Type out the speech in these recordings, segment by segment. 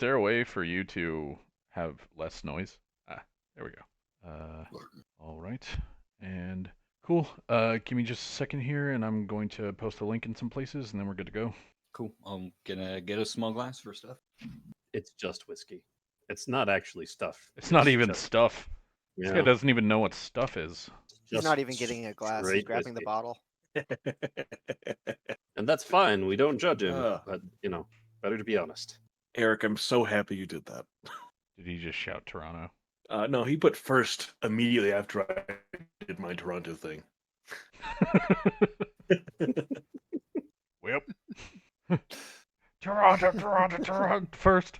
there a way for you to have less noise? Ah, there we go. Uh, all right. And cool. Give me just a second here, and I'm going to post a link in some places, and then we're good to go. Cool. I'm gonna get a small glass for stuff. It's just whiskey. It's not actually stuff. It's not even just, stuff. This guy yeah, doesn't even know what stuff is. He's just not even getting a glass. He's straight grabbing the whiskey. bottle. And that's fine. We don't judge him. Uh. But, better to be honest. Eric, I'm so happy you did that. Did he just shout Toronto? No, he put first immediately after I did my Toronto thing. Yep. Toronto first.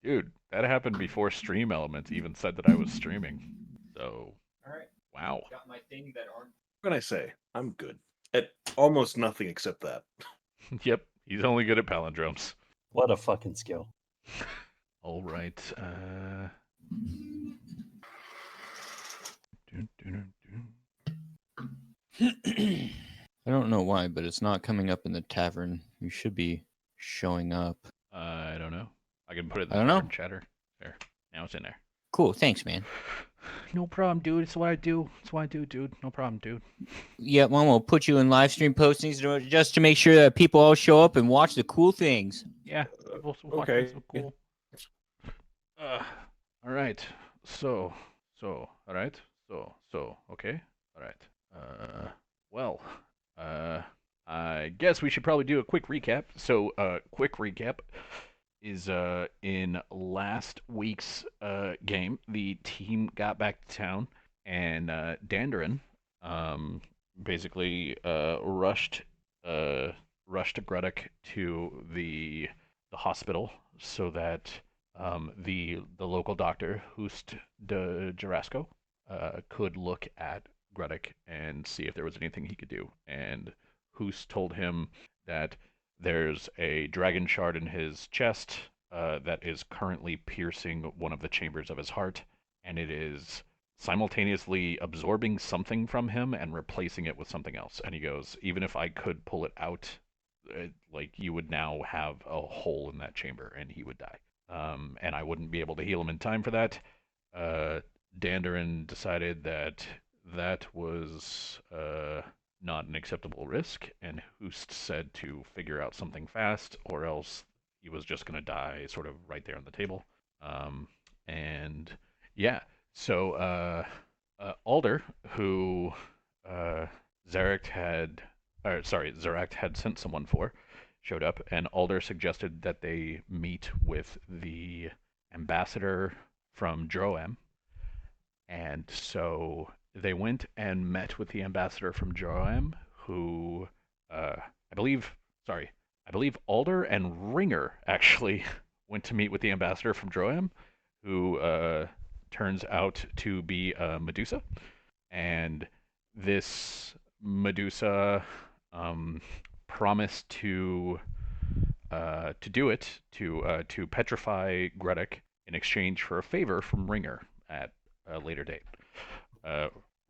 Dude, that happened before Stream Elements even said that I was streaming. So, All right. wow. Got my thing that aren't. What can I say? I'm good at almost nothing except that. Yep, he's only good at palindromes. What a fucking skill. All right. I don't know why, but it's not coming up in the tavern. You should be showing up. I don't know. I can put it in I don't know. the chatter. There. Now it's in there. Cool. Thanks, man. No problem, dude. It's what I do. It's what I do, dude. No problem, dude. Yeah, one will put you in live stream postings just to make sure that people all show up and watch the cool things. Yeah. Okay. So cool. All right. So, all right. So, okay. All right. Well, I guess we should probably do a quick recap. So, quick recap is in last week's game, the team got back to town, and Dandarin basically rushed Gruddock to the hospital so that the local doctor, Hoost de Jarasco, could look at Gruddock and see if there was anything he could do. And Hoost told him that there's a dragon shard in his chest that is currently piercing one of the chambers of his heart, and it is simultaneously absorbing something from him and replacing it with something else. And he goes, even if I could pull it out, you would now have a hole in that chamber, and he would die. And I wouldn't be able to heal him in time for that. Dandarin decided that that was not an acceptable risk, and Hoost said to figure out something fast, or else he was just going to die sort of right there on the table. And yeah, so Alder, who Zarak had sent someone for, showed up, and Alder suggested that they meet with the ambassador from Droam. And so they went and met with the ambassador from Droam, who I believe Alder and Ringer actually went to meet with the ambassador from Droam, who turns out to be Medusa. And this Medusa promised to do it to petrify Gruddock in exchange for a favor from Ringer at a later date.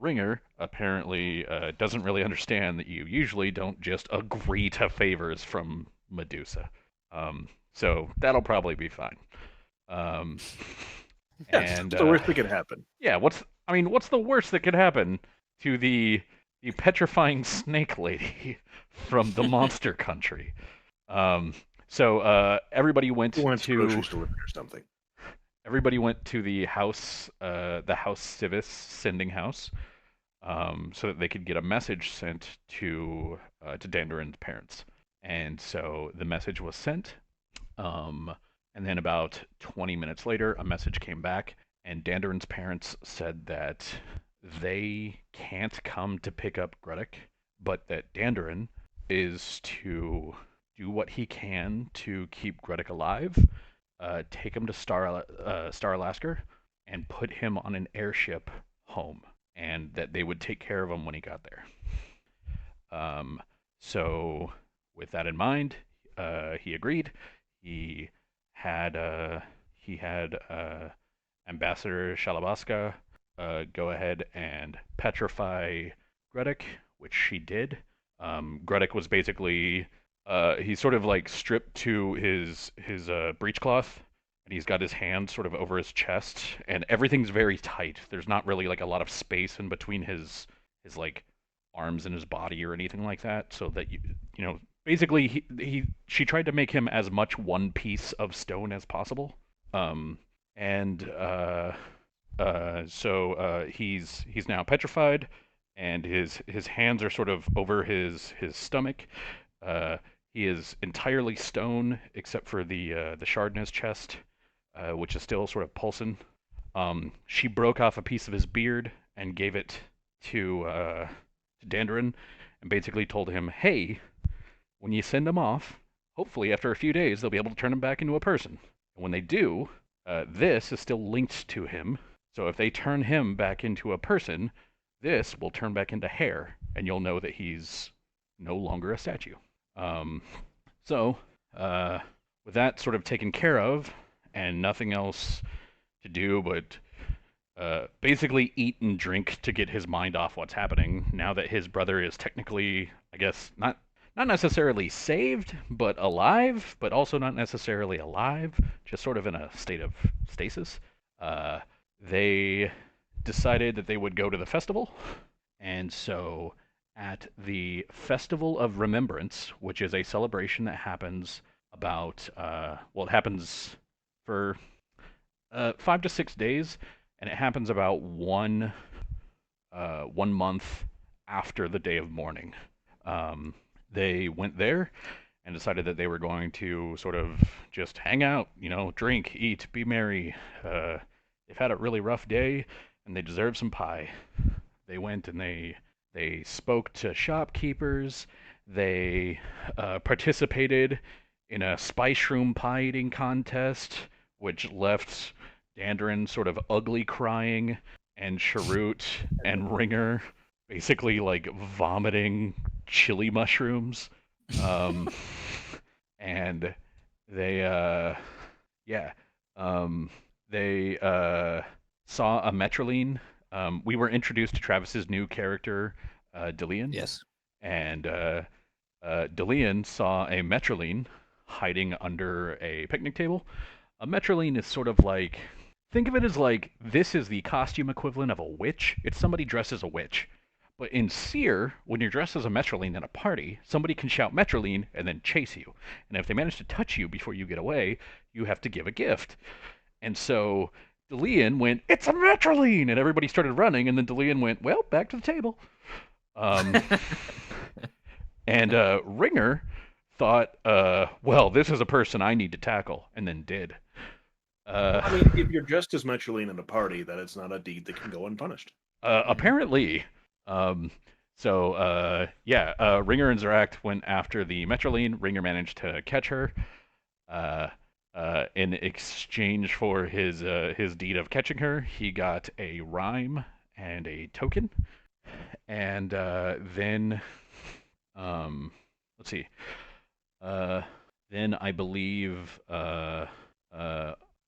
Ringer apparently doesn't really understand that you usually don't just agree to favors from Medusa. So that'll probably be fine. That's the worst that could happen. Yeah, what's the worst that could happen to the petrifying snake lady from the monster country? So everybody went to groceries delivered or something. Everybody went to the house Civis sending house, so that they could get a message sent to Dandarin's parents. And so the message was sent, and then about 20 minutes later, a message came back, and Dandarin's parents said that they can't come to pick up Gruddock, but that Dandarin is to do what he can to keep Gruddock alive, take him to Star Alaska, and put him on an airship home, and that they would take care of him when he got there. So with that in mind, he agreed. He had Ambassador Shalabaska go ahead and petrify Gruddock, which she did. Gruddock was basically He's sort of like stripped to his breechcloth, and he's got his hand sort of over his chest, and everything's very tight. There's not really like a lot of space in between his like arms and his body or anything like that, so that you know basically she tried to make him as much one piece of stone as possible. Um, and he's now petrified, and his hands are sort of over his stomach. Uh, he is entirely stone except for the shard in his chest, which is still sort of pulsing. She broke off a piece of his beard and gave it to Dandarin, and basically told him, "Hey, when you send him off, hopefully after a few days they'll be able to turn him back into a person. And when they do, this is still linked to him. So if they turn him back into a person, this will turn back into hair, and you'll know that he's no longer a statue." Um, so, uh, with that sort of taken care of, and nothing else to do but basically eat and drink to get his mind off what's happening, now that his brother is technically, I guess, not necessarily saved, but alive, but also not necessarily alive, just sort of in a state of stasis. Uh, they decided that they would go to the festival, and so at the Festival of Remembrance, which is a celebration that happens about, it happens for 5 to 6 days, and it happens about 1 month after the day of mourning. Um, they went there and decided that they were going to sort of just hang out, drink, eat, be merry. They've had a really rough day, and they deserve some pie. They went and they spoke to shopkeepers. They participated in a spice room pie eating contest, which left Dandarin sort of ugly crying, and Charut and Ringer basically like vomiting chili mushrooms. Um, and they, yeah, they saw a Metroline. We were introduced to Travis's new character, Delian, Yes. and Delian saw a Metroline hiding under a picnic table. A Metroline is sort of like, think of it as like, this is the costume equivalent of a witch. It's somebody dressed as a witch. But in Seer, when you're dressed as a Metroline at a party, somebody can shout Metroline and then chase you. And if they manage to touch you before you get away, you have to give a gift. And so Delian went, "It's a Metroline!" And everybody started running, and then Delian went, "Well, back to the table." Um, and Ringer thought, well, this is a person I need to tackle, and then did. I mean, if you're just as Metroline at a party, that it's not a deed that can go unpunished. Apparently. Ringer and Zarak went after the Metroline. Ringer managed to catch her. In exchange for his deed of catching her, he got a rhyme and a token. And then, let's see. Then I believe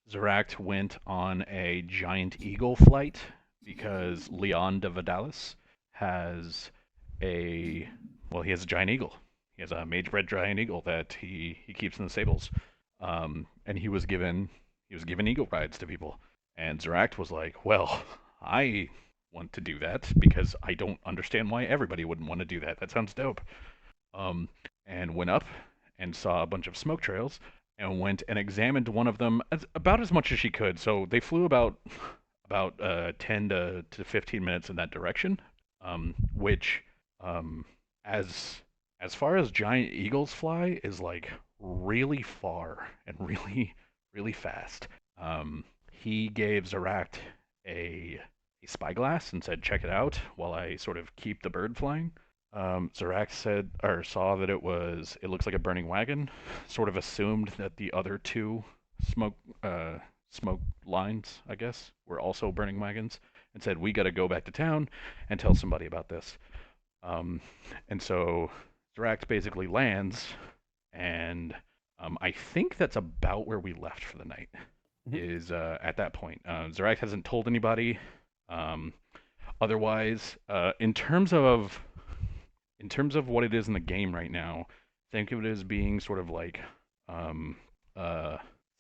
Zarak went on a giant eagle flight because Leon de Vidalis has he has a giant eagle. He has a mage bred giant eagle that he keeps in the stables. And he was given eagle rides to people. And Zarak was like, "Well, I want to do that because I don't understand why everybody wouldn't want to do that. That sounds dope." And went up and saw a bunch of smoke trails, and went and examined one of them about as much as she could. So they flew about 10 to 15 minutes in that direction, which as far as giant eagles fly is like really far and really fast. He gave Zarak a spyglass and said, "Check it out while I sort of keep the bird flying." Zarak saw that it looks like a burning wagon. Sort of assumed that the other two smoke smoke lines, I guess, were also burning wagons, and said, "We got to go back to town and tell somebody about this." And so Zarak basically lands, and I think that's about where we left for the night. Is at that point, Zarak hasn't told anybody. Otherwise, in terms of what it is in the game right now, think of it as being sort of like um,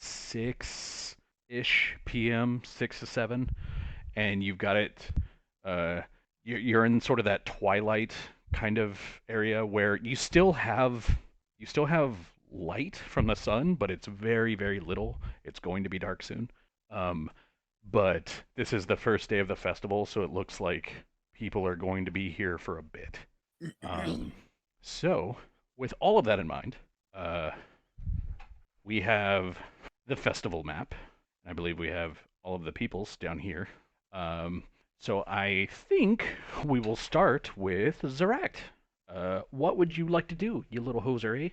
6-ish p.m., 6 to 7, and you've got it. Uh, you're in sort of that twilight kind of area where you still have light from the sun, but it's very very little. It's going to be dark soon. Um, but this is the first day of the festival, so it looks like people are going to be here for a bit. Um, so, with all of that in mind, uh, we have the festival map. I believe we have all of the peoples down here. Um, so I think we will start with Zeract. What would you like to do, you little hosere?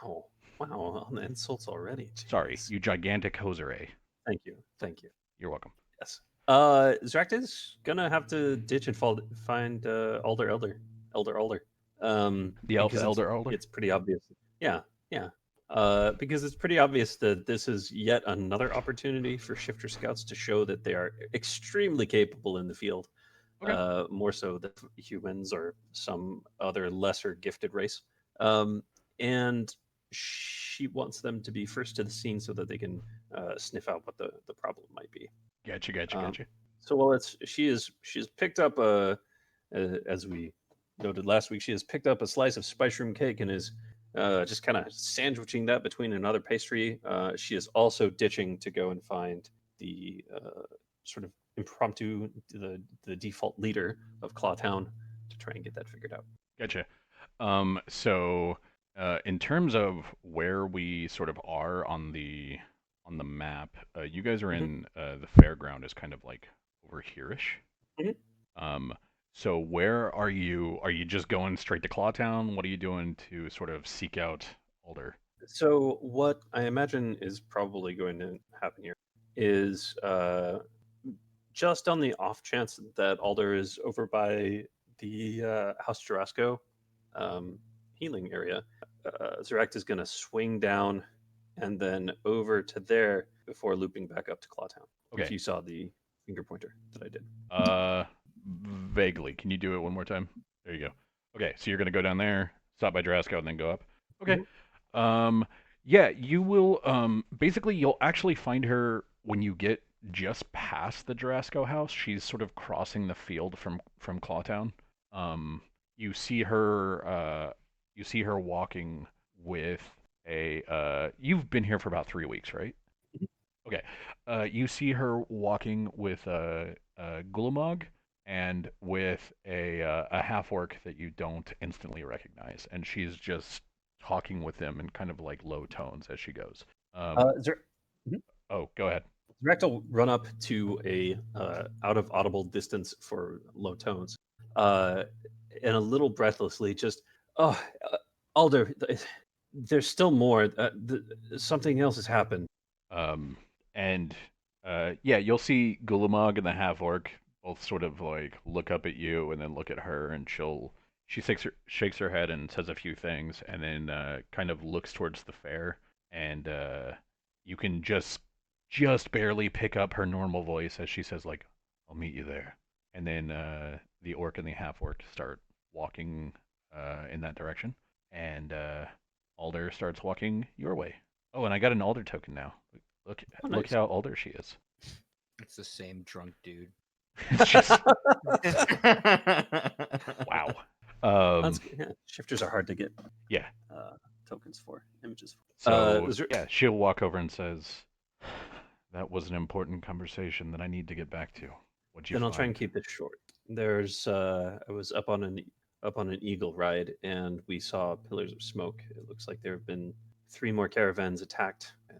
Wow. Wow, on the insults already. Sorry, Jeez. you gigantic hosere. Thank you. Thank you. You're welcome. Yes. Zrak is gonna have to ditch and find Elder. The elf Because elder elder. it's pretty obvious. Yeah, yeah. Because it's pretty obvious that this is yet another opportunity for Shifter Scouts to show that they are extremely capable in the field. Okay. More so than humans or some other lesser gifted race. And she wants them to be first to the scene so that they can sniff out what the problem might be. Gotcha. So while she's picked up as we noted last week, she has picked up a slice of spice room cake and is just kind of sandwiching that between another pastry. She is also ditching to go and find the sort of impromptu the default leader of Clawtown to try and get that figured out. Gotcha. So, in terms of where we sort of are on the map, you guys are hmm in the fairground is kind of like over here-ish. hmm Um, so where are you? Are you just going straight to Clawtown? What are you doing to sort of seek out Alder? So what I imagine is probably going to happen here is just on the off chance that Alder is over by the House Jarasco um, healing area, Zerect is going to swing down and then over to there before looping back up to Clawtown. If Okay. you saw the finger pointer that I did. Uh, Vaguely. Can you do it one more time? There you go. Okay, so you're gonna go down there, stop by Drasco, and then go up. Okay. Mhm. Um, yeah, you will. Basically, you'll actually find her when you get just past the Drasco house. She's sort of crossing the field from Clawtown. Um, you see her. You see her walking with a. You've been here for about 3 weeks, right? Okay. You see her walking with a Gulamog and with a half orc that you don't instantly recognize, and she's just talking with them in kind of like low tones as she goes. Zer- Oh, go ahead. Direct will run up to a out of audible distance for low tones, uh, and a little breathlessly, just oh, Alder, there's still more. Something else has happened. Um, and yeah, you'll see Gulamog and the half orc both sort of like look up at you and then look at her, and she shakes her head and says a few things, and then kind of looks towards the fair, and you can just barely pick up her normal voice as she says like, "I'll meet you there," and then the orc and the half orc start walking in that direction, and Alder starts walking your way. Oh, and I got an Alder token now. Look, Oh, look nice. how older she is. It's the same drunk dude. It's just wow. That's good. Yeah. Shifters are hard to get Yeah. uh, tokens for images. So Is there, yeah, she'll walk over and says, "That was an important conversation that I need to get back to. What'd you then I'll try and find?" keep this short. There's I was up on an eagle ride and we saw pillars of smoke. It looks like there have been 3 more caravans attacked and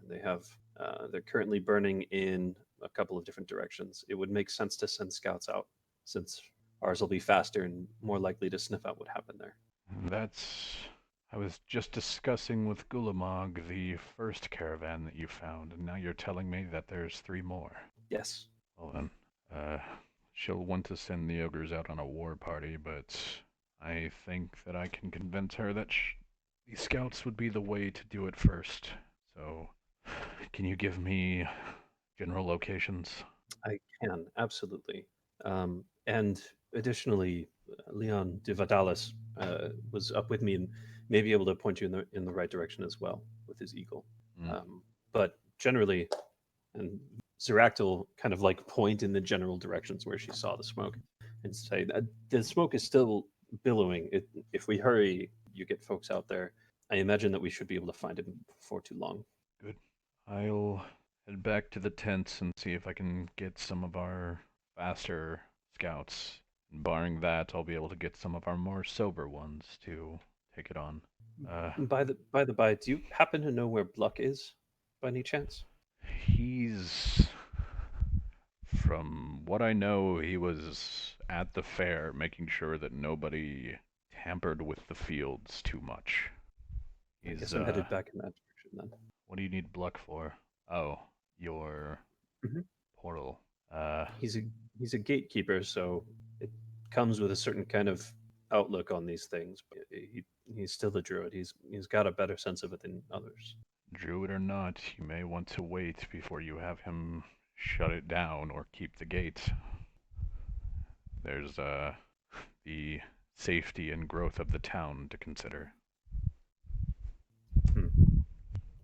they're currently burning in a couple of different directions. It would make sense to send scouts out since ours will be faster and more likely to sniff out what happened there. That's. I was just discussing with Gulamog the first caravan that you found, and now you're telling me that there's 3 more. Yes. Well then, uh, she'll want to send the ogres out on a war party, but I think that I can convince her that the scouts would be the way to do it first. So, can you give me general locations? I can, absolutely. And additionally, Leon de Vadalis was up with me in may be able to point you in the right direction as well with his eagle. Mm. But generally, and Zeracta will kind of like point in the general directions where she saw the smoke and say that the smoke is still billowing. If we hurry, you get folks out there. I imagine that we should be able to find him before too long. Good. I'll head back to the tents and see if I can get some of our faster scouts. And barring that, I'll be able to get some of our more sober ones to take it on. Uh, By the by, do you happen to know where Bluck is, by any chance? he's. From what I know, he was at the fair making sure that nobody tampered with the fields too much. I He's, guess I'm headed back in that direction then. what do you need Bluck for? Oh, your Mhm. portal. He's a he's a gatekeeper, so it comes with a certain kind of outlook on these things. But he's still a druid. He's got a better sense of it than others. Druid or not, you may want to wait before you have him shut it down or keep the gate. There's, the safety and growth of the town to consider. Hmm.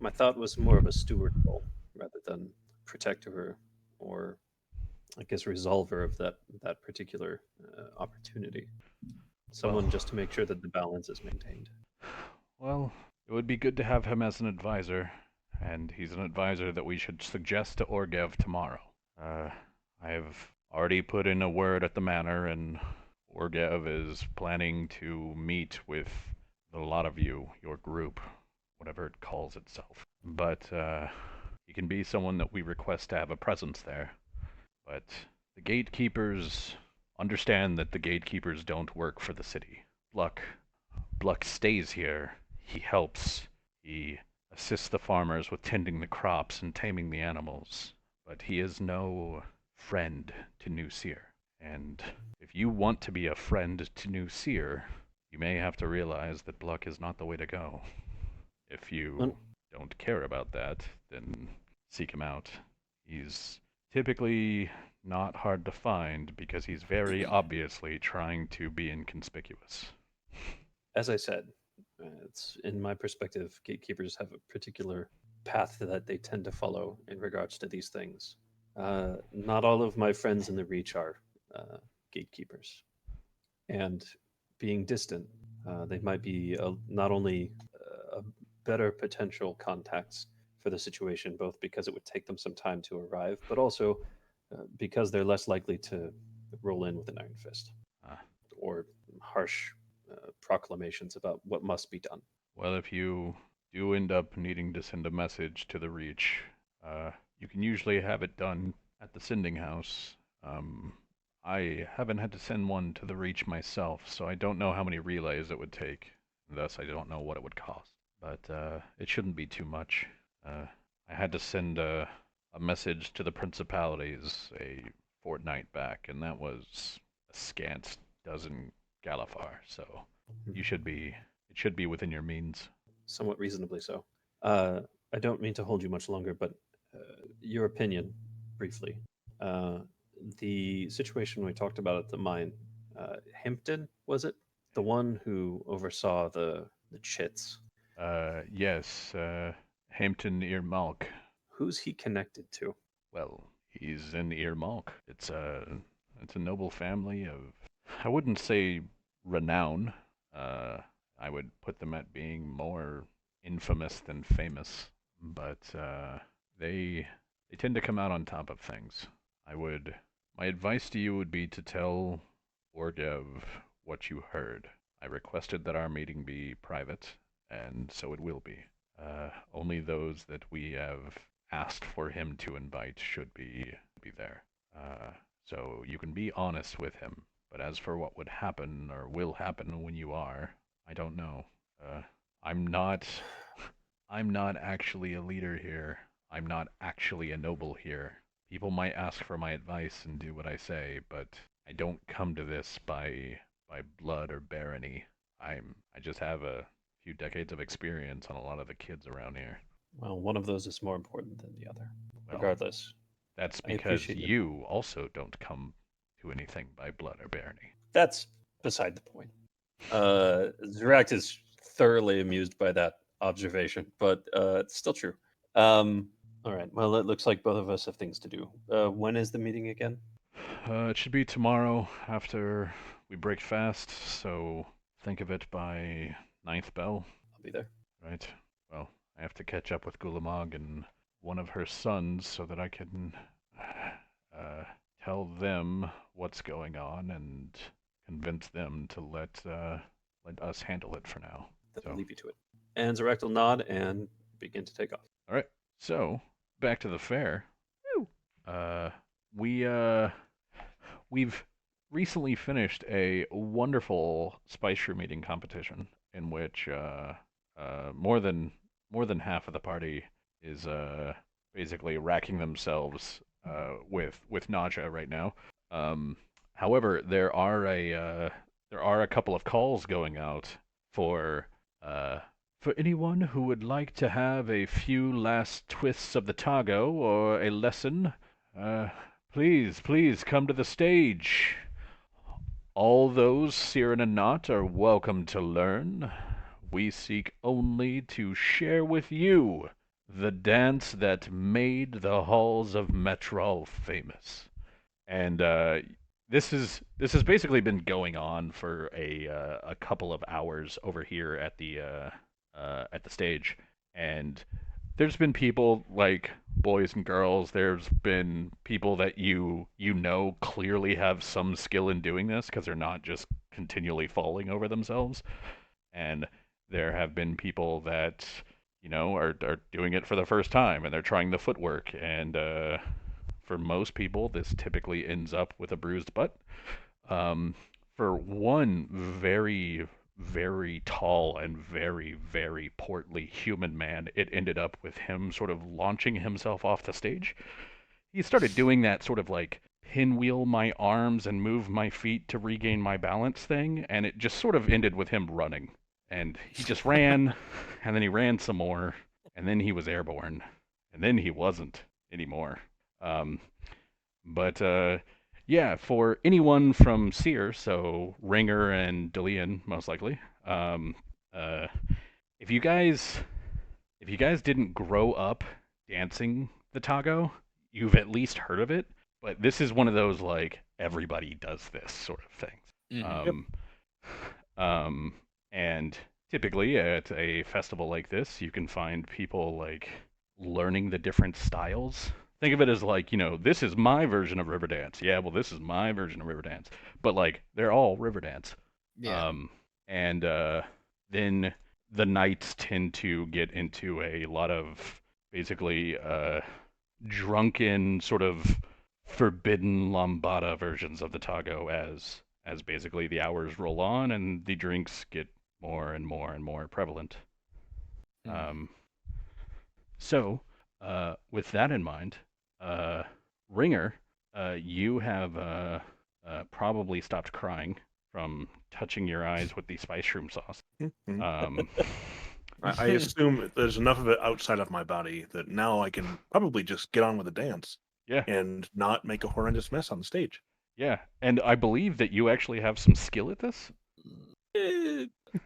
My thought was more of a steward role rather than protector or I guess resolver of that particular opportunity. Someone Well, just to make sure that the balance is maintained. well, it would be good to have him as an advisor, and he's an advisor that we should suggest to Orgev tomorrow. Uh, I have already put in a word at the manor, and Orgev is planning to meet with a lot of you, your group, whatever it calls itself. But he can be someone that we request to have a presence there. But the gatekeepers understand that the gatekeepers don't work for the city. Bluck stays here. He helps. He assists the farmers with tending the crops and taming the animals. But he is no friend to New Seer. And if you want to be a friend to New Seer, you may have to realize that Bluck is not the way to go. If you don't care about that, then seek him out. He's typically not hard to find because he's very obviously trying to be inconspicuous. As I said, it's in my perspective, gatekeepers have a particular path that they tend to follow in regards to these things. Not all of my friends in the Reach are gatekeepers, and being distant, they might be not only better potential contacts for the situation, both because it would take them some time to arrive, but also because they're less likely to roll in with an iron fist Ah, or harsh proclamations about what must be done. well, if you do end up needing to send a message to the Reach, you can usually have it done at the sending house. Um, I haven't had to send one to the Reach myself, so I don't know how many relays it would take. Thus, I don't know what it would cost. But it shouldn't be too much. Uh, I had to send a message to the principalities a fortnight back, and that was a scant dozen Galifar. So you should be it should be within your means. Somewhat reasonably so. I don't mean to hold you much longer, but your opinion, briefly. Uh, the situation we talked about at the mine, Hampton, was it? The one who oversaw the chits. Yes, Hampton Earmalk. Who's he connected to? Well, he's in Earmalk. It's a noble family of, I wouldn't say renown. Uh, I would put them at being more infamous than famous, but they tend to come out on top of things. I would My advice to you would be to tell Orgev what you heard. I requested that our meeting be private, and so it will be. Only those that we have asked for him to invite should be there. Uh, so you can be honest with him. But as for what would happen or will happen when you are, I don't know. Uh, I'm not I'm not actually a leader here. I'm not actually a noble here. People might ask for my advice and do what I say, but I don't come to this by blood or barony. I just have a few decades of experience on a lot of the kids around here. Well, one of those is more important than the other. Well, Regardless, that's I because appreciate your. you also don't come to anything by blood or barony. That's beside the point. Zeract is thoroughly amused by that observation, but it's still true. All right. Well, it looks like both of us have things to do. When is the meeting again? It should be tomorrow after we break fast, so think of it by ninth bell, I'll be there. right? Well, I have to catch up with Gulamog and one of her sons so that I can uh, tell them what's going on and convince them to let us handle it for now. Then So, I'll leave you to it. And Zarek will nod and begin to take off. all right. So, back to the fair. Woo! We we've recently finished a wonderful spice shroom eating competition in which more than half of the party is basically racking themselves with nausea right now. Um, However, there are a couple of calls going out for uh, for anyone who would like to have a few last twists of the tago or a lesson. Uh, please come to the stage. All those, Siren and not, are welcome to learn. We seek only to share with you the dance that made the halls of Metrol famous. And this has basically been going on for a couple of hours over here at the stage, and there's been people like boys and girls. There's been people that you know clearly have some skill in doing this because they're not just continually falling over themselves. And there have been people that are doing it for the first time and they're trying the footwork. And for most people, this typically ends up with a bruised butt. Um, for one very tall and very portly human man, it ended up with him sort of launching himself off the stage. He started doing that sort of like pinwheel my arms and move my feet to regain my balance thing, and it just sort of ended with him running. And he just ran, and then he ran some more, and then he was airborne, and then he wasn't anymore. Um, but yeah, for anyone from Seer, so Ringer and Delian, most likely, um, uh, if you guys didn't grow up dancing the tago, you've at least heard of it. But this is one of those like everybody does this sort of things. Mhm. Um, um, and typically at a festival like this, you can find people like learning the different styles. Think of it as like, this is my version of Riverdance. Yeah, well, this is my version of Riverdance. But like, they're all Riverdance. Yeah. Um, and then the nights tend to get into a lot of basically drunken sort of forbidden lambada versions of the tago as basically the hours roll on and the drinks get more and more and more prevalent. Mm. So, with that in mind, Ringer, you have probably stopped crying from touching your eyes with the spice shroom sauce. Um, I assume there's enough of it outside of my body that now I can probably just get on with the dance yeah, and not make a horrendous mess on the stage. yeah, and I believe that you actually have some skill at this.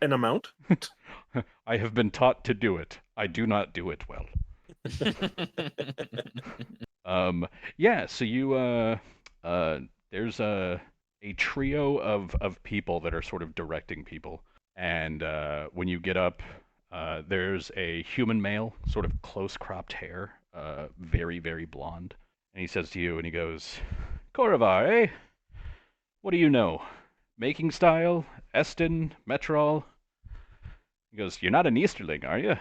An amount. I have been taught to do it. I do not do it well. Yeah, so there's a trio of people that are sort of directing people, and when you get up, there's a human male, sort of close cropped hair, very blonde, and he says to you, and he goes, "Koravar, eh? What do you know? Making style, Eston, Metrol?" He goes, "You're not an Easterling, are you?"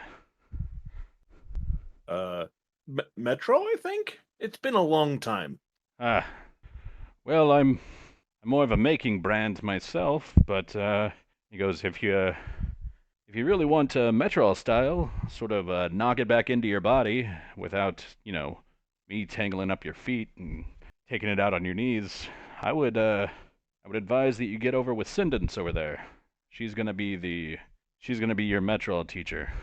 Metro, I think? It's been a long time. Ah, well, I'm more of a making brand myself, but he goes, if you really want Metrol style, sort of knock it back into your body without, me tangling up your feet and taking it out on your knees, I would advise that you get over with Cindence over there. She's gonna be your Metrol teacher.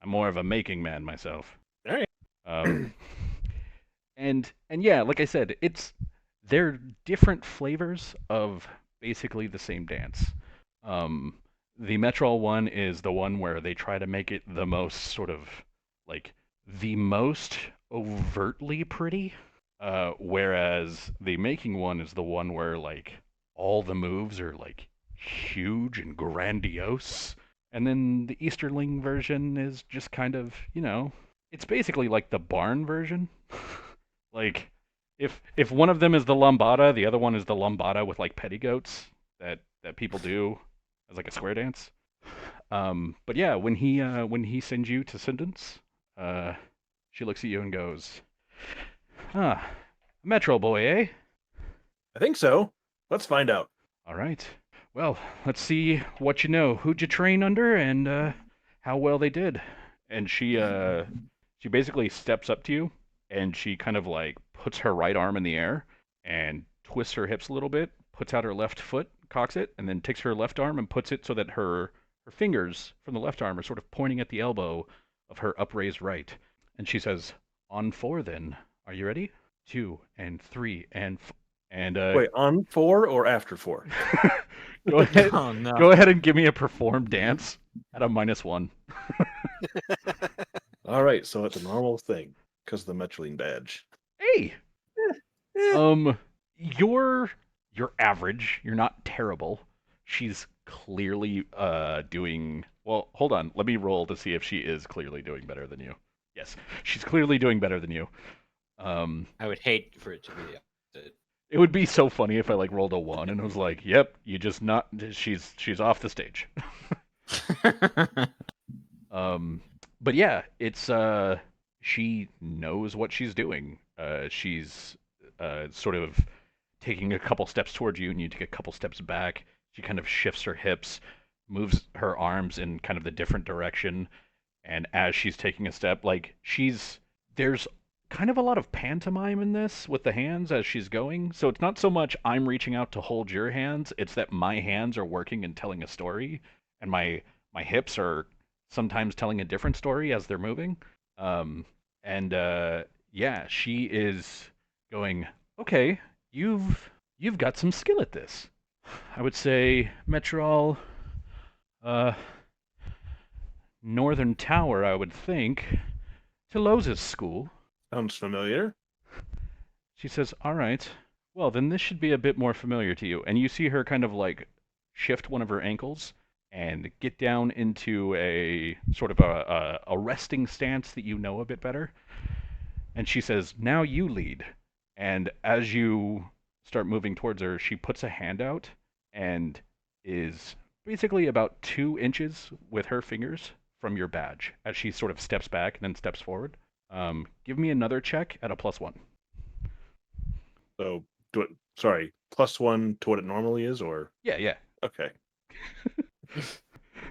I'm more of a making man myself. All right. Um, and yeah, like I said, they're different flavors of basically the same dance. Um, The Metrol one is the one where they try to make it the most sort of like the most overtly pretty, whereas the making one is the one where like all the moves are like huge and grandiose, and then the Easterling version is just kind of it's basically like the barn version. Like if one of them is the lambada, the other one is the lambada with like petticoats that people do as like a square dance. But yeah, when he sends you to sentence, uh, she looks at you and goes, "Ah, Metro boy, eh? I think so. Let's find out. All right. Well, let's see what you know. Who'd you train under, and how well they did." And she basically steps up to you, and she kind of like puts her right arm in the air and twists her hips a little bit, puts out her left foot, cocks it, and then takes her left arm and puts it so that her fingers from the left arm are sort of pointing at the elbow of her upraised right. And she says, "On four, then. Are you ready? Two and three and Wait, on 4 or after 4? go ahead, Oh no. go ahead and give me a perform dance at a -1." All right, so it's a normal thing because of the Metroline badge. Hey, you're average. You're not terrible. She's clearly doing well. Hold on, let me roll to see if she is clearly doing better than you. Yes, she's clearly doing better than you. I would hate for it to be the opposite. It would be so funny if I like rolled a 1 and was like, "Yep, you just not. She's off the stage." But yeah, it's she knows what she's doing. She's sort of taking a couple steps towards you, and you take a couple steps back. She kind of shifts her hips, moves her arms in kind of the different direction, and as she's taking a step, like there's kind of a lot of pantomime in this with the hands as she's going. So it's not so much I'm reaching out to hold your hands, it's that my hands are working and telling a story, and my hips are sometimes telling a different story as they're moving. And yeah, she is going, "Okay, you've got some skill at this. I would say Metrol, uh, Northern Tower, I would think. Toulouse's school." Sounds familiar. She says, "All right. Well, then this should be a bit more familiar to you." And you see her kind of like shift one of her ankles and get down into a sort of a resting stance that you know a bit better. And she says, "Now you lead." And as you start moving towards her, she puts a hand out and is basically about 2 inches with her fingers from your badge as she sort of steps back and then steps forward. Give me another check at a +1. So, sorry, +1 to what it normally is, or Yeah, yeah. okay.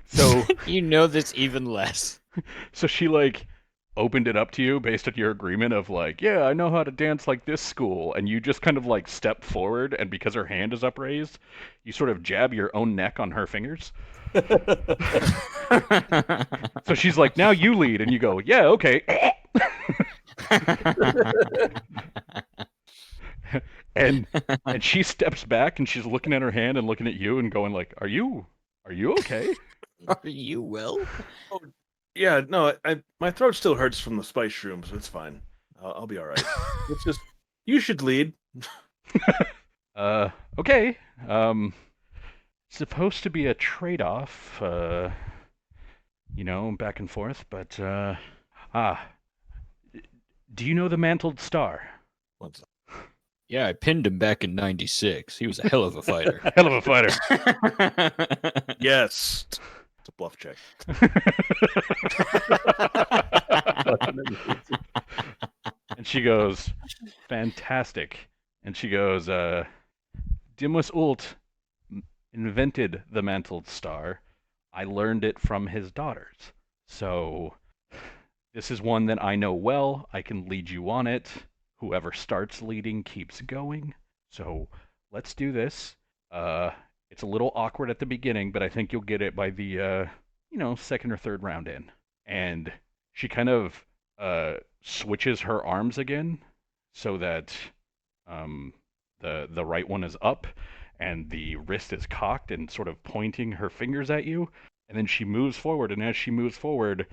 So, You know this even less. so she like opened it up to you based on your agreement of like, "Yeah, I know how to dance like this school," and you just kind of like step forward, and because her hand is upraised, you sort of jab your own neck on her fingers. So she's like, "Now you lead," and you go, "Yeah, okay." and and she steps back and she's looking at her hand and looking at you and going like, "Are you okay?" Are you well? Yeah, no, my throat still hurts from the spice shrooms. It's fine. I'll be all right. It's just you should lead. Okay. Supposed to be a trade-off, back and forth, but do you know the mantled star? What's Yeah, I pinned him back in '96. He was a hell of a fighter. Hell of a fighter. Yes, it's a bluff check. And she goes, "Fantastic." And she goes, "Dimus Ult invented the mantled star. I learned it from his daughters. So this is one that I know well. I can lead you on it. Whoever starts leading keeps going. So let's do this. It's a little awkward at the beginning, but I think you'll get it by the second or third round in." And she kind of switches her arms again so that the right one is up, and the wrist is cocked and sort of pointing her fingers at you. And then she moves forward, and as she moves forward,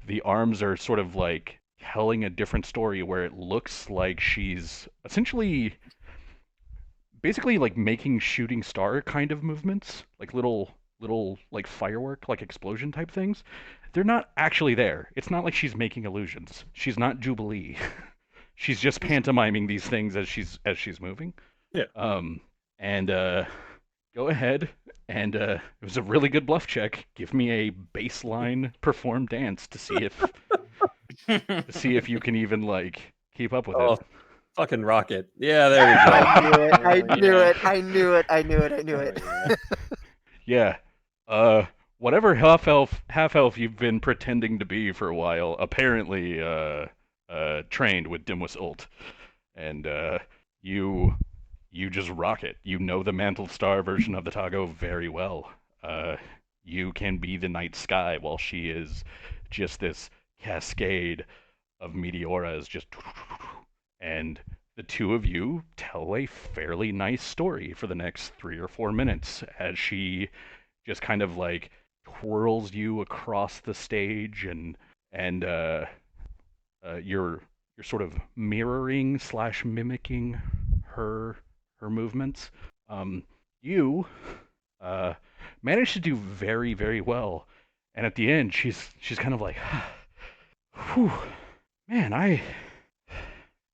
the arms are sort of like telling a different story where it looks like she's essentially basically like making shooting star kind of movements, like little like firework, like explosion type things. They're not actually there. It's not like she's making illusions. She's not Jubilee. She's just pantomiming these things as she's moving. Yeah. And go ahead and it was a really good bluff check. Give me a baseline perform dance to see if you can even like keep up with Oh, it. fucking rocket! Yeah, there we go. I knew it. I Oh, knew yeah. it. I knew it. I knew it. I knew Oh, it. yeah. Yeah. Whatever half elf you've been pretending to be for a while, apparently trained with Dimwit's ult, and you just rock it. You know the mantled star version of the Tago very well. You can be the night sky while she is just this cascade of meteoras, just and the two of you tell a fairly nice story for the next 3 or 4 minutes as she just kind of like twirls you across the stage and you're sort of mirroring slash mimicking her movements. You managed to do very, very well, and at the end she's kind of like, whew, man,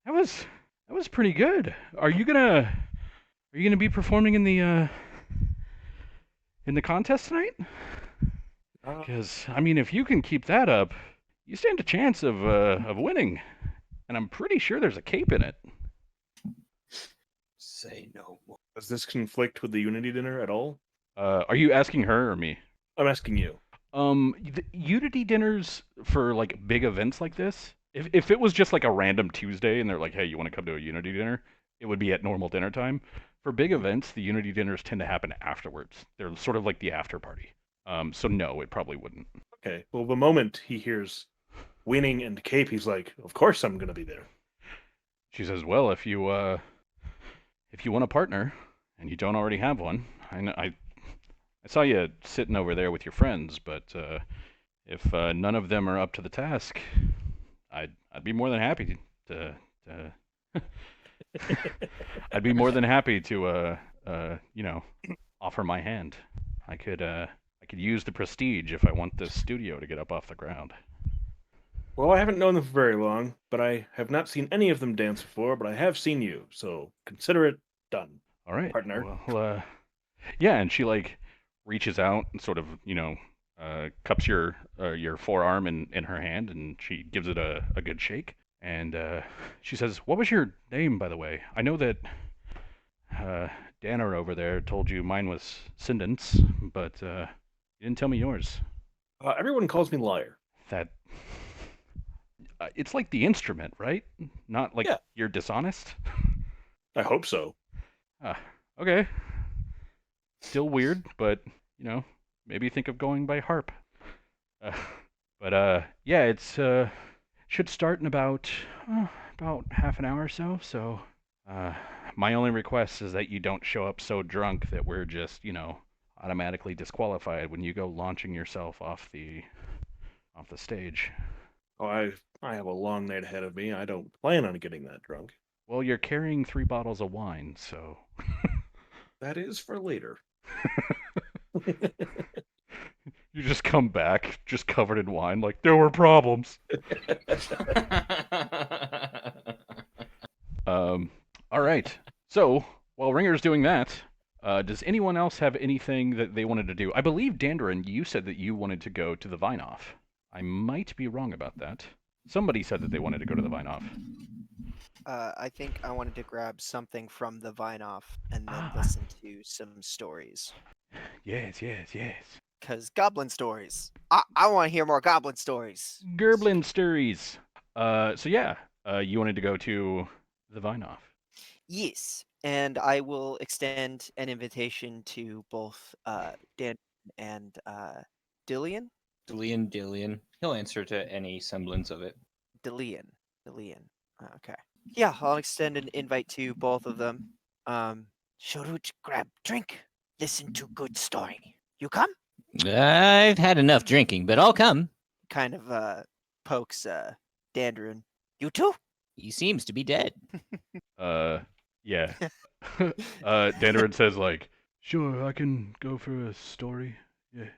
that was pretty good. Are you gonna be performing in the contest tonight? Because I mean, if you can keep that up, you stand a chance of winning, and I'm pretty sure there's a cape in it. Say no more. Does this conflict with the Unity dinner at all? Are you asking her or me? I'm asking you. The Unity dinners for like big events like this, if it was just like a random Tuesday and they're like, hey, you want to come to a Unity dinner, it would be at normal dinner time. For big events, the Unity dinners tend to happen afterwards. They're sort of like the after party. So no, it probably wouldn't. Okay. Well, the moment he hears winning and cape, he's like, "Of course I'm gonna be there." She says, well, if you want a partner and you don't already have one, I saw you sitting over there with your friends, but if none of them are up to the task, I'd be more than happy to I'd be more than happy to offer my hand. I could use the prestige if I want this studio to get up off the ground. Well, I haven't known them for very long, but I have not seen any of them dance before, but I have seen you, so consider it done. All right, Partner. Well, yeah, and she like reaches out and sort of cups your forearm in her hand, and she gives it a good shake. And she says, "What was your name, by the way? I know that Danner over there told you mine was Sindence, but you didn't tell me yours." Everyone calls me liar. That it's like the instrument, right? Not like Yeah. you're dishonest. I hope so. Okay. Still weird, but maybe think of going by harp. But yeah, it's should start in about half an hour or so. So my only request is that you don't show up so drunk that we're just automatically disqualified when you go launching yourself off the stage. Oh, I have a long night ahead of me. I don't plan on getting that drunk. Well, you're carrying 3 bottles of wine, so That is for later. you just come back just covered in wine like there were problems. All right. So while Ringer's doing that, does anyone else have anything that they wanted to do? I believe, Dandarin, you said that you wanted to go to the Vine-Off. I might be wrong about that. Somebody said that they wanted to go to the Vine-Off. I think I wanted to grab something from the Vine-Off and then listen to some stories. Yes. Because goblin stories. I want to hear more goblin stories. Gerblin stories. So yeah, you wanted to go to the Vine-Off. Yes, and I will extend an invitation to both Dan and Dillian. Dillian. He'll answer to any semblance of it. Dillian. Okay. Yeah, I'll extend an invite to both of them. Shurut, grab drink. Listen to good story. You come? I've had enough drinking, but I'll come. Kind of pokes Dandrin. You too? He seems to be dead. Yeah. Dandarin says like, sure, I can go for a story. Yeah.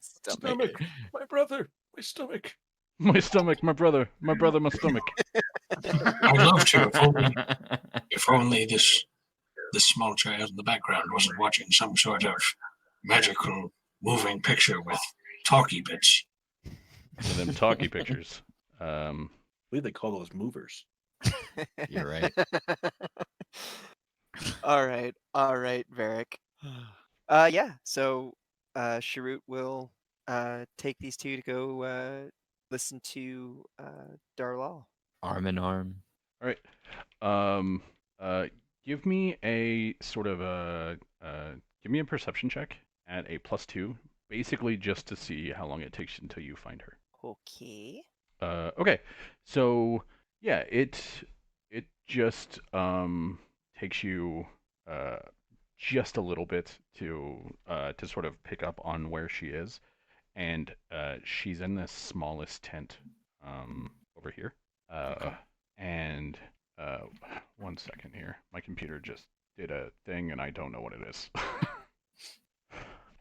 Stomach, my brother, my stomach. My stomach, my brother, my stomach. I'd love to, if only this small child in the background wasn't watching some sort of magical moving picture with talkie bits. One of them talkie pictures. I believe they call those movers. You're right. All right, Varric. Yeah. So, Sharut will take these two to go listen to Darlal. Arm in arm. All right. Give me a sort of give me a perception check at a +2, basically just to see how long it takes until you find her. Okay. Okay. So yeah, it just takes you just a little bit to sort of pick up on where she is, and she's in this smallest tent over here. Okay. And 1 second here. My computer just did a thing, and I don't know what it is.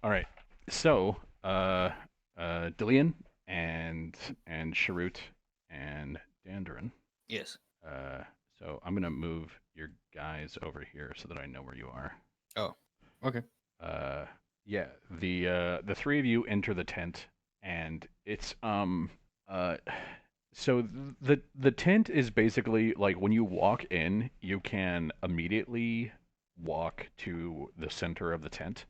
All right. So, Dillian and Sharut and Dandarin. Yes. So I'm gonna move your guys over here so that I know where you are. Oh. Okay. Yeah. The three of you enter the tent, and it's so the tent is basically like when you walk in, you can immediately walk to the center of the tent,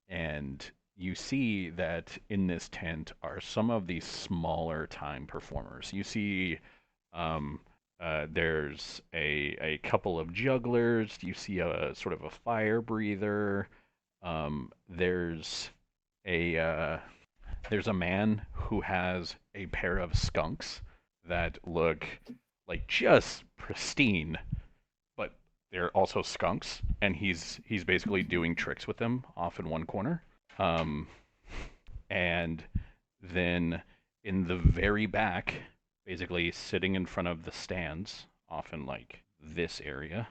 and you see that in this tent are some of the smaller time performers. You see there's a couple of jugglers. You see a sort of a fire breather. There's a there's a man who has a pair of skunks that look like just pristine, but they're also skunks, and he's basically doing tricks with them off in one corner. Um, and then in the very back, basically sitting in front of the stands, often like this area,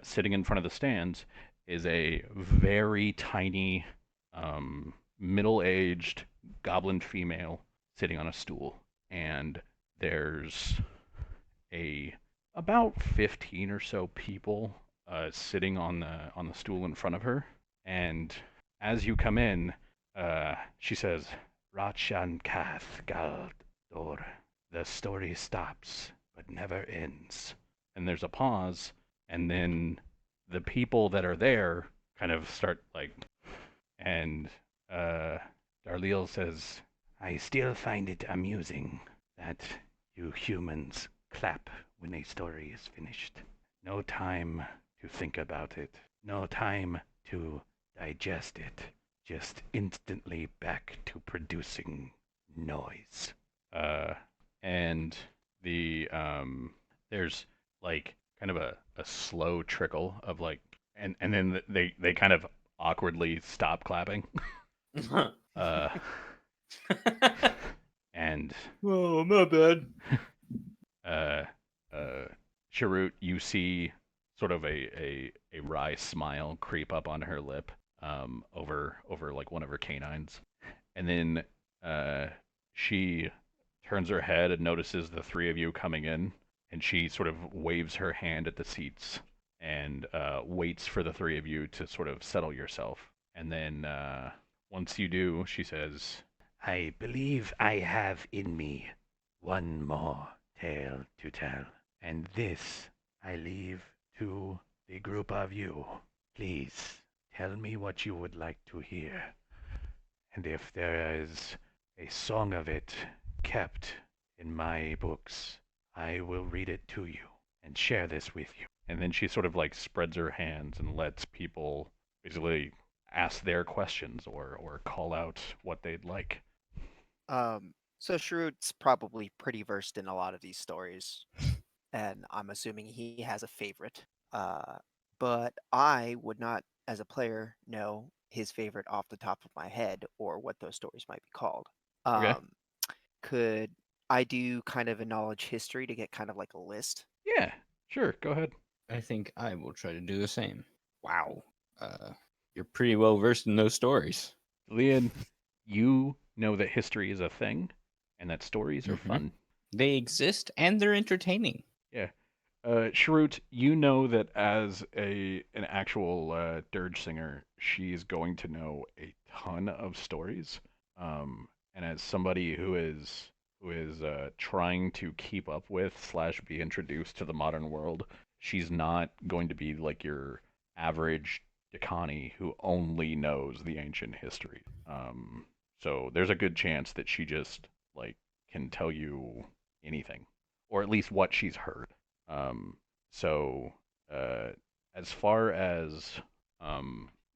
sitting in front of the stands is a very tiny, middle-aged goblin female sitting on a stool, and there's about 15 or so people sitting on the stool in front of her. And as you come in, she says, "Rachan Kath Galdor. The story stops but never ends." And there's a pause, and then the people that are there kind of start like, and Darleel says, "I still find it amusing that you humans clap when a story is finished. No time to think about it. No time to digest it. Just instantly back to producing noise." And the there's like kind of a slow trickle of like, and then they kind of awkwardly stop clapping. And Oh, my bad. Sharut, you see sort of a wry smile creep up on her lip, over like one of her canines, and then she turns her head and notices the three of you coming in, and she sort of waves her hand at the seats and waits for the three of you to sort of settle yourself, and then once you do, she says, "I believe I have in me one more tale to tell, and this I leave to the group of you. Please tell me what you would like to hear, and if there is a song of it kept in my books, I will read it to you and share this with you." And then she sort of like spreads her hands and lets people basically ask their questions or call out what they'd like. So Shrewd's probably pretty versed in a lot of these stories, and I'm assuming he has a favorite. but I would not, as a player, know his favorite off the top of my head or what those stories might be called. Okay. Could I do kind of a knowledge history to get kind of like a list? Yeah, sure. Go ahead. I think I will try to do the same. Wow. You're pretty well versed in those stories. Leon, you know that history is a thing and that stories are Mhm. fun. They exist and they're entertaining. Yeah. Shrut, you know that as an actual dirge singer, she's going to know a ton of stories. And as somebody who is trying to keep up with slash be introduced to the modern world, she's not going to be like your average Dakani who only knows the ancient history. So there's a good chance that she just like can tell you anything, or at least what she's heard. Um, so, uh, as far as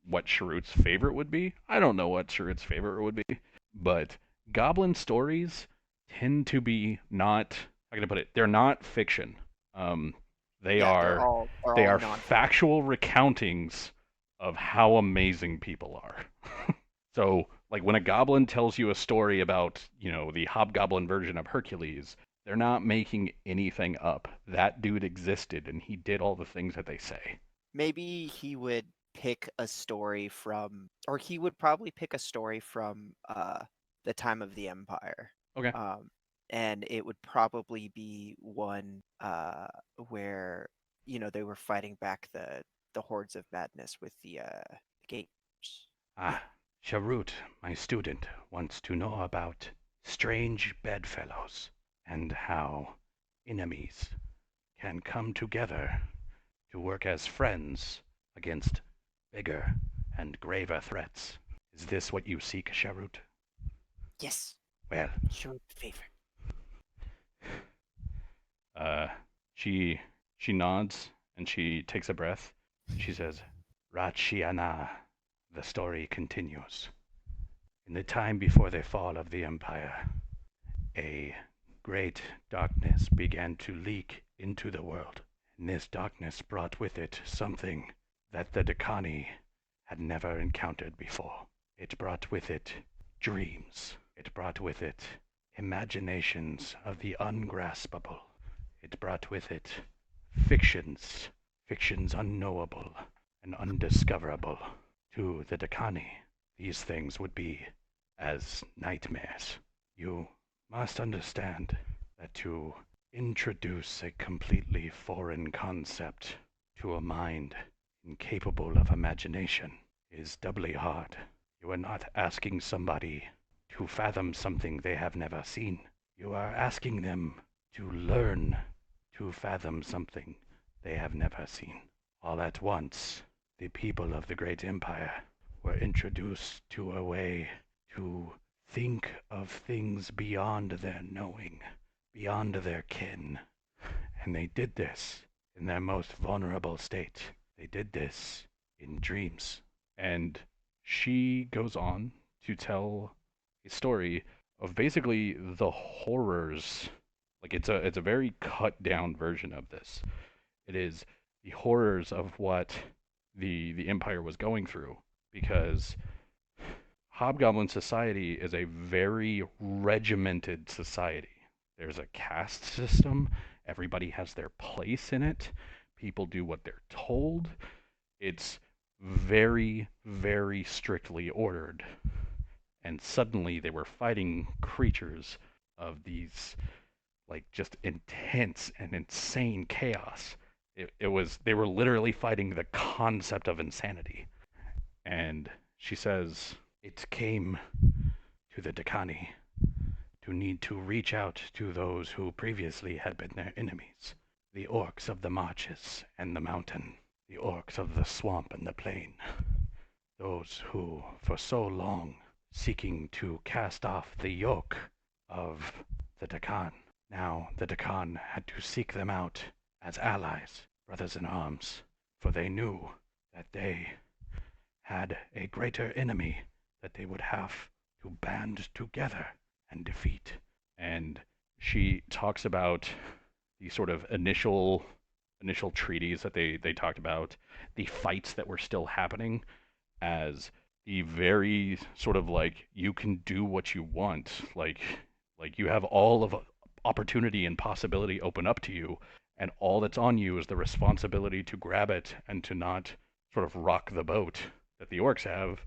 what Sharut's favorite would be, I don't know what Sharut's favorite would be, but goblin stories tend to be not, how can I put it? They're not fiction. Um, they Yeah, are they're they all are non. factual recountings of how amazing people are. So, like when a goblin tells you a story about, the hobgoblin version of Hercules, they're not making anything up. That dude existed and he did all the things that they say. Maybe he would pick a story from, or he would probably pick a story from the time of the Empire. Okay. And it would probably be one where they were fighting back the hordes of madness with the gates. Ah, Sharut, my student, wants to know about strange bedfellows and how enemies can come together to work as friends against bigger and graver threats. Is this what you seek, Sharut? Yes, Well, sure, favorite. uh, she she nods and she takes a breath. She says, Rachiana, the story continues. In the time before the fall of the Empire, a great darkness began to leak into the world, and this darkness brought with it something that the Dakani had never encountered before. It brought with it dreams. It brought with it imaginations of the ungraspable. It brought with it fictions, fictions unknowable and undiscoverable. To the Dakani, these things would be as nightmares. You must understand that to introduce a completely foreign concept to a mind incapable of imagination is doubly hard. You are not asking somebody to fathom something they have never seen. You are asking them to learn to fathom something they have never seen. All at once, the people of the great empire were introduced to a way to think of things beyond their knowing, beyond their kin. And they did this in their most vulnerable state. They did this in dreams. And she goes on to tell a story of basically the horrors. Like it's a very cut down version of this. It is the horrors of what the Empire was going through, because Hobgoblin society is a very regimented society. There's a caste system. Everybody has their place in it. People do what they're told. It's very, very strictly ordered. And suddenly they were fighting creatures of these, like, just intense and insane chaos. They were literally fighting the concept of insanity. And she says, it came to the Dakani to need to reach out to those who previously had been their enemies. The orcs of the marches and the mountain. The orcs of the swamp and the plain. Those who, for so long, seeking to cast off the yoke of the Dakan. Now the Dakan had to seek them out as allies, brothers in arms, for they knew that they had a greater enemy that they would have to band together and defeat. And she talks about the sort of initial treaties that they talked about, the fights that were still happening, as the very sort of like you can do what you want, like you have all of opportunity and possibility open up to you, and all that's on you is the responsibility to grab it and to not sort of rock the boat that the orcs have,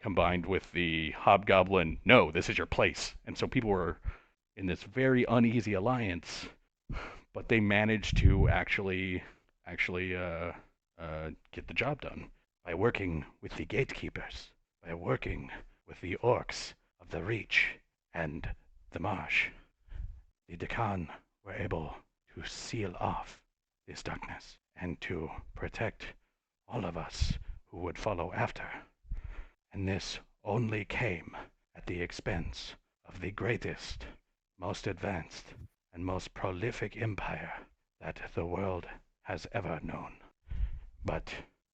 combined with the hobgoblin, no, this is your place. And so people were in this very uneasy alliance, but they managed to actually get the job done by working with the gatekeepers, by working with the orcs of the Reach and the Marsh. The Deccan were able to seal off this darkness and to protect all of us who would follow after. And this only came at the expense of the greatest, most advanced, and most prolific empire that the world has ever known. But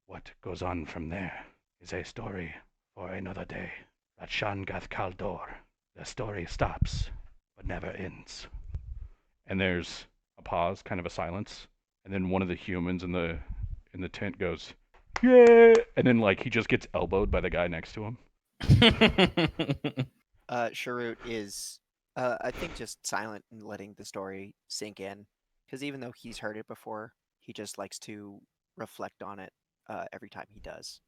what goes on from there is a story for another day. At Shangath Kaldor, the story stops, but never ends. And there's a pause, kind of a silence, and then one of the humans in the tent goes, "Yeah!" And then like he just gets elbowed by the guy next to him. Sharut is, I think, just silent and letting the story sink in, because even though he's heard it before, he just likes to reflect on it every time he does.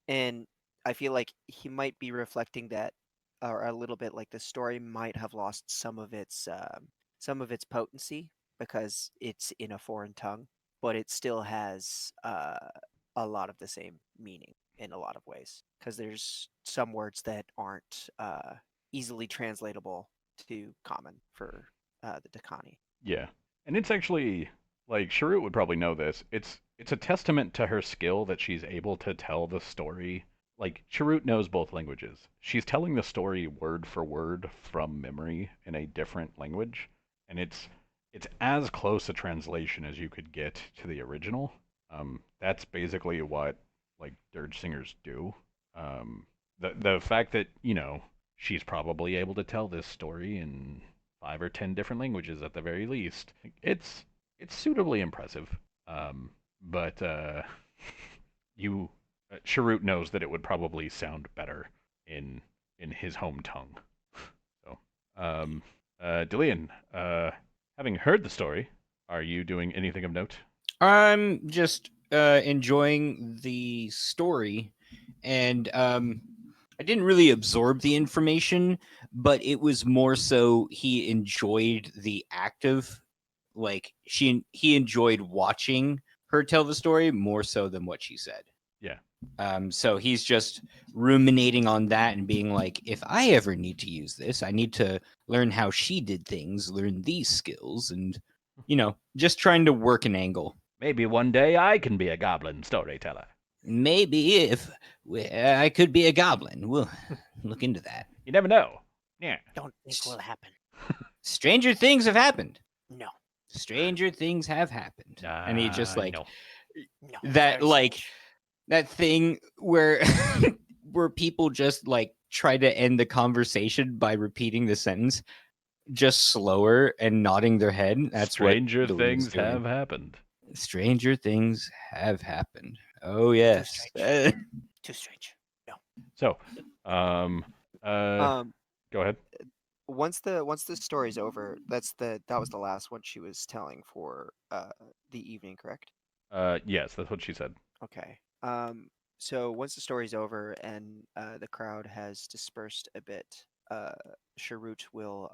And I feel like he might be reflecting that, or a little bit like the story might have lost some of its potency because it's in a foreign tongue, but it still has a lot of the same meaning in a lot of ways, because there's some words that aren't easily translatable to common for the Dakani. Yeah, and it's actually like Sharut would probably know this. It's a testament to her skill that she's able to tell the story. Like Sharut knows both languages. She's telling the story word for word from memory in a different language, and it's as close a translation as you could get to the original. That's basically what like dirge singers do. The fact that she's probably able to tell this story in 5 or 10 different languages at the very least. It's suitably impressive. But you Sharut knows that it would probably sound better in his home tongue. So, Dillian, having heard the story, are you doing anything of note? I'm just enjoying the story, and I didn't really absorb the information, but it was more so he enjoyed the act of, like, he enjoyed watching her tell the story more so than what she said. Yeah. So he's just ruminating on that and being like, if I ever need to use this, I need to learn how she did things, learn these skills, and just trying to work an angle. Maybe one day I can be a goblin storyteller. Maybe if I could be a goblin. We'll look into that. You never know. Yeah. Don't think will happen. Stranger things have happened. No. Stranger things have happened. And he just like no. that, like strange. that thing where where people just like try to end the conversation by repeating the sentence just slower and nodding their head. That's Stranger what Louis things is doing. have happened. Stranger things have happened. Oh yes. Too strange. No. So, go ahead. Once the story's over, that was the last one she was telling for the evening, correct? Yes, that's what she said. Okay. So once the story's over and the crowd has dispersed a bit, Sharut will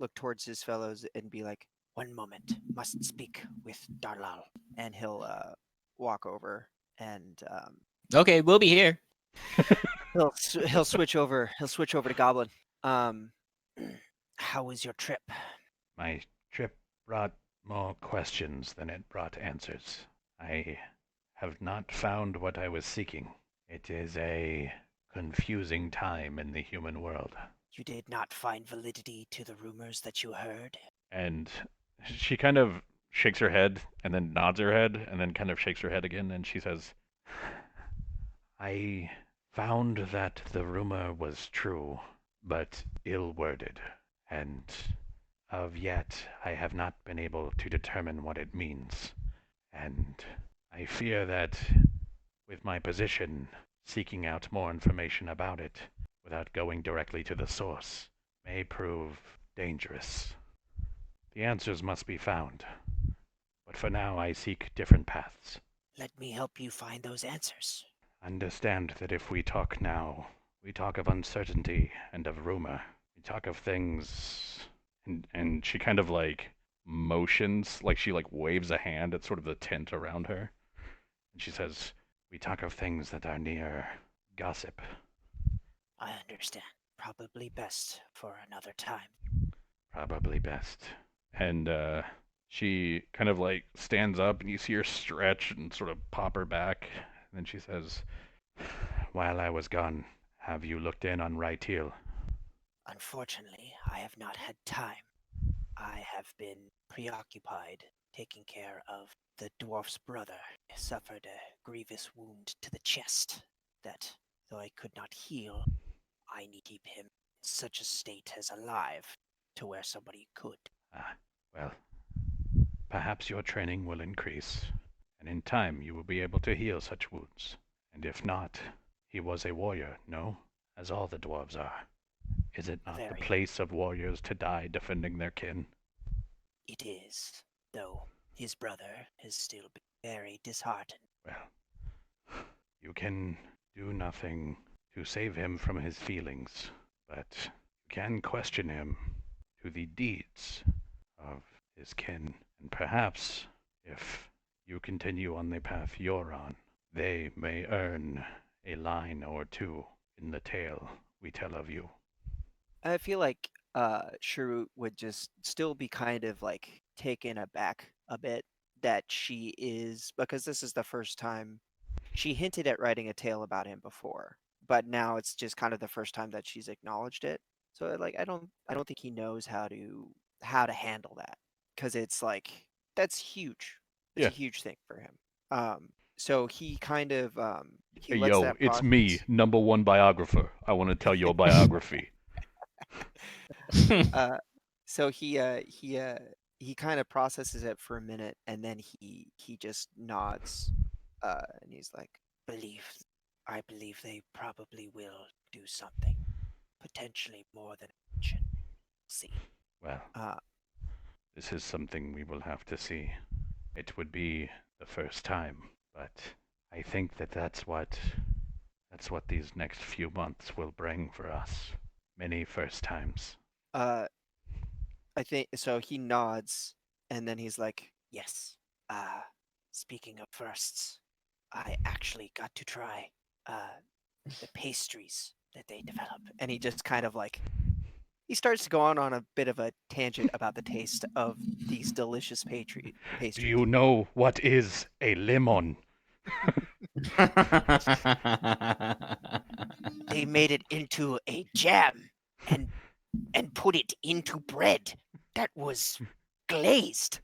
look towards his fellows and be like, "One moment, must speak with Darlal," and he'll walk over and Okay, we'll be here. he'll switch over. He'll switch over to Goblin. How was your trip? My trip brought more questions than it brought answers. I have not found what I was seeking. It is a confusing time in the human world. You did not find validity to the rumors that you heard? And she kind of shakes her head and then nods her head and then kind of shakes her head again and she says, I found that the rumor was true, but ill-worded, and of yet I have not been able to determine what it means. and I fear that with my position, seeking out more information about it without going directly to the source may prove dangerous. The answers must be found, but for now I seek different paths. Let me help you find those answers. Understand that if we talk now, we talk of uncertainty and of rumor. We talk of things, and she kind of like motions, like she like waves a hand at sort of the tent around her, and she says, "We talk of things that are near gossip." I understand. Probably best for another time. Probably best. And she kind of like stands up, and you see her stretch and sort of pop her back, and then she says, "While I was gone, have you looked in on Right Heel?" Unfortunately, I have not had time. I have been preoccupied taking care of the dwarf's brother. He suffered a grievous wound to the chest that, though I could not heal, I need to keep him in such a state as alive to where somebody could. Ah, well, perhaps your training will increase, and in time you will be able to heal such wounds. And if not, he was a warrior, no? As all the dwarves are. Is it not the Very. place of warriors to die defending their kin? It is, though his brother has still been very disheartened. Well, you can do nothing to save him from his feelings, but you can question him to the deeds of his kin. And perhaps, if you continue on the path you're on, they may earn a line or two in the tale we tell of you. I feel like Shrewd would just still be kind of like taken aback a bit that she is, because this is the first time she hinted at writing a tale about him before, but now it's just kind of the first time that she's acknowledged it. So like I don't think he knows how to handle that, because it's like that's huge. It's a Yeah. huge thing for him. So he kind of he Hey, lets yo, that it's me, process. #1 biographer. I want to tell your biography. uh, so he kind of processes it for a minute, and then he just nods, and he's like, "Believe, I believe they probably will do something, potentially more than I mentioned. See, Well, uh, this is something we will have to see. It would be the first time, but I think that that's what these next few months will bring for us. Many first times. uh, I think so." He nods, and then he's like, "Yes. Uh, speaking of firsts, I actually got to try uh the pastries that they develop." And he just kind of like he starts to go on a bit of a tangent about the taste of these delicious Do pastries. you know what is a lemon? They made it into a jam and put it into bread that was glazed.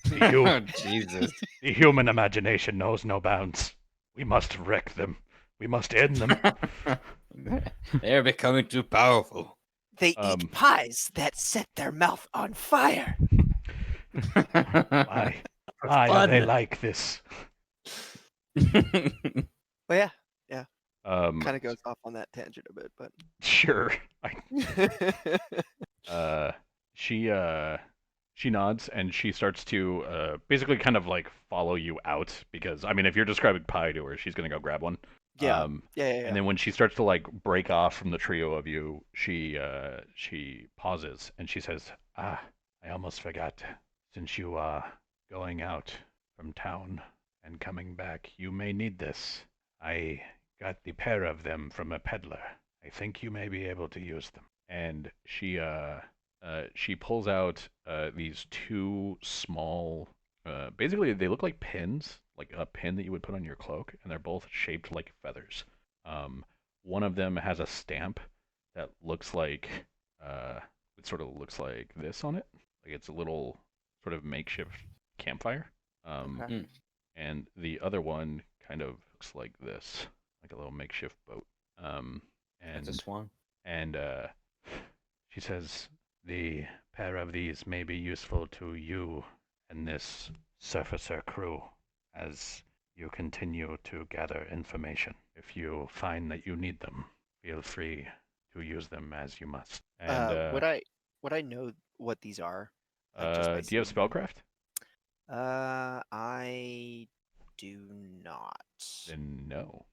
The, Jesus. the human imagination knows no bounds. We must wreck them. We must end them. They're becoming too powerful. They eat pies that set their mouth on fire. Why? Why are they like this? But yeah, Um, kind of goes off on that tangent a bit, but sure. Uh, she nods and she starts to basically kind of like follow you out because I mean if you're describing pie to her, she's gonna go grab one. yeah, Um, yeah. and then when she starts to like break off from the trio of you, she pauses and she says, "Ah, I almost forgot. Since you are going out from town and coming back, you may need this. I got the pair of them from a peddler. I think you may be able to use them." And she pulls out these two small, basically they look like pins, like a pin that you would put on your cloak, and they're both shaped like feathers. Um, one of them has a stamp that looks like, it sort of looks like this on it, like it's a little sort of makeshift campfire. Um, Okay. and the other one kind of looks like this, like a little makeshift boat. Um, That's a and swan. and she says, "The pair of these may be useful to you in this surfacer crew as you continue to gather information. If you find that you need them, feel free to use them as you must. And Would I know what these are? Like just by do you have seeing them? spellcraft? I do not. Then no.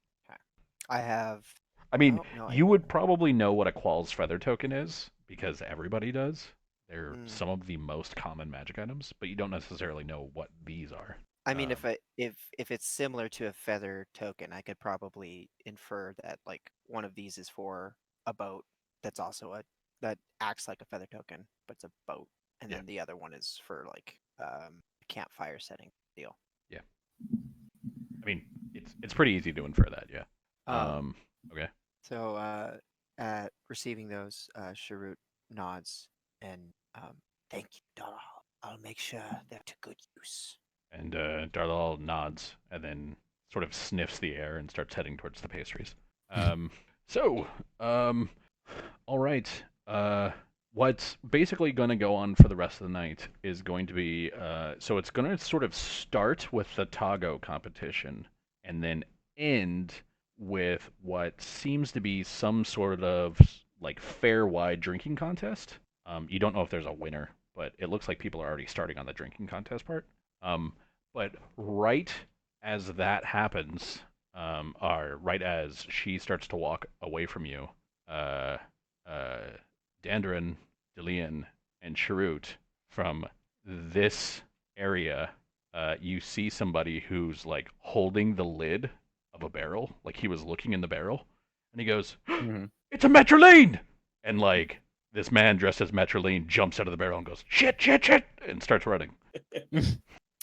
I have. I mean, Oh no, I you would probably know what a Qual's Feather token is because everybody does. They're Mm. some of the most common magic items, but you don't necessarily know what these are. I mean, if it's similar to a feather token, I could probably infer that like one of these is for a boat that's also that acts like a feather token, but it's a boat, and Yeah. then the other one is for like a campfire setting deal. Yeah. I mean, it's pretty easy to infer that, yeah. Okay. So at receiving those, Sharut nods and thank you, Dalal. I'll make sure they're to good use. And Darlal nods and then sort of sniffs the air and starts heading towards the pastries. So, all right. What's basically going to go on for the rest of the night is going to be so it's going to sort of start with the Tago competition and then end with what seems to be some sort of like fair-wide drinking contest. You don't know if there's a winner, but it looks like people are already starting on the drinking contest part. But right as that happens, or right as she starts to walk away from you, Dandrin, Delian, and Sharut from this area, you see somebody who's like holding the lid of a barrel, like he was looking in the barrel, and he goes, "It's a Metroline!" And like this man dressed as Metroline jumps out of the barrel and goes, "Shit, shit, shit!" and starts running.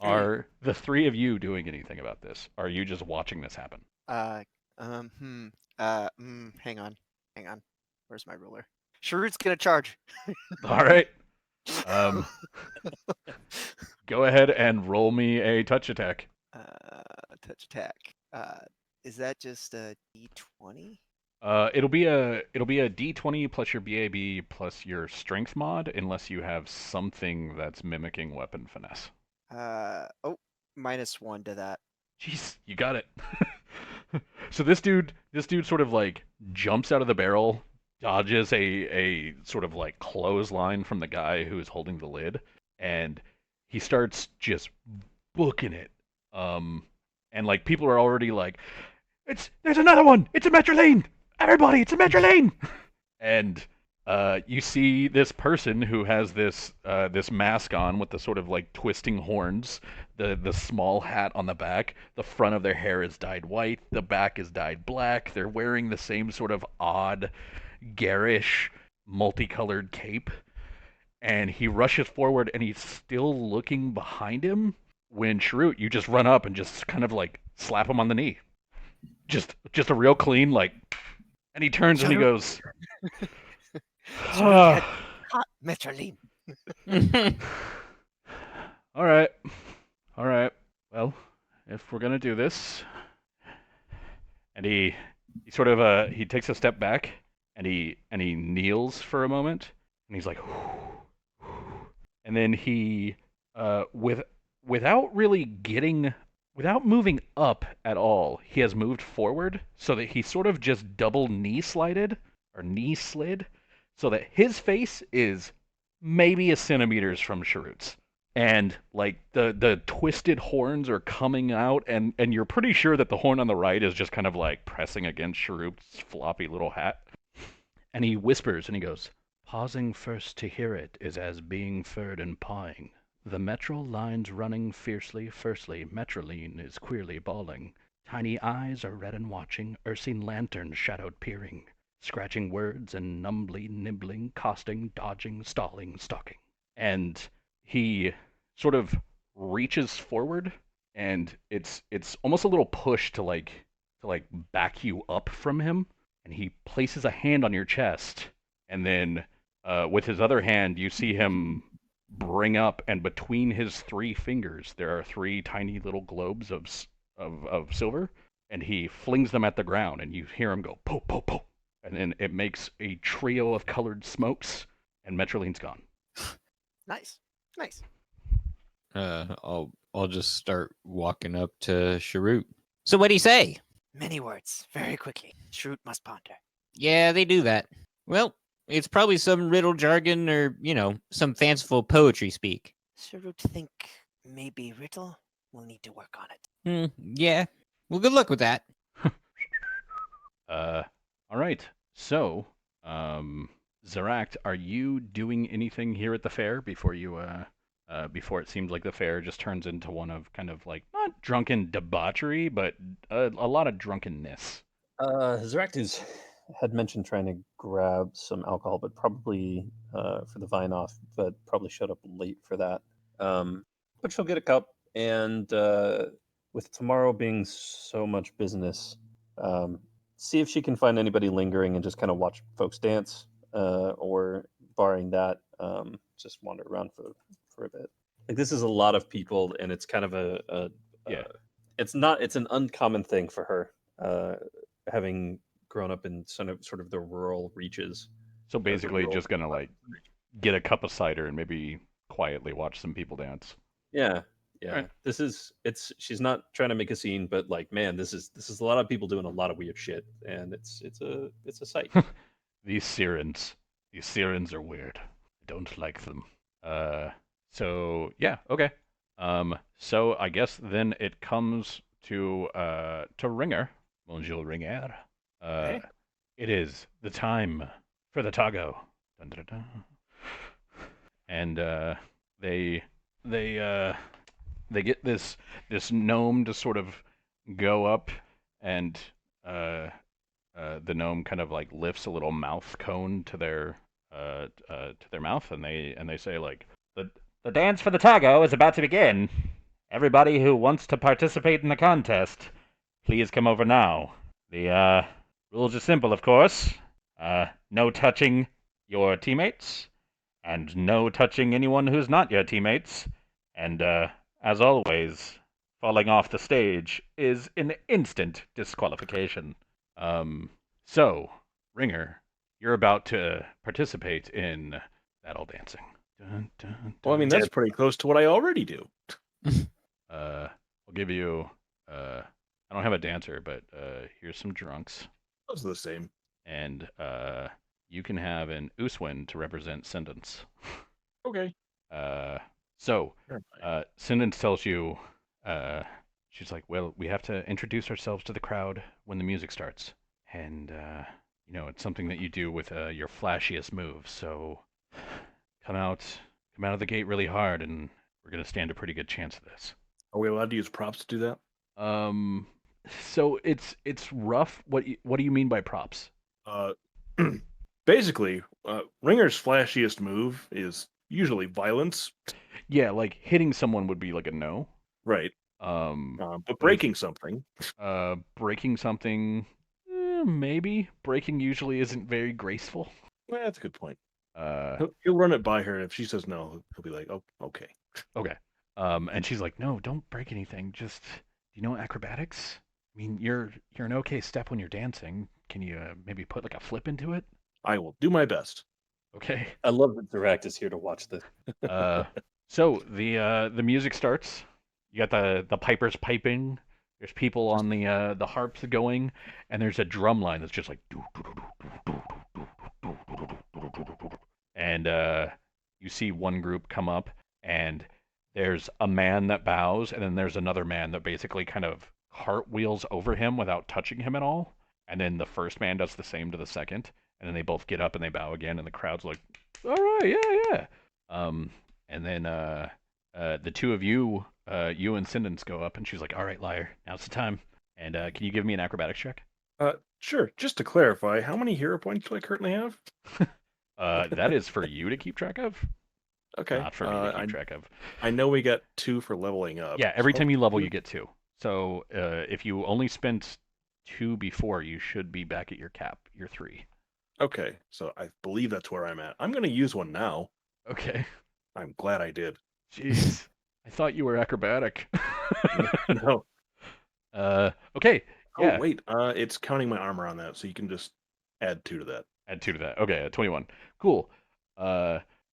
Are the three of you doing anything about this? Are you just watching this happen? Hang on. Where's my ruler? Sharut's gonna charge. All right. Go ahead and roll me a touch attack. Touch attack. Is that just a D20? It'll be a D20 plus your BAB plus your strength mod, unless you have something that's mimicking weapon finesse. -1 to that. Jeez, you got it. So this dude sort of like jumps out of the barrel, dodges a sort of like clothesline from the guy who's holding the lid, and he starts just booking it. And like people are already like, there's another one! It's a Metroline! Everybody, it's a Metroline! And you see this person who has this mask on with the sort of like twisting horns, the small hat on the back. The front of their hair is dyed white, the back is dyed black. They're wearing the same sort of odd, garish, multicolored cape. And he rushes forward, and he's still looking behind him. When Sharut, you just run up and just kind of like slap him on the knee. Just a real clean like, and he turns and he goes, Hot Metroline. All right. Well, if we're gonna do this, and he sort of he takes a step back and he kneels for a moment and he's like, and then he without moving up at all, he has moved forward so that he sort of just double knee slid, so that his face is maybe a centimeters from Sharut's. And like the twisted horns are coming out, and you're pretty sure that the horn on the right is just kind of like pressing against Sharut's floppy little hat. And he whispers and he goes, "Pausing first to hear it is as being furred and pawing. The metral lines running fiercely, firstly, Metroline is queerly bawling. Tiny eyes are red and watching, Ursine lanterns shadowed peering, scratching words and numbly nibbling, costing, dodging, stalling, stalking." And he sort of reaches forward, and it's almost a little push to back you up from him, and he places a hand on your chest, and then with his other hand you see him bring up, and between his 3 fingers there are 3 tiny little globes of silver, and he flings them at the ground, and you hear him go po po po, and then it makes a trio of colored smokes, and Metroline's gone. Nice. I'll I'll just start walking up to Sharut. So what'd he say? Many words, very quickly. Shrewd must ponder. Yeah, they do that. Well, it's probably some riddle jargon or, some fanciful poetry speak. Shrewd think maybe riddle. We'll need to work on it. Yeah. Well, good luck with that. All right. So, Zaract, are you doing anything here at the fair before before it seems like the fair just turns into one of kind of like not drunken debauchery, but a lot of drunkenness? Zeractus had mentioned trying to grab some alcohol, but probably for the vine off, but probably showed up late for that. But she'll get a cup, and with tomorrow being so much business, see if she can find anybody lingering and just kind of watch folks dance, or barring that, just wander around for a bit. Like this is a lot of people, and it's kind of Yeah. it's an uncommon thing for her, having grown up in sort of the rural reaches. So the basically, rural- just gonna like get a cup of cider and maybe quietly watch some people dance. Yeah, Alright. she's not trying to make a scene, but like, man, this is a lot of people doing a lot of weird shit, and it's a sight. These sirens are weird. I don't like them. So yeah, okay. So I guess then it comes to Ringer, Monsieur Ringer. Hey. It is the time for the tago. Dun, dun, dun. And they get this gnome to sort of go up, and the gnome kind of like lifts a little mouth cone to their mouth, and they say like the dance for the tago is about to begin. Everybody who wants to participate in the contest, please come over now. The rules are simple, of course. No touching your teammates, and no touching anyone who's not your teammates. And as always, falling off the stage is an instant disqualification. So, Ringer, you're about to participate in battle dancing. Dun, dun, Well, I mean, dun. that's pretty close to what I already do. I'll give you. I don't have a dancer, but here's some drunks, Those are the same. and you can have an Uswin to represent Sentence. Okay. So, Never mind. Sentence tells you. She's like, well, we have to introduce ourselves to the crowd when the music starts, and it's something that you do with your flashiest moves. So, come out of the gate really hard, and we're gonna stand a pretty good chance of this. Are we allowed to use props to do that? So it's rough. What do you mean by props? Uh, basically, Ringer's flashiest move is usually violence, Yeah, like hitting someone would be like a no. right? But breaking something, Breaking something, maybe. Breaking usually isn't very graceful. well, that's a good point. Uh, He'll run it by her, and if she says no, he'll be like, "Oh, okay." okay. And she's like, no, don't break anything. Just, do you know acrobatics? I mean, you're an okay step when you're dancing. Can you maybe put like a flip into it? I will do my best. Okay. I love that Zeract is here to watch this. So the music starts. You got the pipers piping. There's people on the harps going, and there's a drum line that's just like, and you see one group come up, and there's a man that bows, and then there's another man that basically kind of cartwheels over him without touching him at all, and then the first man does the same to the second, and then they both get up and they bow again, and the crowd's like, all right, yeah. And then the two of you, you and Sindens go up, and she's like, all right, liar, now's the time. And can you give me an acrobatics check? Sure. Just to clarify, how many hero points do I currently have? That is for you to keep track of, Okay. not for me to keep track of. I know we got 2 for leveling up. Yeah, every so time you level, 2. you get 2. So if you only spent 2 before, you should be back at your cap, your 3. Okay, so I believe that's where I'm at. I'm going to use one now. Okay. I'm glad I did. Jeez. I thought you were acrobatic. No. Okay. Yeah. Oh, wait. It's counting my armor on that, so you can just add 2 to that. Add 2 to that. Okay, 21. Cool.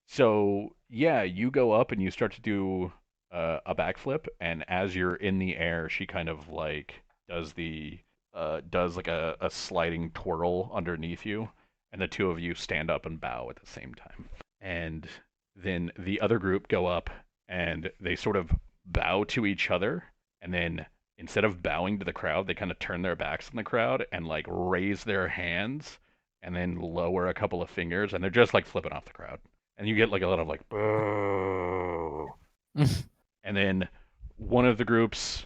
So yeah, you go up and you start to do a backflip, and as you're in the air, she kind of like does like a sliding twirl underneath you, and the two of you stand up and bow at the same time. And then the other group go up and they sort of bow to each other, and then instead of bowing to the crowd, they kind of turn their backs on the crowd and like raise their hands and then lower a couple of fingers, and they're just like flipping off the crowd. And you get like a lot of like boo. And then one of the groups,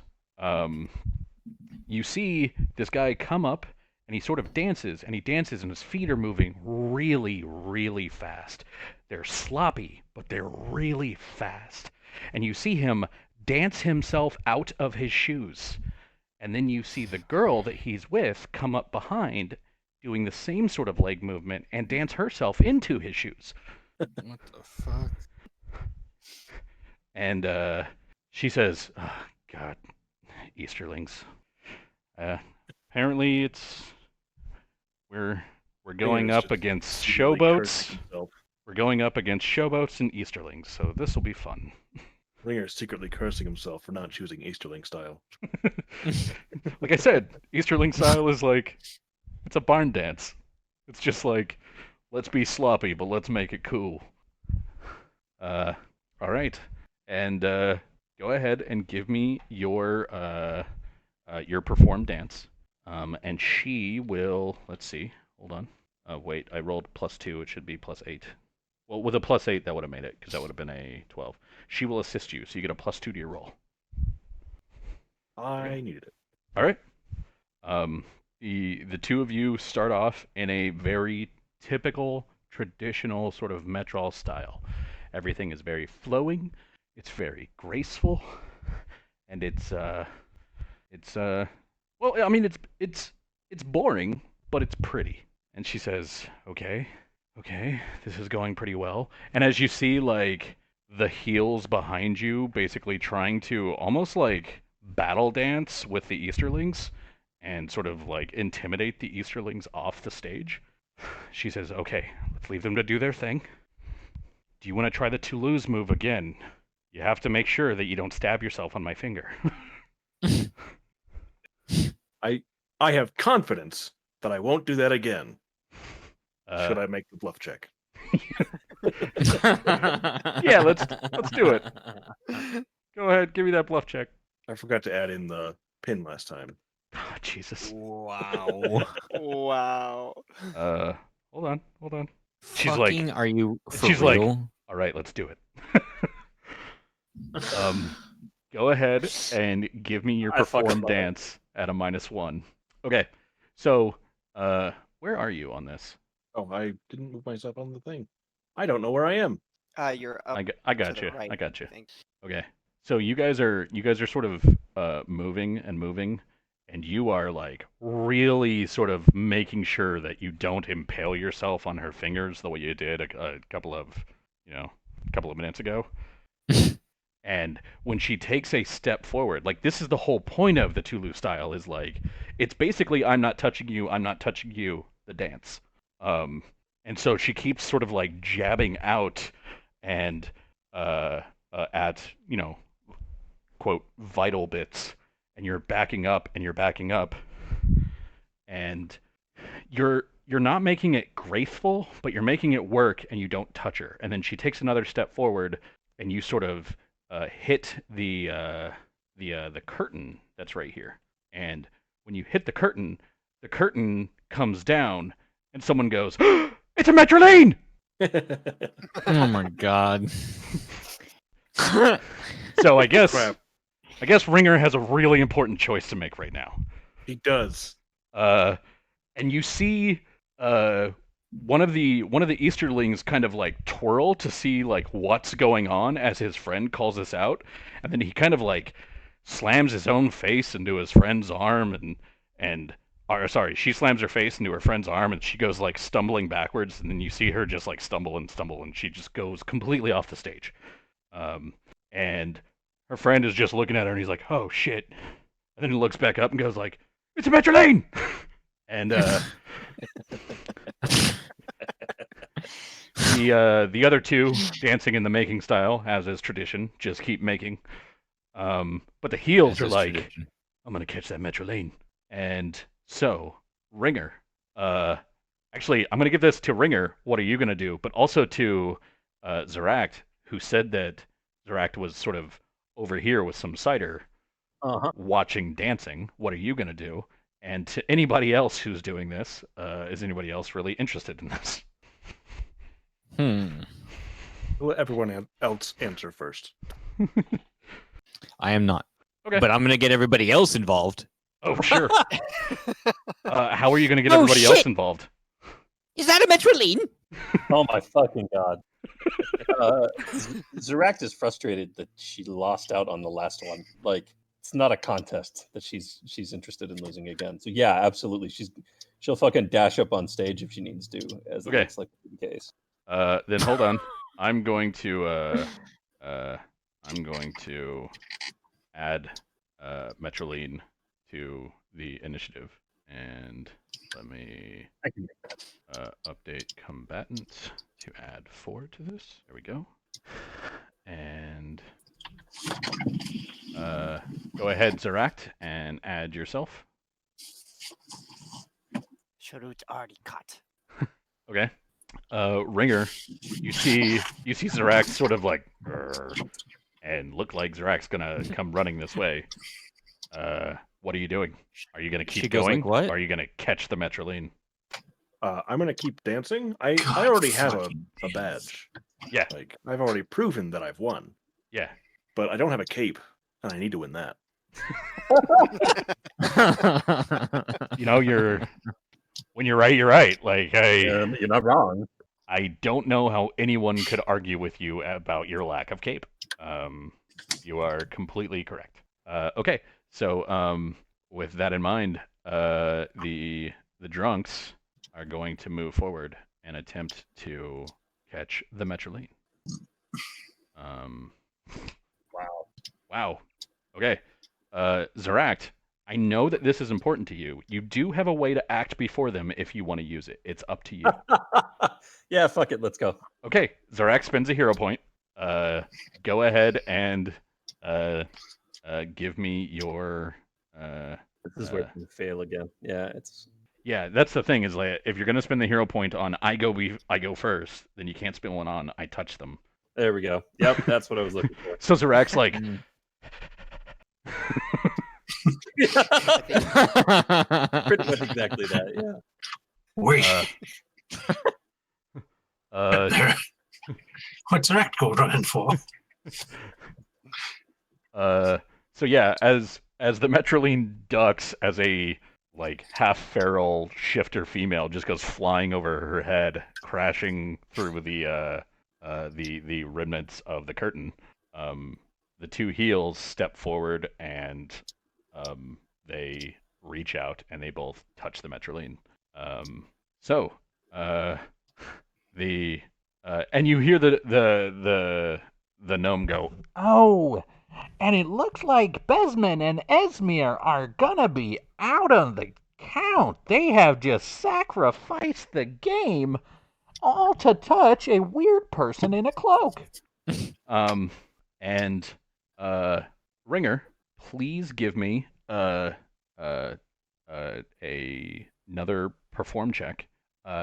you see this guy come up and he sort of dances and he dances and his feet are moving really, really fast. They're sloppy, but they're really fast. And you see him dance himself out of his shoes. And then you see the girl that he's with come up behind doing the same sort of leg movement and dance herself into his shoes. What the fuck? And she says, oh, God, Easterlings. Apparently we're going up against showboats. We're going up against showboats and Easterlings, so this will be fun. Ringer's secretly cursing himself for not choosing Easterling style. Like I said, Easterling style is like, it's a barn dance. It's just like, let's be sloppy, but let's make it cool. All right, and go ahead and give me your perform dance. And she will. Let's see. Hold on. Wait, I rolled +2. It should be +8. Well, with a +8, that would have made it because that would have been a 12. She will assist you, so you get a +2 to your roll. I needed it. All right. The two of you start off in a very typical, traditional sort of Metrol style. Everything is very flowing. It's very graceful, and it's well, I mean, it's boring, but it's pretty. And she says, "Okay, this is going pretty well." And as you see, like the heels behind you, basically trying to almost like battle dance with the Easterlings, and sort of like intimidate the Easterlings off the stage. She says, "Okay, let's leave them to do their thing. Do you want to try the Toulouse move again? You have to make sure that you don't stab yourself on my finger." I have confidence that I won't do that again. Should I make the bluff check? Yeah, let's do it. Go ahead, give me that bluff check. I forgot to add in the pin last time. Oh, Jesus. Wow. Wow. Hold on. Fucking, are you for she's real? like, all right, let's do it. Go ahead and give me your I fucking perform love it. dance at a -1. Okay, so where are you on this? Oh, I didn't move myself on the thing. I don't know where I am. You're up I got to the you. right, I got you. I think. Okay, so you guys are sort of moving, and you are like really sort of making sure that you don't impale yourself on her fingers the way you did a couple of minutes ago. And when she takes a step forward, like this is the whole point of the Tulu style, is like it's basically I'm not touching you, the dance. And so she keeps sort of like jabbing out and at quote vital bits, and you're backing up and you're not making it graceful, but you're making it work, and you don't touch her. And then she takes another step forward, and you sort of hit the curtain that's right here. And when you hit the curtain comes down, and someone goes, "It's a Metroline!" Oh my god. So I guess Crap. Ringer has a really important choice to make right now. He does. And you see one of the Easterlings kind of like twirl to see like what's going on as his friend calls this out, and then he kind of like slams his own face into his friend's arm, she slams her face into her friend's arm, and she goes like stumbling backwards, and then you see her just like stumble, and she just goes completely off the stage. And her friend is just looking at her, and he's like, "Oh shit!" And then he looks back up and goes like, "It's a Metroline!" And the other two, dancing in the making style, as is tradition, just keep making. But the heels As are is like, tradition. I'm gonna catch that Metro Lane. And so, Ringer, actually, I'm gonna give this to Ringer. What are you gonna do? But also to Zeract, who said that Zeract was sort of over here with some cider, Uh-huh. watching dancing. What are you gonna do? And to anybody else who's doing this, is anybody else really interested in this? Let everyone else answer first. I am not. Okay. But I'm going to get everybody else involved. Oh, sure. How are you going to get Oh, everybody else shit! involved? Is that a Metroline? Oh my fucking god. Zeract is frustrated that she lost out on the last one. Like, it's not a contest that she's interested in losing again. So yeah, absolutely. She'll fucking dash up on stage if she needs to, as it Okay. looks like the case. Then hold on. I'm going to add Metroline to the initiative, and let me I can make that. update combatant to add 4 to this. There we go. And go ahead, Zeract, and add yourself. Sharut already cut. Okay. Ringer, you see Zeract sort of like, and look like Zeract's gonna come running this way. What are you doing? Are you gonna keep She goes going? like, what? Or are you gonna catch the Metroline? I'm gonna keep dancing. I God already have a fucking damn it. badge. Yeah. Like, I've already proven that I've won, Yeah. but I don't have a cape, and I need to win that. You know, when you're right, you're right. Like You're not wrong. I don't know how anyone could argue with you about your lack of cape. You are completely correct. Okay, so with that in mind, the drunks are going to move forward and attempt to catch the Metroline. Wow. Wow. Okay, Zeract, I know that this is important to you. You do have a way to act before them if you want to use it. It's up to you. Yeah, fuck it. Let's go. Okay, Zeract spends a hero point. Go ahead and give me your. This is where you fail again. Yeah, it's. Yeah, that's the thing is like if you're gonna spend the hero point on I go first, then you can't spend one on I touch them. There we go. Yep, that's what I was looking for. So Zeract's like, Pretty much exactly that. Yeah. Wait, what's that go running for? So yeah, as the Metroline ducks, as a like half feral shifter female just goes flying over her head, crashing through the remnants of the curtain. The two heels step forward and they reach out and they both touch the Metroline. So the and you hear the gnome go, Oh, and it looks like Besman and Esmir are gonna be out on the count. They have just sacrificed the game all to touch a weird person in a cloak. and Ringer, please give me another perform check.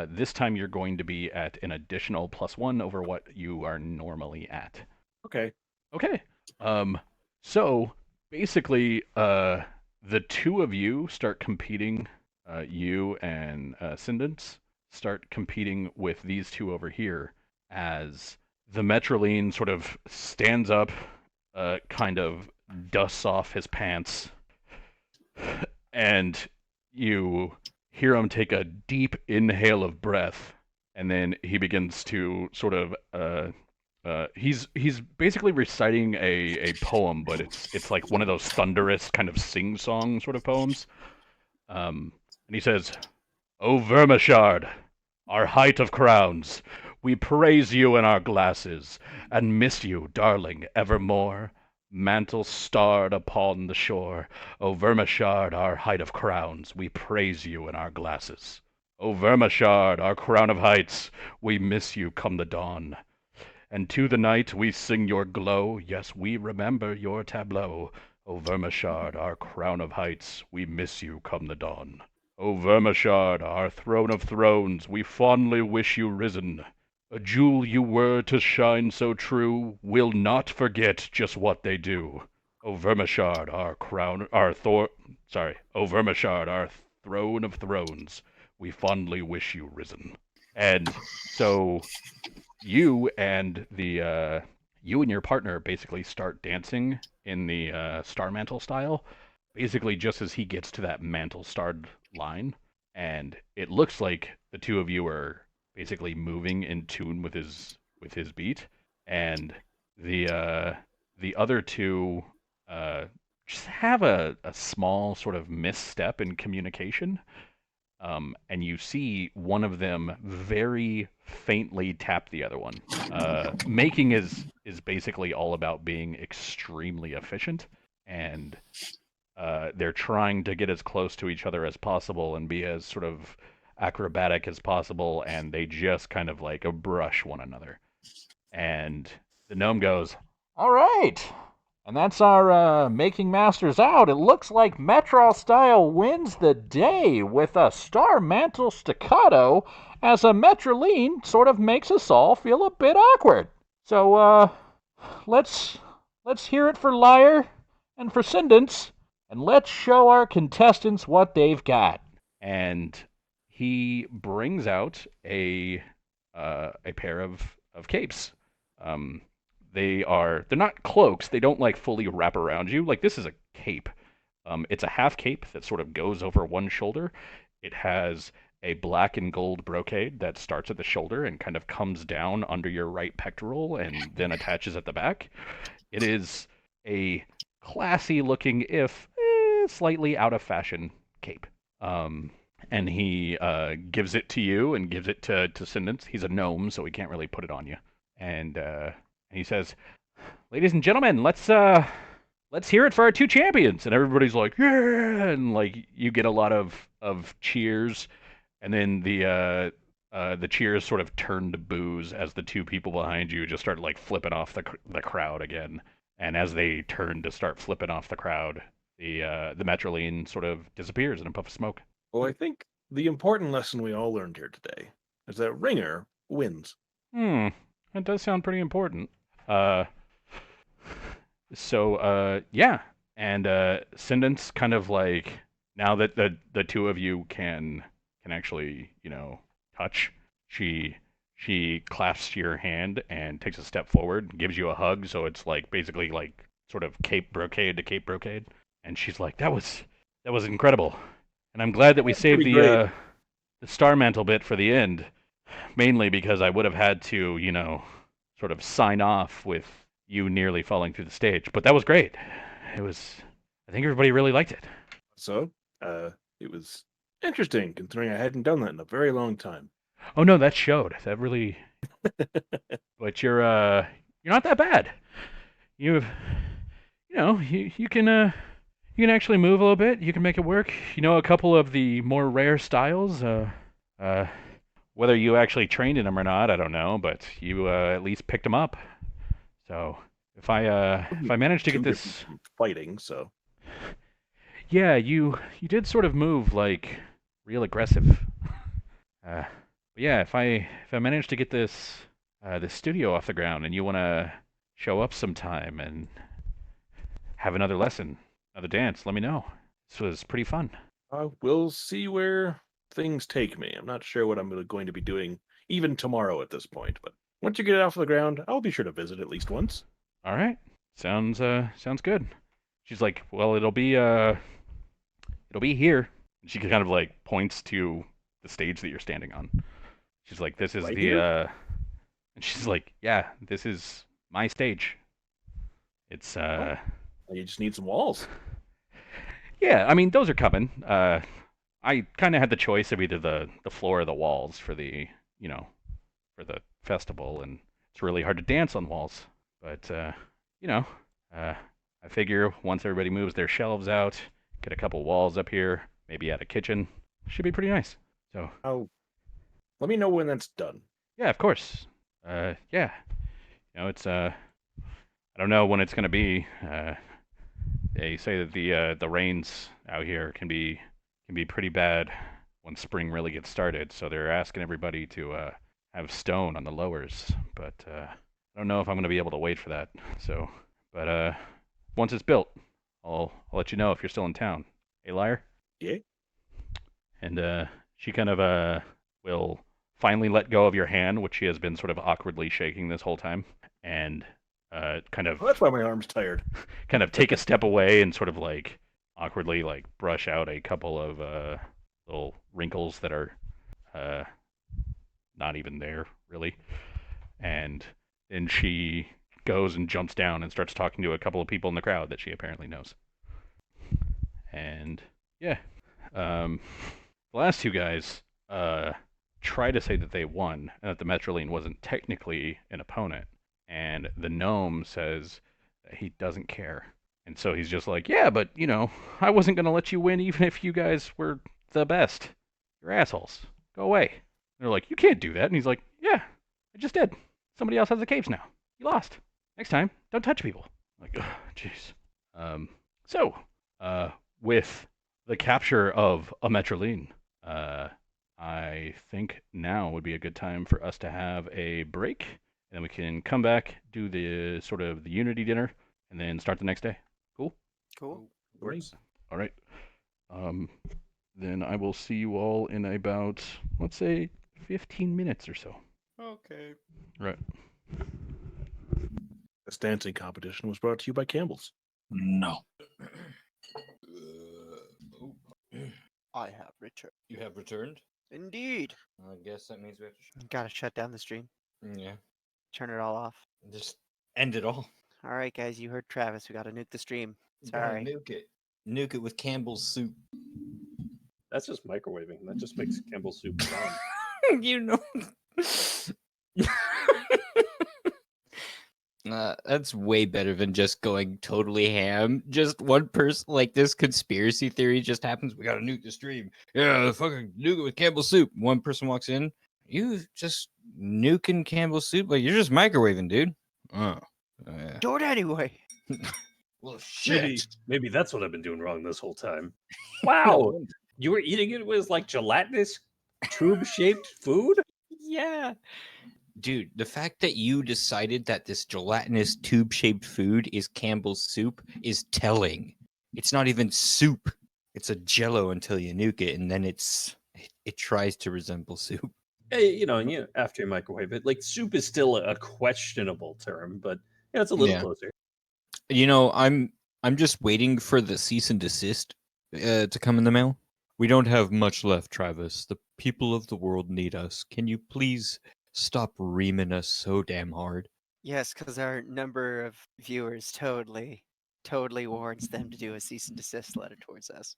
This time you're going to be at an additional +1 over what you are normally at. Okay. Okay. So basically, the two of you start competing. You and Sindence start competing with these two over here as the Metroline sort of stands up, kind of dusts off his pants, and you hear him take a deep inhale of breath, and then he begins to sort of he's basically reciting a poem, but it's like one of those thunderous kind of sing-song sort of poems. And he says, "O Vermishard, our height of crowns, we praise you in our glasses, and miss you, darling, evermore. Mantle starred upon the shore, O Vermishard, our height of crowns, we praise you in our glasses. O Vermishard, our crown of heights, we miss you come the dawn. And to the night we sing your glow, yes, we remember your tableau. O Vermishard, our crown of heights, we miss you come the dawn. O Vermishard, our throne of thrones, we fondly wish you risen. A jewel you were to shine so true, we'll not forget just what they do. O Vermishard, our crown, O Vermishard, our throne of thrones, we fondly wish you risen. And so you and your partner basically start dancing in the star mantle style, basically just as he gets to that mantle starred line, and it looks like the two of you are basically moving in tune with his beat, and the other two just have a small sort of misstep in communication, and you see one of them very faintly tap the other one. Making is basically all about being extremely efficient, and they're trying to get as close to each other as possible and be as sort of acrobatic as possible, and they just kind of like brush one another. And the gnome goes, All right. And that's our Making Masters out. It looks like Metral Style wins the day with a Star Mantle staccato, as a Metroline sort of makes us all feel a bit awkward. So, let's hear it for Liar and for Sindance, and let's show our contestants what they've got. and he brings out a pair of capes. Um, they're not cloaks. They don't like fully wrap around you. Like this is a cape. It's a half cape that sort of goes over one shoulder. It has a black and gold brocade that starts at the shoulder and kind of comes down under your right pectoral and then attaches at the back. It is a classy looking, if slightly out of fashion cape. And he gives it to you and gives it to Sindance. He's a gnome, so he can't really put it on you. And he says, "Ladies and gentlemen, let's hear it for our two champions." And everybody's like, "Yeah!" And like you get a lot of cheers, and then the cheers sort of turn to boos as the two people behind you just start like flipping off the crowd again. And as they turn to start flipping off the crowd, the Metroline sort of disappears in a puff of smoke. Well, I think the important lesson we all learned here today is that Ringer wins. That does sound pretty important. Uh, yeah, and Sindance kind of like now that the two of you can actually touch, she clasps your hand and takes a step forward, and gives you a hug. So it's like basically like sort of cape brocade to cape brocade, and she's like, that was incredible, and I'm glad that we saved pretty great. The star mantle bit for the end, mainly because I would have had to sort of sign off with you nearly falling through the stage. But that was great. I think everybody really liked it. So, it was interesting considering I hadn't done that in a very long time. Oh no, that showed. That really. But you're not that bad. You you can actually move a little bit. You can make it work. You know a couple of the more rare styles. Whether you actually trained in them or not, I don't know, but you at least picked them up. So if I manage to get this fighting, so yeah, you did sort of move like real aggressive. But yeah, if I manage to get this studio off the ground and you want to show up sometime and have another lesson, another dance, let me know. This was pretty fun. we'll see where things take me. I'm not sure what I'm going to be doing even tomorrow at this point, but once you get it off the ground, I'll be sure to visit at least once. All right, sounds good. She's like, well, it'll be here. And she kind of like points to the stage that you're standing on. She's like, this is Right the here? and she's like, yeah, this is my stage. It's You just need some walls. yeah, I mean those are coming. I kind of had the choice of either the floor or the walls for the for the festival, and it's really hard to dance on walls. But I figure once everybody moves their shelves out, get a couple walls up here, maybe add a kitchen, should be pretty nice. So Let me know when that's done. yeah, of course. Yeah, it's I don't know when it's gonna be. They say that the rains out here can be pretty bad when spring really gets started. So they're asking everybody to have stone on the lowers, but I don't know if I'm gonna be able to wait for that. So, but once it's built, I'll let you know if you're still in town. Hey, liar. Yeah. And she kind of will finally let go of your hand, which she has been sort of awkwardly shaking this whole time, and kind of Well, that's why my arm's tired. kind of take a step away and sort of like awkwardly like brush out a couple of little wrinkles that are uh, not even there really, and then she goes and jumps down and starts talking to a couple of people in the crowd that she apparently knows. And yeah, the last two guys try to say that they won and that the Metroline wasn't technically an opponent. And the gnome says that he doesn't care. And so he's just like, yeah, but, I wasn't going to let you win even if you guys were the best. You're assholes. Go away. And they're like, you can't do that. And he's like, yeah, I just did. Somebody else has the caves now. You lost. Next time, don't touch people. Like, jeez. So, with the capture of a Metroline, I think now would be a good time for us to have a break, and then we can come back, do the sort of the Unity dinner, and then start the next day. Cool? Cool. Works. All right. Then I will see you all in about, let's say, 15 minutes or so. Okay. Right. This dancing competition was brought to you by Campbell's. No. I have returned. You have returned? Indeed. I guess that means we have to. Gotta shut down the stream. Yeah. Turn it all off. Just end it all. All right, guys, you heard Travis. We gotta nuke the stream. Gotta Sorry. Nuke it. Nuke it with Campbell's soup. That's just microwaving. That just makes Campbell's soup bomb. You know. That's way better than just going totally ham. Just one person, like this conspiracy theory just happens. We gotta nuke the stream. Yeah, fucking nuke it with Campbell's soup. One person walks in. You just nuking Campbell's soup? Like, you're just microwaving, dude. Oh. Yeah. Do it anyway. Well, shit. Maybe that's what I've been doing wrong this whole time. Wow. You were eating it with like gelatinous tube-shaped food? Yeah. Dude, the fact that you decided that this gelatinous tube-shaped food is Campbell's soup is telling. It's not even soup. It's a jello until you nuke it, and then it tries to resemble soup. Hey, after you microwave it, like soup is still a questionable term, but it's a little closer. I'm just waiting for the cease and desist to come in the mail. We don't have much left, Travis. The people of the world need us. Can you please stop reaming us so damn hard? Yes, because our number of viewers totally warrants them to do a cease and desist letter towards us.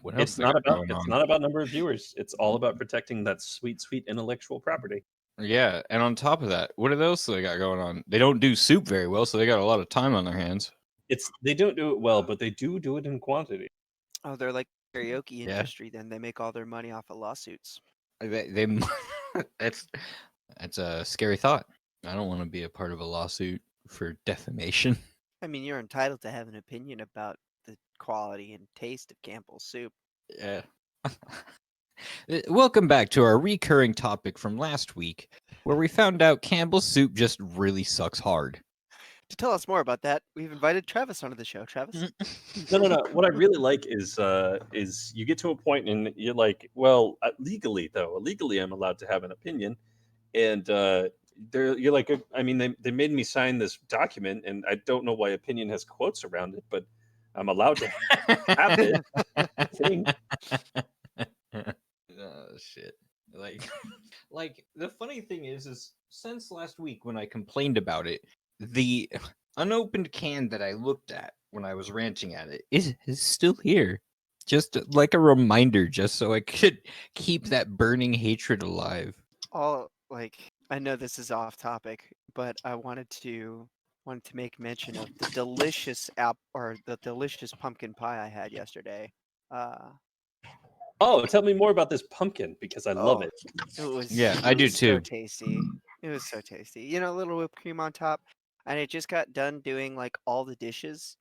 What It's not about number of viewers. It's all about protecting that sweet, sweet intellectual property. Yeah, and on top of that, what else they got going on? They don't do soup very well, so they got a lot of time on their hands. They don't do it well, but they do it in quantity. Oh, they're like karaoke industry. Then they make all their money off of lawsuits. They that's a scary thought. I don't want to be a part of a lawsuit for defamation. I mean, you're entitled to have an opinion about the quality and taste of Campbell's soup. Yeah. Welcome back to our recurring topic from last week, where we found out Campbell's soup just really sucks hard. To tell us more about that, we've invited Travis onto the show. Travis? No. What I really like is you get to a point and you're like, well, legally I'm allowed to have an opinion, and you're like, I mean, they made me sign this document, and I don't know why opinion has quotes around it, but I'm allowed to have it. Thing. Oh shit! Like the funny thing is since last week when I complained about it, the unopened can that I looked at when I was ranting at it is still here, just like a reminder, just so I could keep that burning hatred alive. I know this is off topic, but I wanted to make mention of the delicious the delicious pumpkin pie I had yesterday. Oh, tell me more about this pumpkin because I love it. It was I do so too. tasty. It was so tasty. You know, a little whipped cream on top. And I just got done doing like all the dishes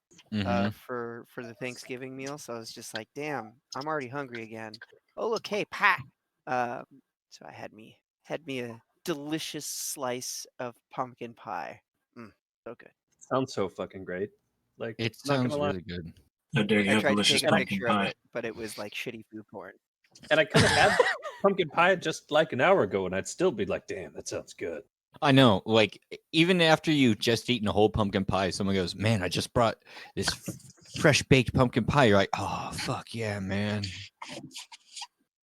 for the Thanksgiving meal. So I was just like, damn, I'm already hungry again. Oh look, hey, pie. Um, so I had me a delicious slice of pumpkin pie. So good. Sounds so fucking great. Like, It not gonna sounds lie. really good. How dare you I have tried to delicious take a pumpkin picture of pie? it, but it was like shitty food porn. And I could have had pumpkin pie just like an hour ago, and I'd still be like, damn, that sounds good. I know, like even after you just eaten a whole pumpkin pie, someone goes, "Man, I just brought this fresh baked pumpkin pie." You're like, "Oh fuck yeah, man!"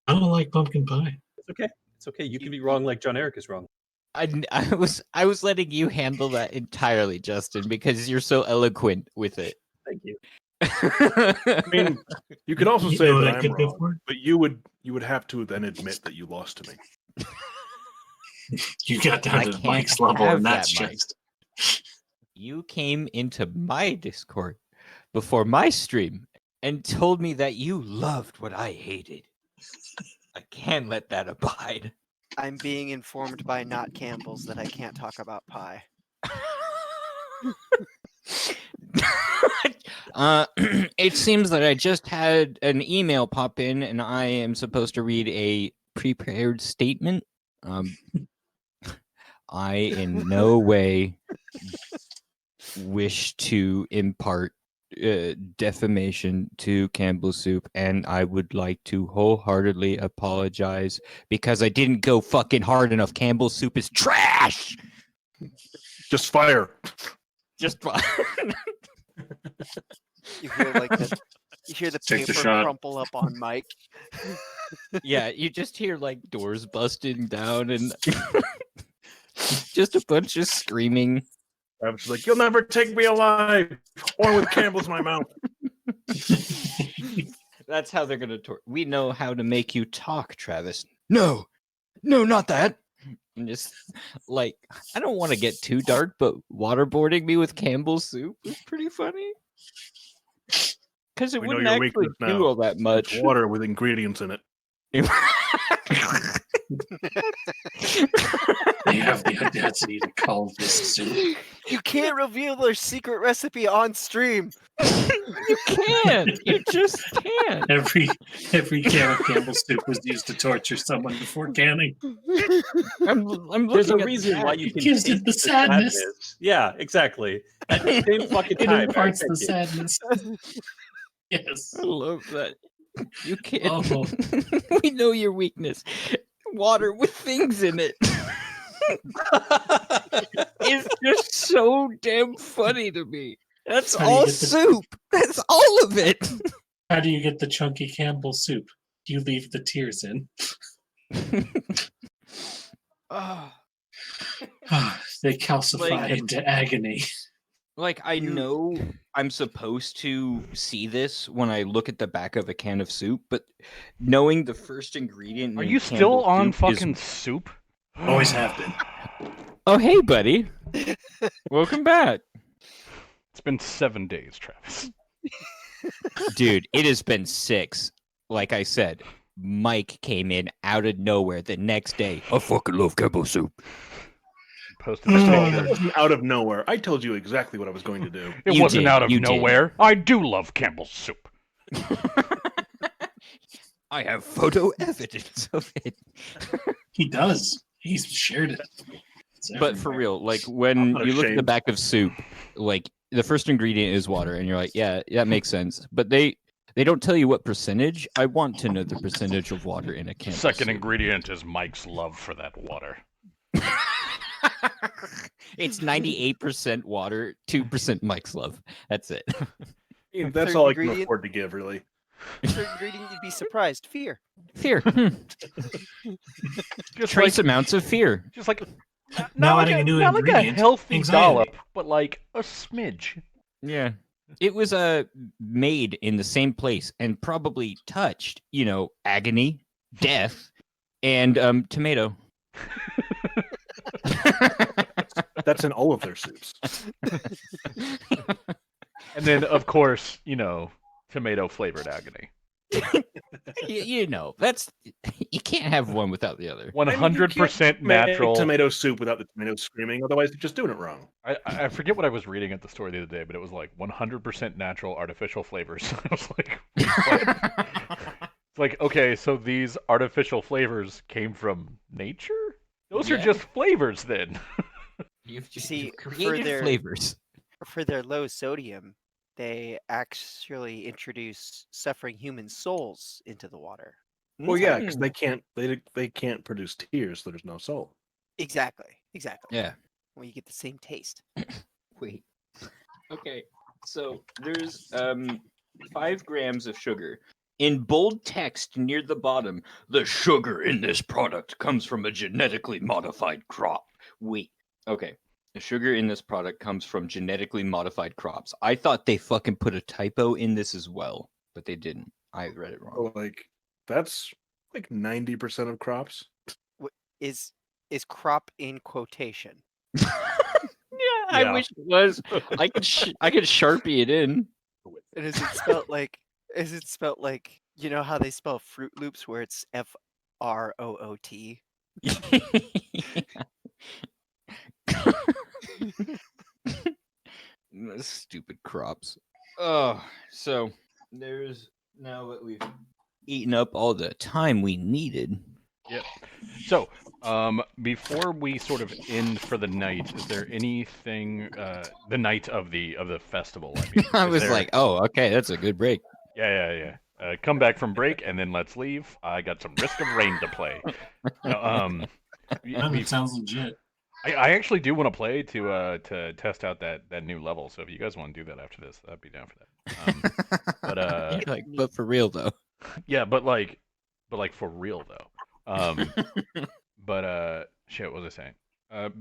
I don't like pumpkin pie. It's okay. It's okay. You can be wrong like John Eric is wrong. I was letting you handle that entirely, Justin, because you're so eloquent with it. Thank you. I mean, you could also You say know what that I I'm could go wrong, for? but you would have to then admit that you lost to me. You got down I to can't Mike's level, have and that's that, Mike. just. You came into my Discord before my stream and told me that you loved what I hated. I can't let that abide. I'm being informed by Not Campbell's that I can't talk about pie. It seems that I just had an email pop in and I am supposed to read a prepared statement. I in no way wish to impart defamation to Campbell Soup, and I would like to wholeheartedly apologize because I didn't go fucking hard enough. Campbell Soup is trash. Just fire. Just You hear like you hear the Take the paper shot. crumple up on Mike. yeah, you just hear like doors busting down and just a bunch of screaming. I was like, "You'll never take me alive, or with Campbell's in my mouth." That's how they're gonna we know how to make you talk, Travis. No, not that. And just like I don't want to get too dark, but waterboarding me with Campbell's Soup was pretty funny. Because it We know wouldn't your actually weakness do now. all that much. It's water with ingredients in it. They have the audacity to call this soup. You can't reveal their secret recipe on stream. You can't. You just can't. Every can of Campbell's soup was used to torture someone before canning. I'm looking There's a at reason that. why you It can gives it taste the sadness. Yeah, exactly. At the same fucking It time. imparts Thank the you. sadness. Yes. I love that. You can't. Oh. We know your weakness. Water with things in it. It's just so damn funny to me. That's How do you all get the- soup. That's all of it. How do you get the chunky Campbell soup? You leave the tears in. Ah. They calcify Like- into agony. Like I know I'm supposed to see this when I look at the back of a can of soup, but knowing the first ingredient. Are in you still Campbell's on soup is- fucking soup? Always have been. Oh hey, buddy. Welcome back, It's been 7 days, Travis. dude. It has been 6. Like I said, Mike came in out of nowhere the next day. I fucking love Campbell's soup. Posted First of all, a that picture. wasn't out of nowhere. I told you exactly what I was going to do. It You wasn't did, out of you did. nowhere. I do love Campbell's soup. I have photo evidence of it. He does. He's shared it. It's But for everywhere. real, like when not you look at the ashamed. back of soup, like the first ingredient is water, and you're like, yeah, that makes sense. But they don't tell you what percentage. I want to know the percentage of water in a can. Second ingredient is Mike's love for that water. It's 98% water, 2% Mike's love. That's it. That's Third all I can ingredient. afford to give, really. Third ingredient, you'd be surprised. Fear. Fear. Just Trace like, amounts of fear. just like Now not adding like a new not like a ingredient, healthy anxiety. dollop, but like a smidge. Yeah. It was made in the same place and probably touched, agony, death, and tomato. That's in all of their soups. And then, of course, tomato flavored agony. you know, that's you can't have one without the other. 100% Make natural. tomato soup without the tomatoes screaming. Otherwise, you're just doing it wrong. I forget what I was reading at the store the other day, but it was like 100% natural artificial flavors. I was like, what? It's like, okay, so these artificial flavors came from nature? Those are Yeah. just flavors then. See, for created their flavors. for their low sodium, they actually introduce suffering human souls into the water. Well, yeah, because they can't produce tears, so there's no soul. Exactly. Yeah. Well, you get the same taste. Wait. Okay. So there's 5 grams of sugar. In bold text near the bottom, the sugar in this product comes from a genetically modified crop. Wait. Okay. The sugar in this product comes from genetically modified crops. I thought they fucking put a typo in this as well, but they didn't. I read it wrong. So, like, that's like 90% of crops. Is crop in quotation? I Yeah. wish it was. I could Sharpie it in. And is it spelled like? Is it spelled like you know how they spell Fruit Loops, where it's FROOT? Stupid crops. Oh, so there's now that we've eaten up all the time we needed. Yep. So, before we sort of end for the night, is there anything the night of the festival? I mean, I is was there- like, oh, okay, that's a good break. yeah. Come back from break and then let's leave. I got some Risk of Rain to play. No, That sounds legit. I actually do want to play to test out that new level. So if you guys want to do that after this, I'd be down for that. But for real though. Yeah, but like for real though. Shit, what was I saying?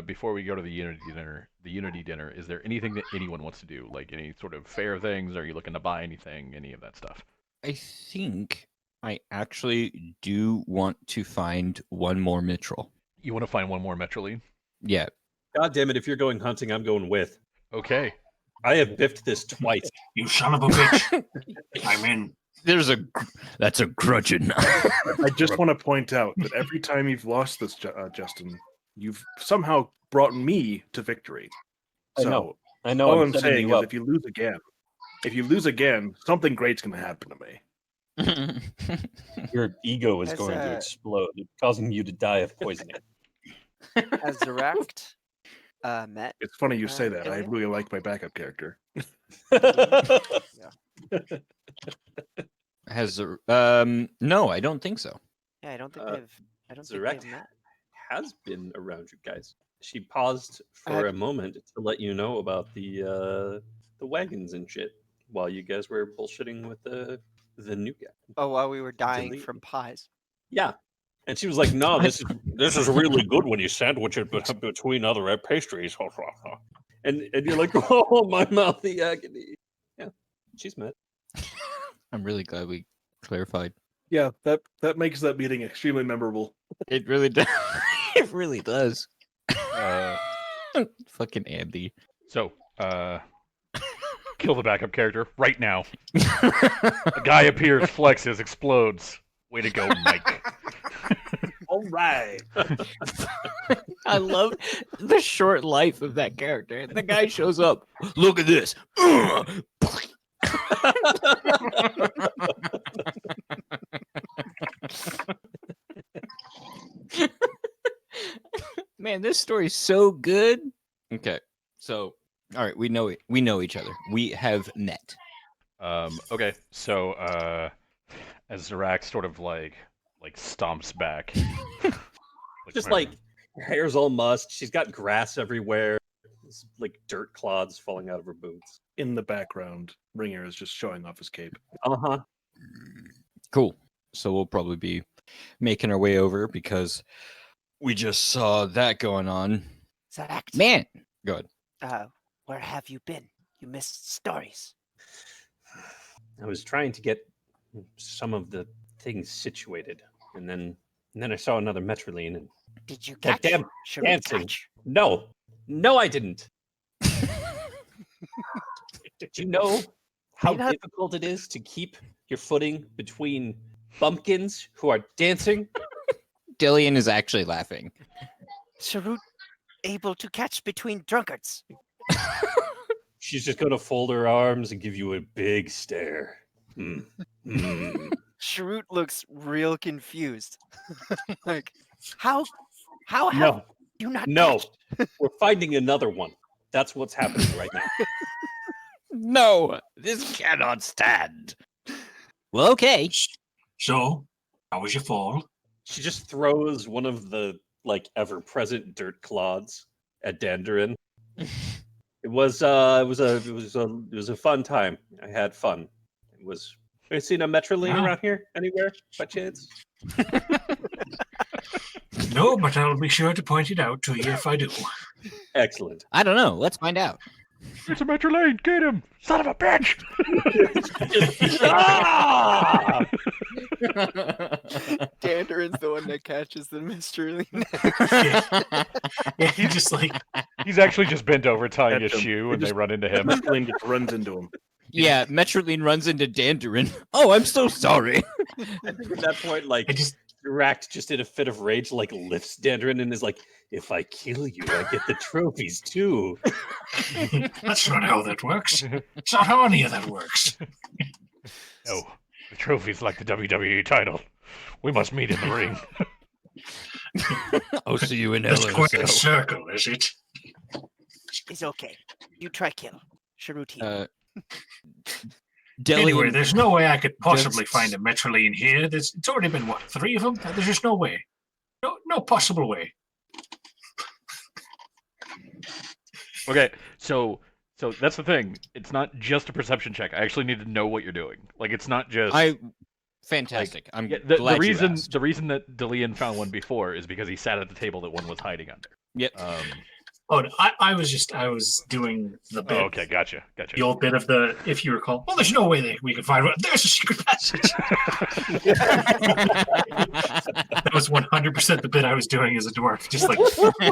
Before we go to the Unity dinner, is there anything that anyone wants to do? Like any sort of fair things? Are you looking to buy anything? Any of that stuff? I think I actually do want to find one more Mitchell. You want to find one more Metroline? Yeah. God damn it! If you're going hunting, I'm going with. Okay. I have biffed this twice. You son of a bitch. I'm in. That's a grudging. I just want to point out that every time you've lost this, Justin, you've somehow brought me to victory. I So know. I know. all I'm setting saying you is, up. if you lose again, something great's going to happen to me. Your ego is Has, going to explode, causing you to die of poisoning. Has Zeract met? It's funny you say that. I Alien? really like my backup character. Has no, I don't think so. Yeah, I don't think Uh, they've. I don't think Zeract they've met. has been around you guys. She paused for a moment to let you know about the wagons and shit while you guys were bullshitting with the new guy. Oh, while we were dying Delete. from pies. Yeah. And she was like, "No, this is really good when you sandwich it between other pastries." And you're like, "Oh, my mouthy agony." Yeah, she's met. I'm really glad we clarified. Yeah, that makes that meeting extremely memorable. It really does. It really does. Uh, Fucking Andy. so, kill the backup character right now. A guy appears, flexes, explodes. Way to go, Mike. All right. I love the short life of that character. The guy shows up. Look at this. Man, this story's so good. Okay, so all right, we know each other. We have met. Okay, so as Zerac sort of like stomps back, Just like her hair's all mussed. She's got grass everywhere. There's, like dirt clods falling out of her boots. In the background, Ringer is just showing off his cape. Uh-huh. Cool. So we'll probably be making our way over because we just saw that going on. Zeract. Man, good. Where have you been? You missed stories. I was trying to get some of the things situated, and then I saw another Metroline, and Did you That catch? damn Should we dancing. catch? no, I didn't. Did you know how not- difficult it is to keep your footing between bumpkins who are dancing? Dillian is actually laughing. Sharut able to catch between drunkards. She's just gonna fold her arms and give you a big stare. Hmm. Hmm. Sharut looks real confused. Like, how have No, you not no, catched? we're finding another one. That's what's happening right now. No, this cannot stand. Well, okay. So, how was your fall? She just throws one of the ever-present dirt clods at Dandarin. It was a fun time. I had fun. It was. Have you seen a Metroline Wow. around here anywhere by chance? No, but I'll be sure to point it out to you if I do. Excellent. I don't know. Let's find out. It's a Metro Lane. Get him, son of a bitch! Ah! Dandarin's the one that catches the mystery. Yeah, he just like He's actually just bent over tying Catch his him. shoe, They and they just- run into him. Metroline just runs into him. Yeah, Metroline runs into Dandarin. Oh, I'm so sorry. I think at that point, I just Ract just in a fit of rage, lifts Dandarin and is like, "If I kill you, I get the trophies too." that's not how that works. It's not how any of that works. Oh, the trophy's like the WWE title. We must meet in the ring. I'll see you in It's quite a circle, is it? It's okay. You try kill. Sharut here. Anyway, Dillian, there's no way I could possibly just- find a Metroline here. It's already been, what, 3 of them? There's just no way. No possible way. Okay, so that's the thing. It's not just a perception check. I actually need to know what you're doing. It's not just. fantastic. I'm Yeah, glad you asked. the reason that Dillian found one before is because he sat at the table that one was hiding under. Yep. Oh, I was doing the bit. Oh, okay, gotcha. The old bit of the, if you recall, well, there's no way that we could find one. There's a secret passage. That was 100% the bit I was doing as a dwarf. Just like,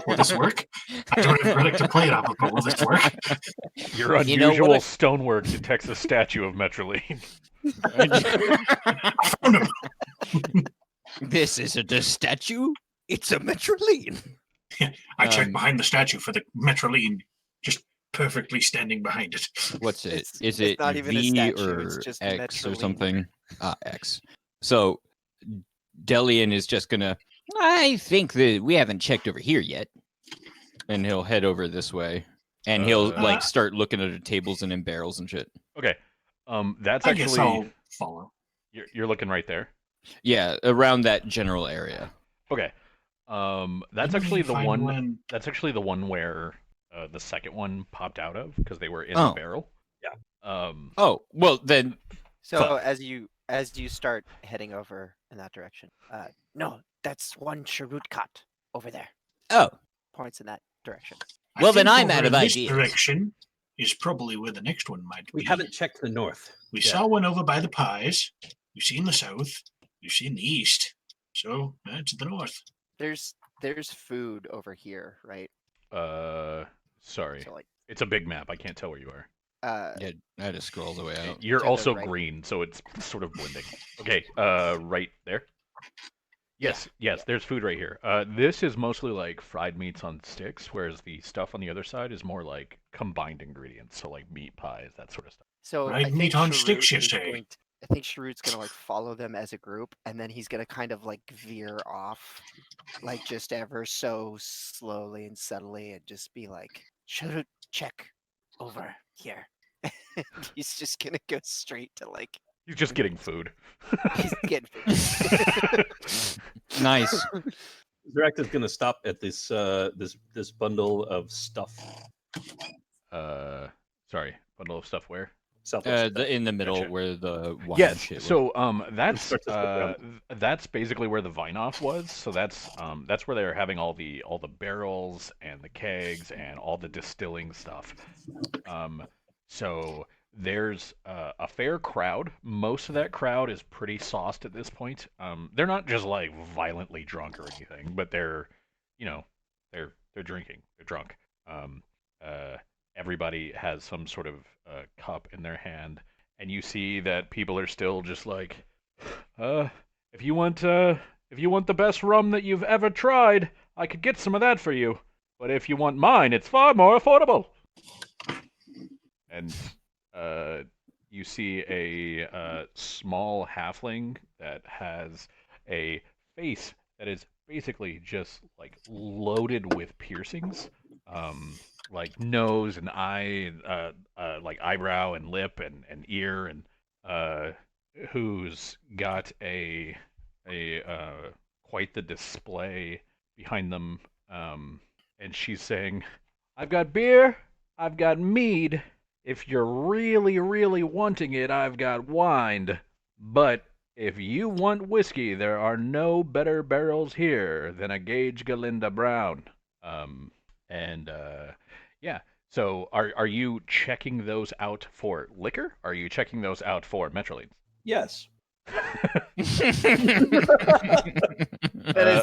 will this work? I don't have relic to play it off of, but will this work? Your You know what unusual I- stonework detects a statue of Metroline. I found him. This isn't a statue. It's a Metroline. I checked Um, behind the statue for the Metroline, just perfectly standing behind it. What's it? It's- Is it's it not even a V statue, or it's just X or Metroline. something? X. So Delian is just gonna. I think that we haven't checked over here yet, and he'll head over this way, and he'll Uh, start looking at the tables and in barrels and shit. Okay, that's I guess actually I'll follow. you're looking right there. Yeah, around that general area. Okay, that's Didn't actually we the find one. That's actually the one where the second one popped out of because they were in Oh. the barrel. Yeah. Oh well, then So Fuck. as you start heading over in that direction, no, that's one Sharut cot over there. oh Points in that direction. I Well, then think I'm over out of in this ideas. direction is probably where the next one might be. We haven't checked the north. We Yeah. saw one over by the pies. We've seen the south. We've seen the east. So to the north. There's food over here, right? Sorry, So it's a big map. I can't tell where you are. yeah, I had to scroll all the way out. You're to the also right. green, so it's sort of blending. Okay, right there. Yes, there's food right here. This is mostly like fried meats on sticks, whereas the stuff on the other side is more like combined ingredients, so like meat pies, that sort of stuff. So Right, I meat think on sticks, Sharut you is say? going to- I think Sharut's gonna follow them as a group, and then he's gonna kind of veer off, just ever so slowly and subtly, and just be like, Sharut, check over here. And he's just gonna go straight to He's just getting food. he's getting food. Nice. Zeract is going to stop at this bundle of stuff. Sorry, bundle of stuff where? Southwest. In the middle Gotcha. where the wine Yes. shit was. So that's starts to slip that's basically where the Vinoff was. So that's where they're having all the barrels and the kegs and all the distilling stuff. So there's a fair crowd. Most of that crowd is pretty sauced at this point. They're not just violently drunk or anything, but they're drinking. They're drunk. Everybody has some sort of cup in their hand, and you see that people are still just like, if you want the best rum that you've ever tried, I could get some of that for you. But if you want mine, it's far more affordable. And you see a small halfling that has a face that is basically just like loaded with piercings, like nose and eye, like eyebrow and lip and ear, and uh, who's got a quite the display behind them. And she's saying, "I've got beer, I've got mead. If you're really, really wanting it, I've got wine. But if you want whiskey, there are no better barrels here than a Gage Galinda Brown." Um, and yeah. So are you checking those out for liquor? Or are you checking those out for Metrolines? Yes. That is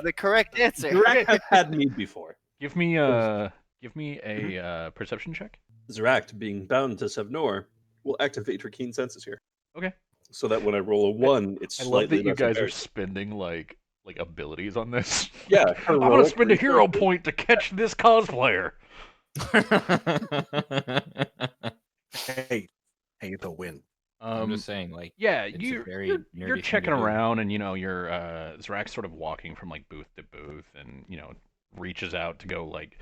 the correct answer. Zarak has had mead before. Give me a perception check. Zarak, being bound to Sevnor, will activate her keen senses here. Okay. So that when I roll a 1, it's I slightly love that you less guys are embarrassing. spending like abilities on this. Yeah, I'm gonna spend a hero point to catch this cosplayer. Hey, it's a win. I'm just saying, like, Yeah, it's a you're very you're, nerdy you're thing to checking do. around, and you're Zrak's sort of walking from like booth to booth, and reaches out to go like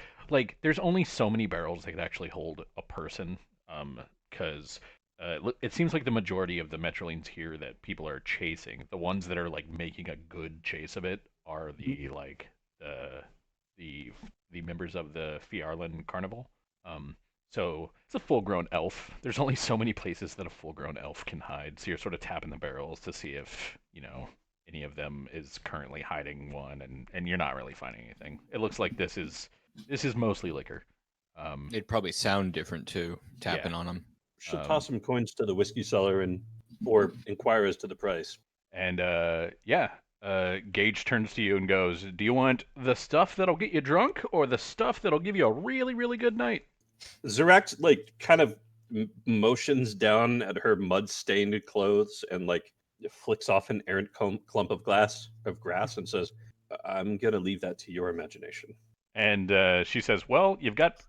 there's only so many barrels that could actually hold a person, because it seems like the majority of the Metrolines here that people are chasing, the ones that are like making a good chase of it, are the like the members of the Fiarlan Carnival. So it's a full-grown elf. There's only so many places that a full-grown elf can hide. So you're sort of tapping the barrels to see if any of them is currently hiding one, and you're not really finding anything. It looks like this is mostly liquor. It'd probably sound different too, tapping Yeah. on them. Should toss some coins to the whiskey seller or inquire as to the price. And Gage turns to you and goes, "Do you want the stuff that'll get you drunk, or the stuff that'll give you a really, really good night?" Zarak kind of motions down at her mud-stained clothes and flicks off an errant clump of grass and says, "I'm gonna leave that to your imagination." And she says, "Well, you've got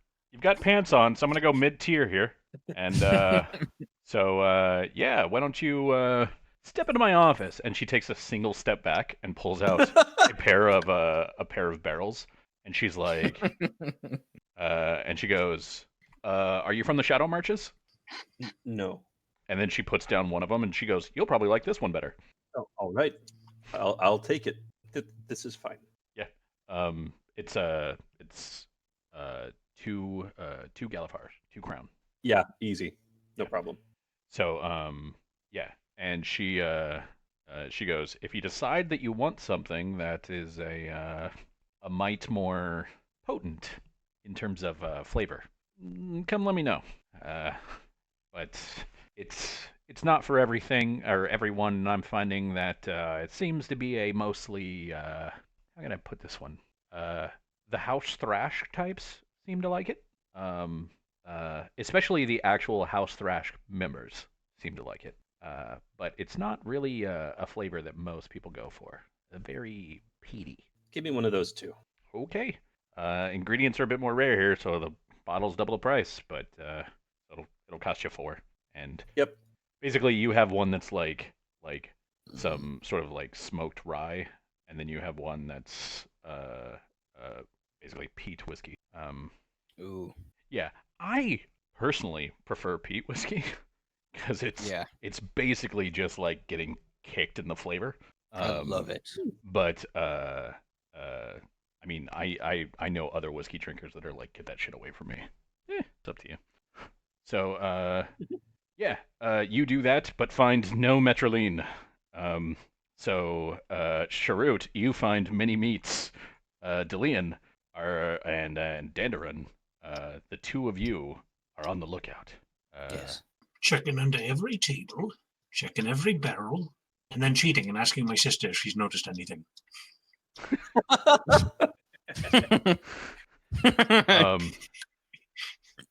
pants on, so I'm gonna go mid-tier here." And yeah, why don't you step into my office? And she takes a single step back and pulls out a pair of barrels, and she's like, and she goes, "Are you from the Shadow Marches?" No. And then she puts down one of them, and she goes, "You'll probably like this one better." Oh, all right. I'll take it. This is fine. Yeah. It's two Galifars, 2 crown. Yeah, easy. No problem. So yeah, and she goes, "If you decide that you want something that is a mite more potent in terms of flavor, come let me know. But it's not for everything or everyone. And I'm finding that it seems to be a mostly how can I put this one? The house thrash types seem to like it. Especially the actual house thrash members seem to like it. But it's not really a flavor that most people go for. Very peaty. Give me one of those too. Okay. Ingredients are a bit more rare here, so the bottle's double the price, but it'll cost you 4. And Yep. basically you have one that's like some sort of like smoked rye, and then you have one that's basically peat whiskey. Ooh. Yeah, I personally prefer peat whiskey because it's basically just like getting kicked in the flavor. I love it. But I mean, I know other whiskey drinkers that are like, "Get that shit away from me." It's up to you. So yeah, you do that, but find no Metroline. So Sharut, you find many meats. Delian and Dandarin, the 2 of you are on the lookout. Yes. Checking under every table, checking every barrel, and then cheating and asking my sister if she's noticed anything.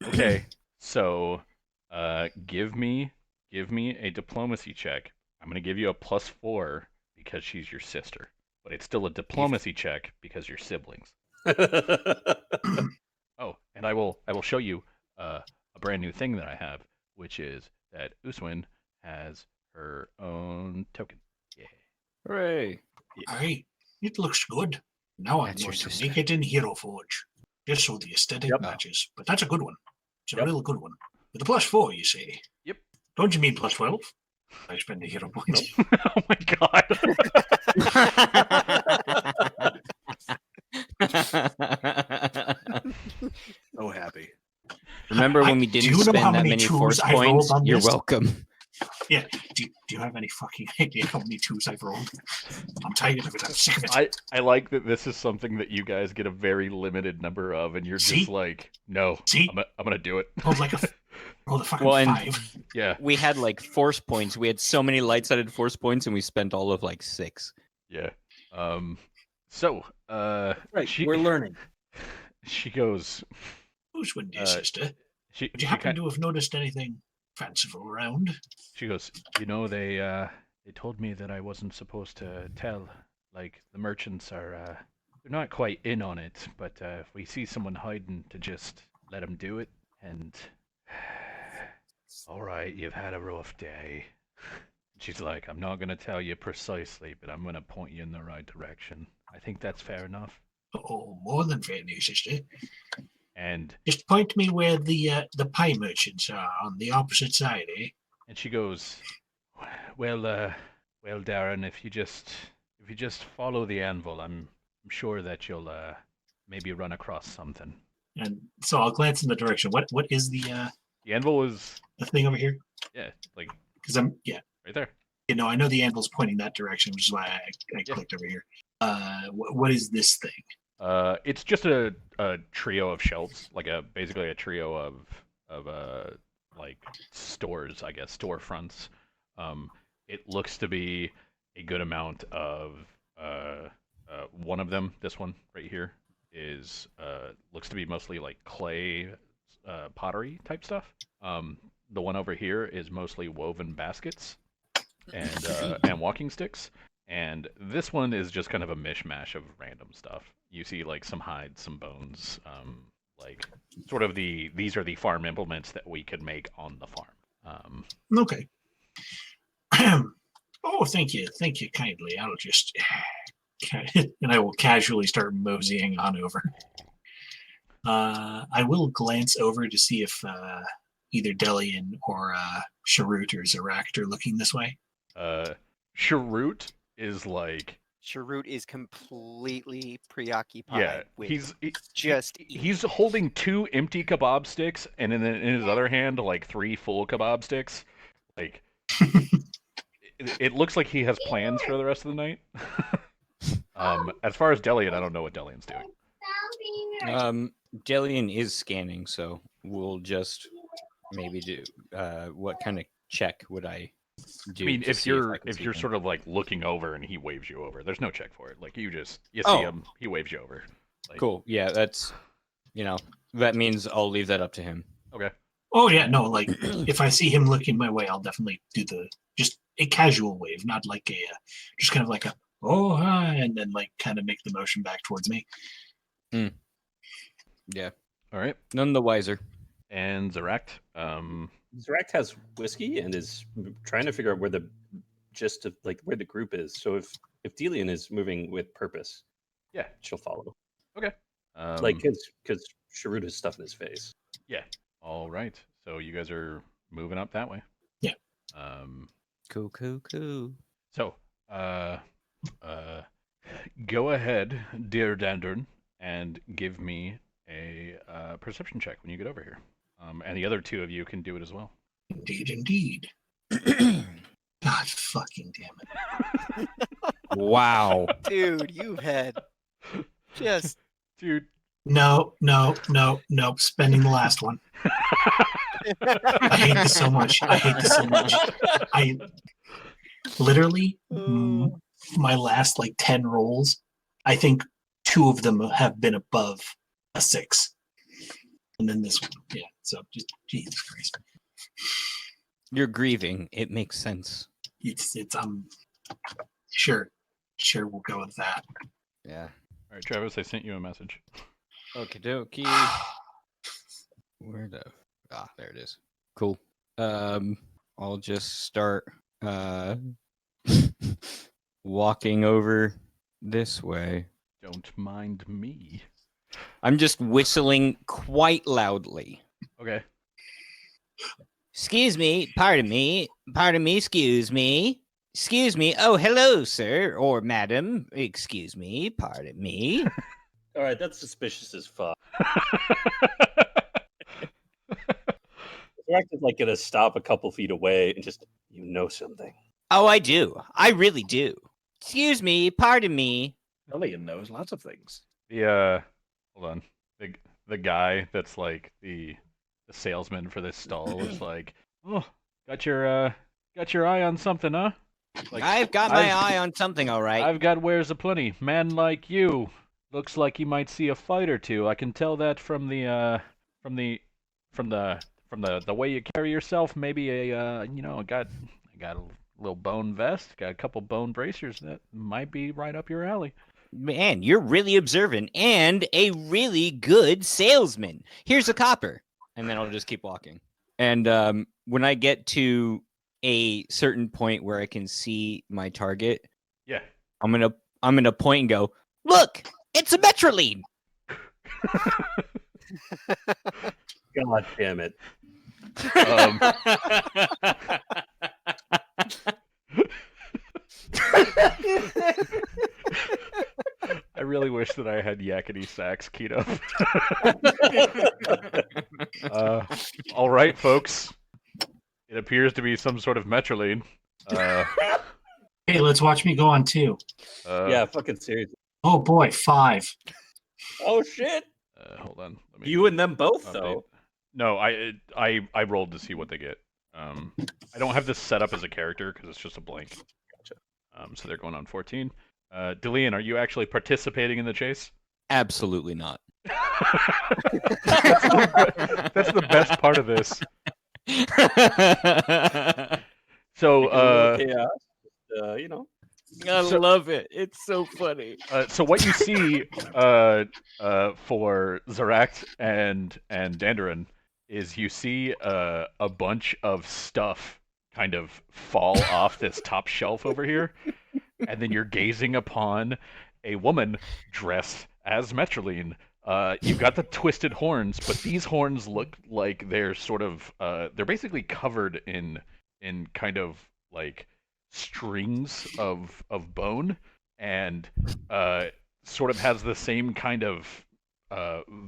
Okay, so give me give me a diplomacy check. I'm going to give you a +4 because she's your sister, but it's still a diplomacy check because you're siblings. Oh, and I will show you a brand new thing that I have, which is that Uswin has her own token. Yeah. Hooray! Aye, it looks good. Now I'm That's your going to sister. make it in Hero Forge, just so the aesthetic Yep. matches. But that's a good one. It's a Yep. real good one. With a +4, you say? Yep. Don't you mean +12? I spend a hero point. Oh my god. So happy. Remember when we do didn't you know how spend that many many twos force I've rolled points? on You're this? welcome. Yeah. Do you have any fucking idea how many 2s I've rolled? I'm tired of it. I'm sick of it. I like that this is something that you guys get a very limited number of, and you're See? just like, no, See? I'm gonna do it. Rolled like rolled a fucking Well, and 5. Yeah, we had like force points. We had so many light-sided force points, and we spent all of like 6. yeah. So, Right, she, we're learning. she goes, Who's with dear Uh, sister? she, Would you she, happen kind, to have noticed anything fanciful around? she goes, they told me that I wasn't supposed to tell. Like, the merchants are, they're not quite in on it, but if we see someone hiding, to just let them do it. And, all right, you've had a rough day. She's like, I'm not going to tell you precisely, but I'm going to point you in the right direction. I think that's fair enough. Oh, more than fair, dear sister. And Just point me where the pie merchants are on the opposite side, eh? and she goes, well, Darren, if you just follow the anvil, I'm sure that you'll maybe run across something. And so I'll glance in the direction. What is the anvil is thing over here? Yeah, like Because I'm right there. You know, I know the anvil's pointing that direction, which is why I clicked over here. What is this thing? It's just a trio of shelves, like basically a trio of like stores, I guess, storefronts. It looks to be a good amount of one of them. This one right here is looks to be mostly like clay pottery type stuff. The one over here is mostly woven baskets and walking sticks. And this one is just kind of a mishmash of random stuff. You see like some hides, some bones, like sort of these are the farm implements that we could make on the farm. Okay. Oh, thank you kindly. I'll just and I will casually start moseying on over. I will glance over to see if either Delian or Sharut or Zarak are looking this way. Sharut is like Sharut is completely preoccupied with he's holding 2 empty kebab sticks and in his other hand like 3 full kebab sticks. Like it looks like he has plans for the rest of the night. As far as Delian, I don't know what Delian's doing. Delian is scanning, so we'll just maybe do what kind of check would I do? I mean, if you're him? sort of like looking over and he waves you over, there's no check for it. Like you see him, he waves you over. Like, cool. Yeah, that's that means I'll leave that up to him. Okay. Oh yeah, no, like if I see him looking my way, I'll definitely do just a casual wave, not like just kind of like a oh hi, and then like kind of make the motion back towards me. Yeah. All right. None the wiser. And Zarak. Zarak has whiskey and is trying to figure out where the gist of like where the group is. So if Delian is moving with purpose, yeah, she'll follow. Okay. Like because Sharut has stuff in his face. Yeah. All right. So you guys are moving up that way. Yeah. Cool. So, go ahead, dear Dandern, and give me a perception check when you get over here. And the other 2 of you can do it as well. Indeed. God fucking damn it. Wow. Dude, you've had just Dude. No. Spending the last one. I hate this so much. I literally my last like 10 rolls, I think 2 of them have been above a 6. And then this one. Yeah. So just Jesus Christ. You're grieving. It makes sense. It's sure we'll go with that. Yeah. All right, Travis, I sent you a message. Okie dokie. Where the there it is. Cool. I'll just start walking over this way. Don't mind me. I'm just whistling quite loudly. Okay. Excuse me, pardon me, excuse me. Excuse me. Oh, hello, sir or madam. Excuse me, pardon me. All right, that's suspicious as fuck. You're acting like gonna stop a couple feet away and just something. Oh, I do. I really do. Excuse me, pardon me. Elliot knows lots of things. The hold on. The guy that's like the salesman for this stall is like, oh, got your eye on something, huh? Like, I've got my eye on something, all right. I've got wares aplenty. Man like you looks like you might see a fight or two. I can tell that from the way you carry yourself. Maybe I got a little bone vest, got a couple bone bracers that might be right up your alley. Man, you're really observant and a really good salesman. Here's a copper. And then I'll just keep walking. And when I get to a certain point where I can see my target, yeah, I'm gonna point and go, look, it's a Metroline. God damn it. I really wish that I had yakety sax keyed up. All right, folks. It appears to be some sort of Metroline. Hey, let's watch me go on 2. Yeah, fucking seriously. Oh boy, 5. Oh shit. Hold on. Let me You and them both, update. though. No, I rolled to see what they get. I don't have this set up as a character because it's just a blank. Gotcha. So they're going on 14. Delian, are you actually participating in the chase? Absolutely not. That's the best part of this. So, I love it. It's so funny. So what you see for Zaract and Dandarin is you see a bunch of stuff kind of fall off this top shelf over here, and then you're gazing upon a woman dressed as Metroline. You've got the twisted horns, but these horns look like they're sort of they're basically covered in kind of like strings of bone, and sort of has the same kind of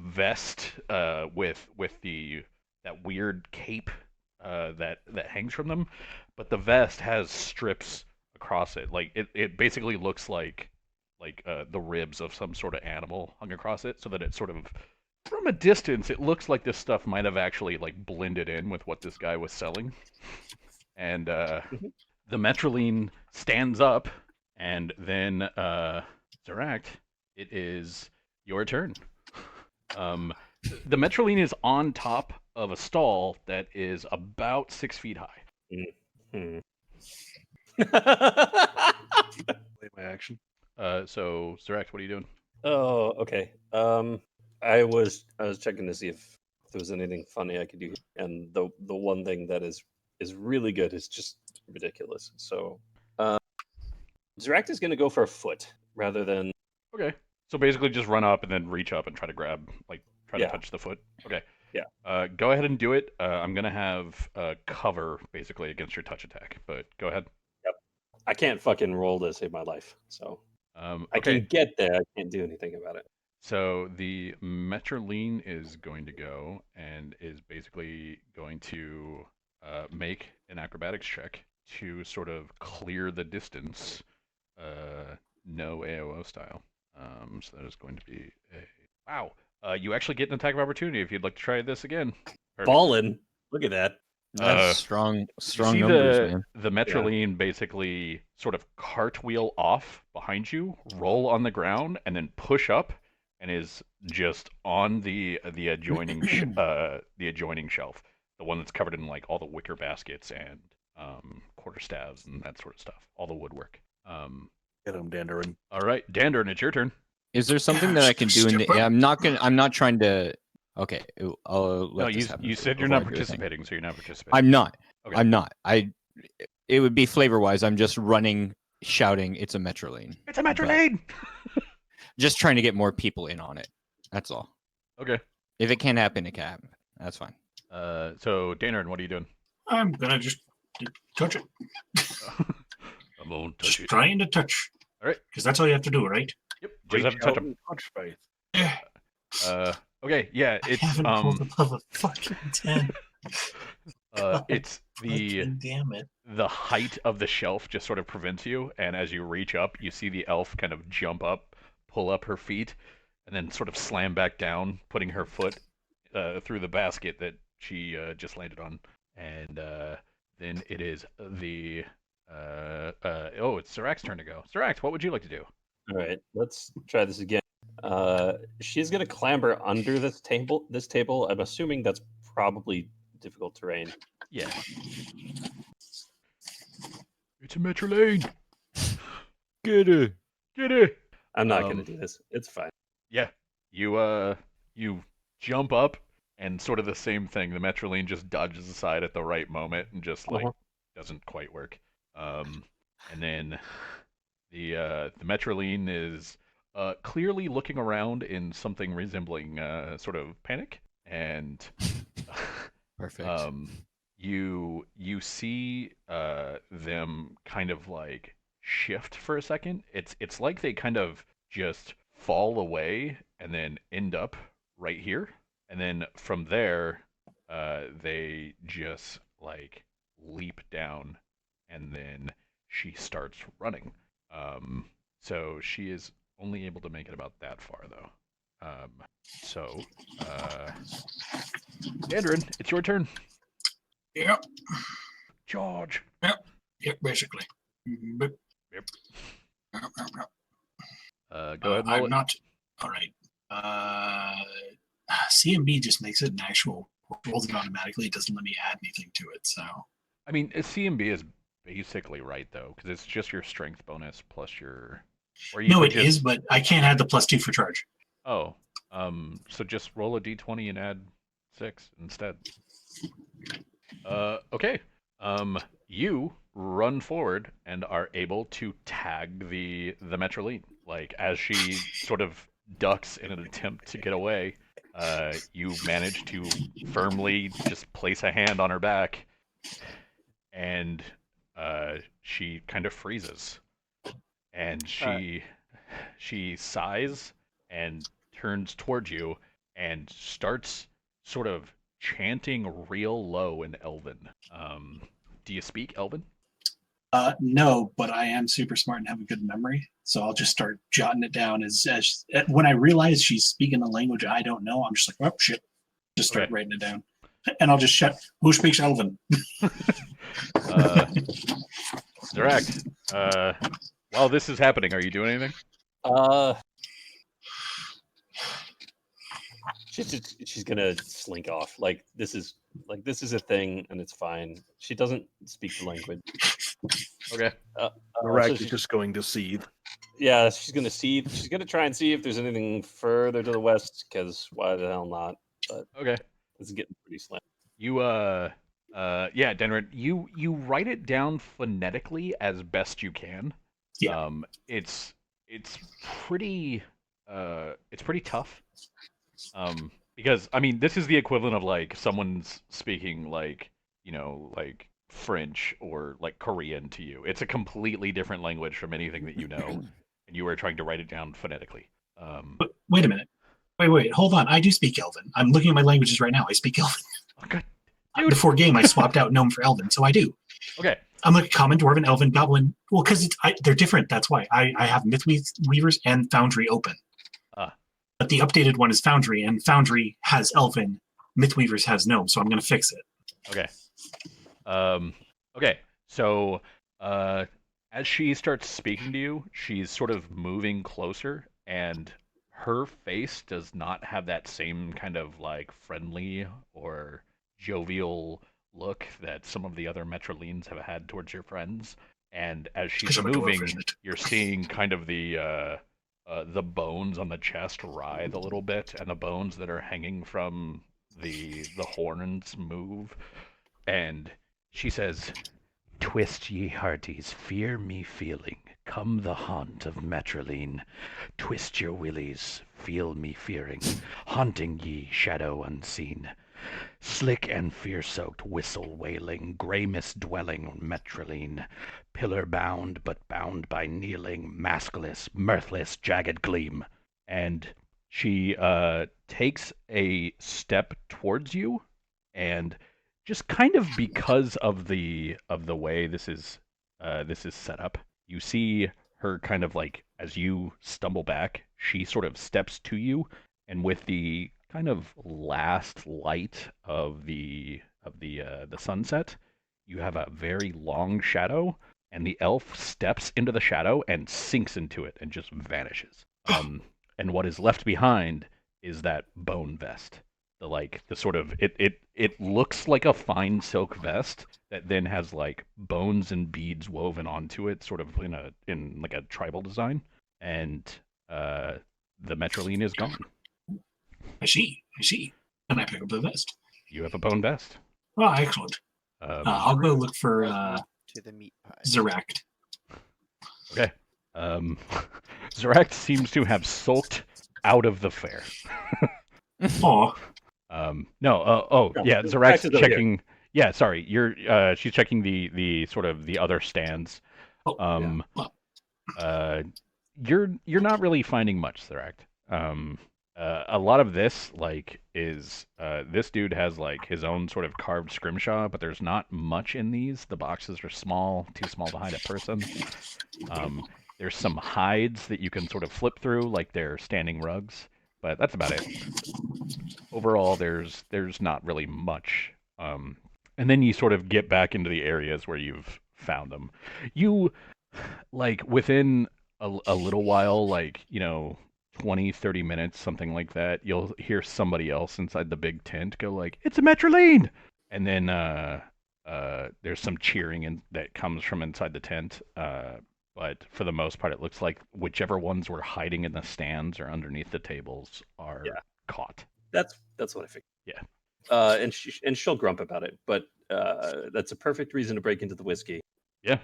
vest with that weird cape that hangs from them, but the vest has strips across it. Like it basically looks like the ribs of some sort of animal hung across it, so that it sort of from a distance it looks like this stuff might have actually like blended in with what this guy was selling. And the Metroline stands up, and then Zaract, it is your turn. The Metroline is on top of a stall that is about 6 feet high. Mm-hmm. Play my action. So Zaract, what are you doing? Oh, okay. I was checking to see if there was anything funny I could do, and the one thing that is really good is just ridiculous. So, Zaract is going to go for a foot rather than. Okay. So basically, just run up and then reach up and try to grab, try to Yeah. touch the foot. Okay. Yeah. Go ahead and do it. I'm gonna have cover basically against your touch attack, but go ahead. Yep. I can't fucking roll to save my life, so I Okay. can get there. I can't do anything about it. So the Metroline is going to go and is basically going to make an acrobatics check to sort of clear the distance, no AOO style. So that is going to be a wow. You actually get an attack of opportunity if you'd like to try this again. Perfect. Ballin'. Look at that. That's strong You strong see numbers, man. the Metroline basically sort of cartwheel off behind you, roll on the ground, and then push up, and is just on the adjoining the adjoining shelf. the one that's covered in like all the wicker baskets and quarterstaves and that sort of stuff, all the woodwork. Get him, Dandarin. All right, Dandarin, it's your turn. Is there something that I can do in the? I'm not trying to. Okay, I'll let No, this happen you said you're before not I do a thing. participating, so you're not participating. I'm not. Okay. I'm not. It would be flavor wise. I'm just running, shouting, "It's a Metro lane." It's a Metro lane. Just trying to get more people in on it. That's all. Okay. If it can't happen, it can happen. That's fine. So Dandarin, what are you doing? I'm gonna just touch it. I'm gonna touch Just it. trying to touch. All right. Because that's all you have to do, right? Yep. Just have to touch him. Touch faith. Yeah. Okay. Yeah. I It's haven't pulled above a fucking 10. it's the Fucking damn it. the height of the shelf just sort of prevents you, and as you reach up, you see the elf kind of jump up, pull up her feet, and then sort of slam back down, putting her foot through the basket that she just landed on. And then it is the it's Sirak's turn to go. Sirak, what would you like to do? All right, let's try this again. She's gonna clamber under this table. I'm assuming that's probably difficult terrain. Yeah. It's a Metro lane. Get it. Get it. I'm not gonna do this. It's fine. Yeah. You jump up and sort of the same thing. The Metroline just dodges aside at the right moment and just like doesn't quite work. And then the Metroline is clearly looking around in something resembling sort of panic, and Perfect. you see them kind of like shift for a second. It's like they kind of just fall away and then end up right here, and then from there they just like leap down, and then she starts running. So she is only able to make it about that far though. So Mandarin, it's your turn. Yep. Charge. Yep, basically. But, Yep. Yep. Go ahead and roll I'm it. not. All right. CMB just makes it an actual rolls it automatically. It doesn't let me add anything to it. So I mean, a CMB is basically right though, because it's just your strength bonus plus your. Or you no, could it is, but I can't add the +2 for charge. Oh, so just roll a d20 and add 6 instead. Okay. You run forward and are able to tag the Metroline. Like as she sort of ducks in an attempt to get away, you manage to firmly just place a hand on her back, and she kind of freezes, and she sighs and turns towards you and starts sort of chanting real low in Elven. Do you speak Elven? No, but I am super smart and have a good memory, so I'll just start jotting it down. As when I realize she's speaking a language I don't know, I'm just like, oh shit, just start Okay. writing it down, and I'll just shout, "Who speaks Elven?" Direct. While this is happening, are you doing anything? She's gonna slink off. Like this is a thing, and it's fine. She doesn't speak the language. Okay. The So rack is just going to seethe. yeah, she's gonna see. She's gonna try and see if there's anything further to the west. Because why the hell not? But Okay. this is getting pretty slim. You yeah, Denver, you write it down phonetically as best you can. Yeah. It's pretty tough. Because I mean, this is the equivalent of like someone's speaking like, like French or like Korean to you. It's a completely different language from anything that you know, and you are trying to write it down phonetically. But wait a minute. Wait, hold on. I do speak Elven. I'm looking at my languages right now. I speak Elven. Okay. Dude. Before game, I swapped out Gnome for Elven, so I do. Okay. I'm like Common, Dwarven, Elven, Goblin. Well, because they're different. That's why I have Mythweavers and Foundry open. But the updated one is Foundry, and Foundry has Elven. Mythweavers has Gnome, so I'm going to fix it. Okay. Okay. So, as she starts speaking to you, she's sort of moving closer, and her face does not have that same kind of like friendly or jovial look that some of the other Metrolines have had towards your friends. And as she's Because I'm a dwarf, moving, isn't it? you're seeing kind of the bones on the chest writhe a little bit, and the bones that are hanging from the horns move. And she says, "Twist ye hearties, fear me feeling, come the haunt of Metroline. Twist your willies, feel me fearing, haunting ye shadow unseen. Slick and fear-soaked whistle wailing, grey mist dwelling Metroline. Pillar bound, but bound by kneeling, maskless, mirthless, jagged gleam." And she takes a step towards you, and just kind of because of the way this is set up, you see her kind of like as you stumble back, she sort of steps to you, and with the kind of last light of the sunset, you have a very long shadow, and the elf steps into the shadow and sinks into it and just vanishes. And what is left behind is that bone vest. The sort of it looks like a fine silk vest that then has like bones and beads woven onto it, sort of in like a tribal design, and the Metroline is gone. I see. And I pick up the vest. You have a bone vest. Oh, excellent. I'll go look for To the meat pie. Zeract. Okay. Zeract seems to have sulked out of the fair. Oh, Yeah, back Zeract's to the checking. Yeah, sorry, she's checking the sort of the other stands. well, You're not really finding much, Zeract. A lot of this is this dude has like his own sort of carved scrimshaw, but there's not much in these. The boxes are small, too small to hide a person. There's some hides that you can sort of flip through, like they're standing rugs, but that's about it. Overall, there's not really much. And then you sort of get back into the areas where you've found them. You like within a little while, 20, 30 minutes, something like that, you'll hear somebody else inside the big tent go like, "It's a Metroline!" And then there's some cheering that comes from inside the tent. But for the most part, it looks like whichever ones were hiding in the stands or underneath the tables are caught. That's what I figured. Yeah. And she'll grump about it, but that's a perfect reason to break into the whiskey. Yeah.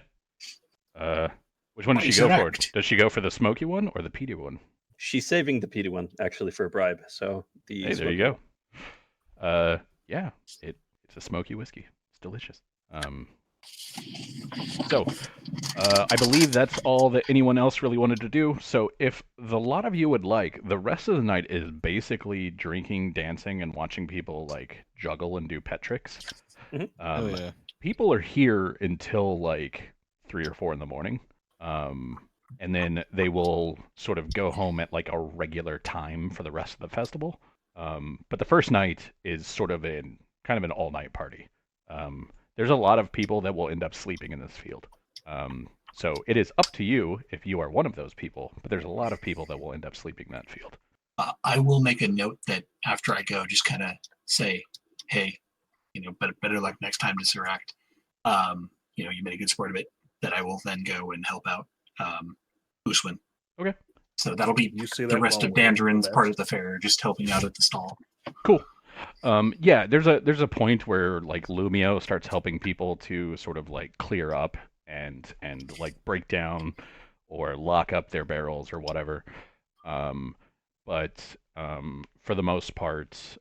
Which one does she go for? Does she go for the smoky one or the peaty one? She's saving the peaty one actually for a bribe. So Hey, there you go. Yeah, it's a smoky whiskey. It's delicious. So, I believe that's all that anyone else really wanted to do. So, if the lot of you would like, the rest of the night is basically drinking, dancing, and watching people like juggle and do pet tricks. Mhm. Oh yeah. People are here until like 3 or 4 in the morning. And then they will sort of go home at like a regular time for the rest of the festival. But the first night is sort of kind of an all-night party. There's a lot of people that will end up sleeping in this field. So it is up to you if you are one of those people, but there's a lot of people that will end up sleeping in that field. I will make a note that after I go, just kind of say, "Hey, better luck next time to Zeract. You made a good sport of it." That I will then go and help out Uswin. Okay. So that'll be You see the that rest while of we're Dandarin's there? part of the fair, just helping out at the stall. Cool. Yeah, there's a point where like Lumio starts helping people to sort of like clear up and like break down or lock up their barrels or whatever. But for the most part,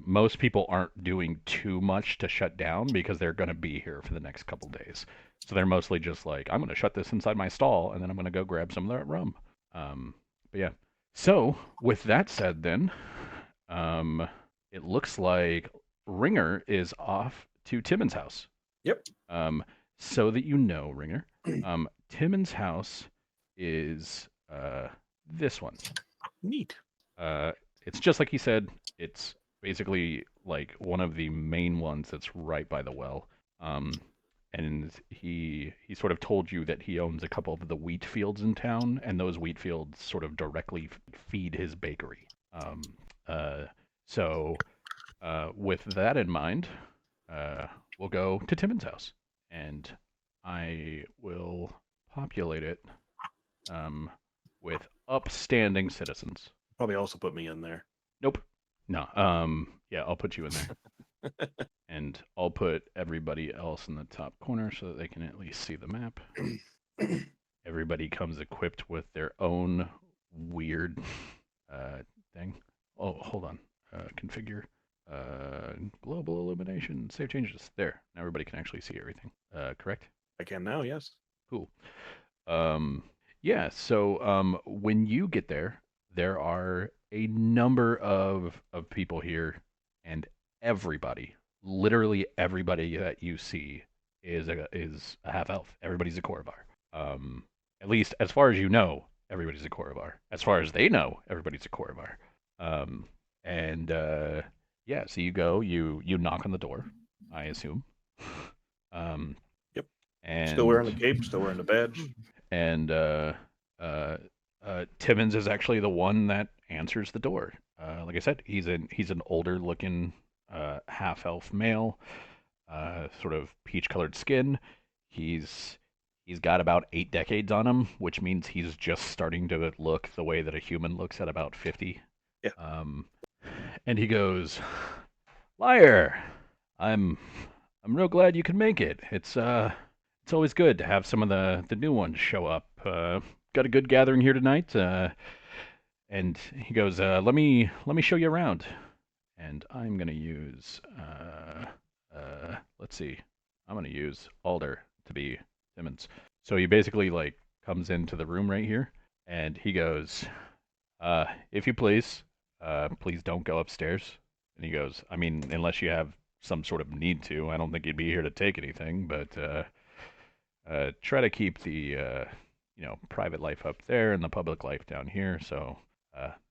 most people aren't doing too much to shut down because they're going to be here for the next couple days. So they're mostly just like, I'm going to shut this inside my stall, and then I'm going to go grab some of that rum. But yeah. So with that said, then, it looks like Ringer is off to Timon's house. Yep. So that you know, Ringer, Timon's house is this one. Neat. It's just like he said. It's basically like one of the main ones that's right by the well. And he sort of told you that he owns a couple of the wheat fields in town, and those wheat fields sort of directly feed his bakery. So With that in mind, we'll go to Timon's house, and I will populate it with upstanding citizens. Probably also put me in there. Nope. No. Yeah, I'll put you in there. And I'll put everybody else in the top corner so that they can at least see the map. Everybody comes equipped with their own weird thing. Oh, hold on. Configure. Global illumination. Save changes. There. Now everybody can actually see everything. Correct? I can now, yes. Cool. Yeah, so when you get there, there are a number of people here, and everybody, literally everybody that you see is a half elf. Everybody's a Korribar. At least as far as you know, everybody's a Korribar. As far as they know, everybody's a Korribar. And yeah, so you go, you knock on the door, I assume. Yep. And Still wearing the cape, still wearing the badge. and Timmons is actually the one that answers the door. Like I said, he's an older looking half elf male, sort of peach colored skin. He's got about 8 decades on him, which means he's just starting to look the way that a human looks at about 50. Yeah. And he goes, "Liar, I'm real glad you can make it. It's always good to have some of the new ones show up. Got a good gathering here tonight." And he goes, "Let me show you around." And I'm gonna use let's see, I'm gonna use Alder to be Simmons. So he basically like comes into the room right here, and he goes, "If you please, please don't go upstairs." And he goes, "I mean, unless you have some sort of need to. I don't think you'd be here to take anything, but try to keep the private life up there and the public life down here. So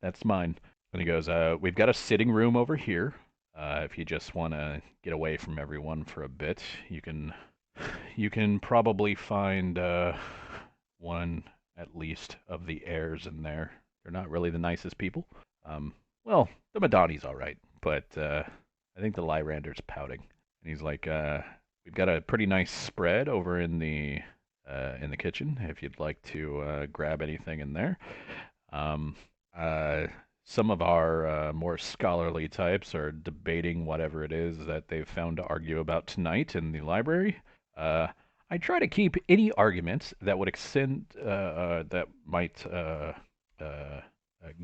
that's mine." And he goes, "We've got a sitting room over here. If you just want to get away from everyone for a bit, you can probably find one at least of the heirs in there. They're not really the nicest people. Well, the Madani's all right, but I think the Lyrander's pouting." And he's like, "We've got a pretty nice spread over in the kitchen. If you'd like to grab anything in there. Some of our more scholarly types are debating whatever it is that they've found to argue about tonight in the library. I try to keep any arguments that would extend that might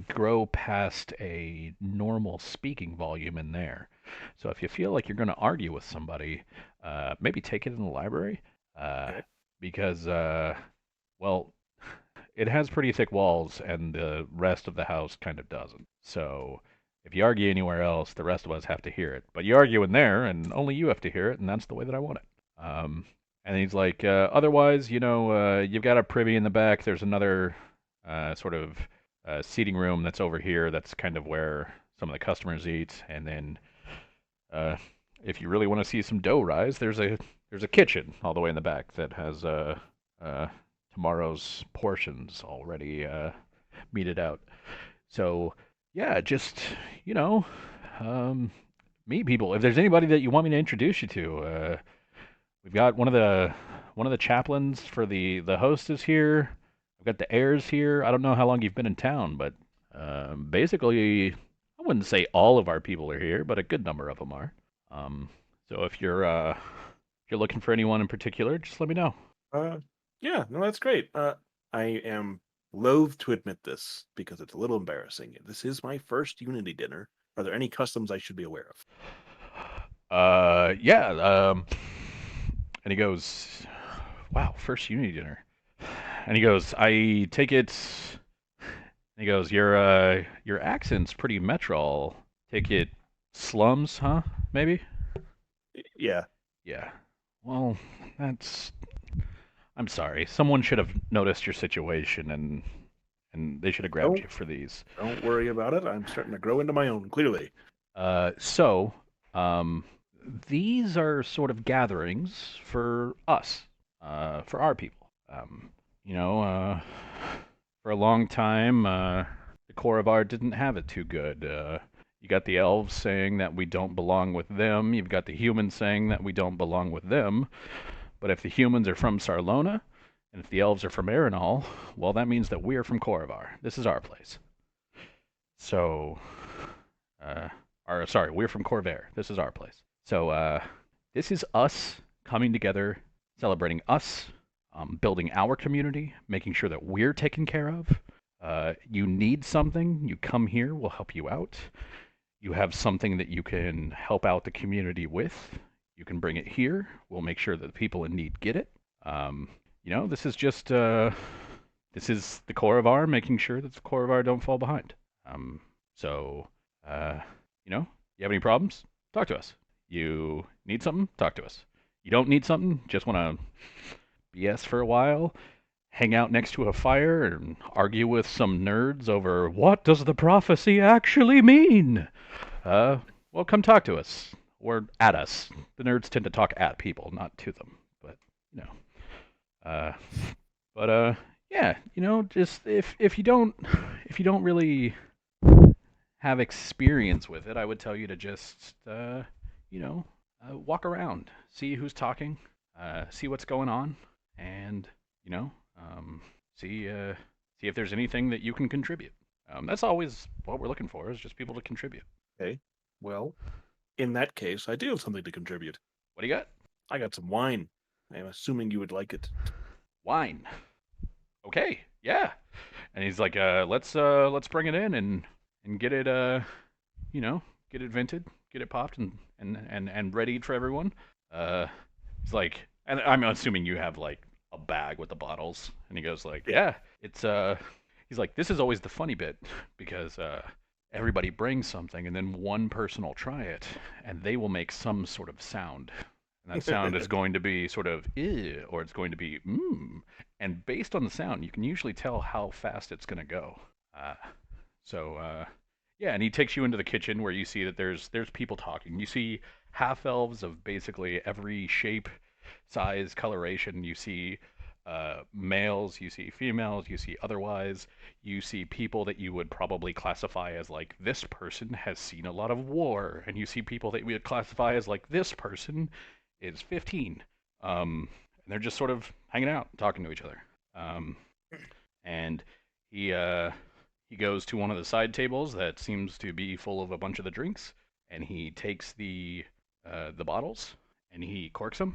grow past a normal speaking volume in there. So if you feel like you're going to argue with somebody, maybe take it in the library, because well, it has pretty thick walls, and the rest of the house kind of doesn't. So if you argue anywhere else, the rest of us have to hear it. But you argue in there, and only you have to hear it, and that's the way that I want it." And he's like, "Otherwise, you've got a privy in the back. There's another sort of seating room that's over here. That's kind of where some of the customers eat. And then if you really want to see some dough rise, there's a kitchen all the way in the back that has tomorrow's portions already meted out. So yeah, just meet people. If there's anybody that you want me to introduce you to, we've got one of the chaplains for the host is here. I've got the heirs here. I don't know how long you've been in town, but basically, I wouldn't say all of our people are here, but a good number of them are. So if you're looking for anyone in particular, just let me know." Yeah, no, that's great. I am loath to admit this because it's a little embarrassing. This is my first Unity dinner. Are there any customs I should be aware of? Yeah. And he goes, "Wow, first Unity dinner." And he goes, "I take it." And he goes, Your accent's pretty metro. Take it slums, huh? Maybe." Yeah. Yeah. Well, I'm sorry. Someone should have noticed your situation, and they should have grabbed you for these. Don't worry about it. I'm starting to grow into my own, clearly. So, these are sort of gatherings for us, for our people. For a long time, the Korribar didn't have it too good. You got the elves saying that we don't belong with them. You've got the humans saying that we don't belong with them. But if the humans are from Sarlona, and if the elves are from Arenal, well, that means that we're from Korrivar. This is our place. So, we're from Corvair. This is our place. So, this is us coming together, celebrating us, building our community, making sure that we're taken care of. You need something, you come here, we'll help you out. You have something that you can help out the community with, you can bring it here. We'll make sure that the people in need get it. This is just this is the Korrivar making sure that the Korrivar don't fall behind. So, you have any problems? Talk to us. You need something? Talk to us. You don't need something? Just want to BS for a while? Hang out next to a fire and argue with some nerds over what does the prophecy actually mean? Well, come talk to us. Or at us. The nerds tend to talk at people, not to them. But, yeah, just if you don't really have experience with it, I would tell you to just walk around, see who's talking, see what's going on, and see if there's anything that you can contribute. That's always what we're looking for, is just people to contribute. Okay. Well, in that case, I do have something to contribute. What do you got? I got some wine. I am assuming you would like it. Wine. Okay, yeah. And he's like, let's bring it in and get it get it vented, get it popped and ready for everyone. It's like, and I'm assuming you have like a bag with the bottles, and he goes like, yeah, it's he's like, this is always the funny bit because everybody brings something and then one person will try it and they will make some sort of sound. And that sound is going to be sort of or it's going to be and based on the sound, you can usually tell how fast it's going to go. Yeah, and he takes you into the kitchen where you see that there's people talking. You see half elves of basically every shape, size, coloration. You see males, you see females, you see otherwise. You see people that you would probably classify as like, this person has seen a lot of war, and you see people that we would classify as like, this person is 15. And they're just sort of hanging out, talking to each other. And he goes to one of the side tables that seems to be full of a bunch of the drinks, and he takes the bottles and he corks them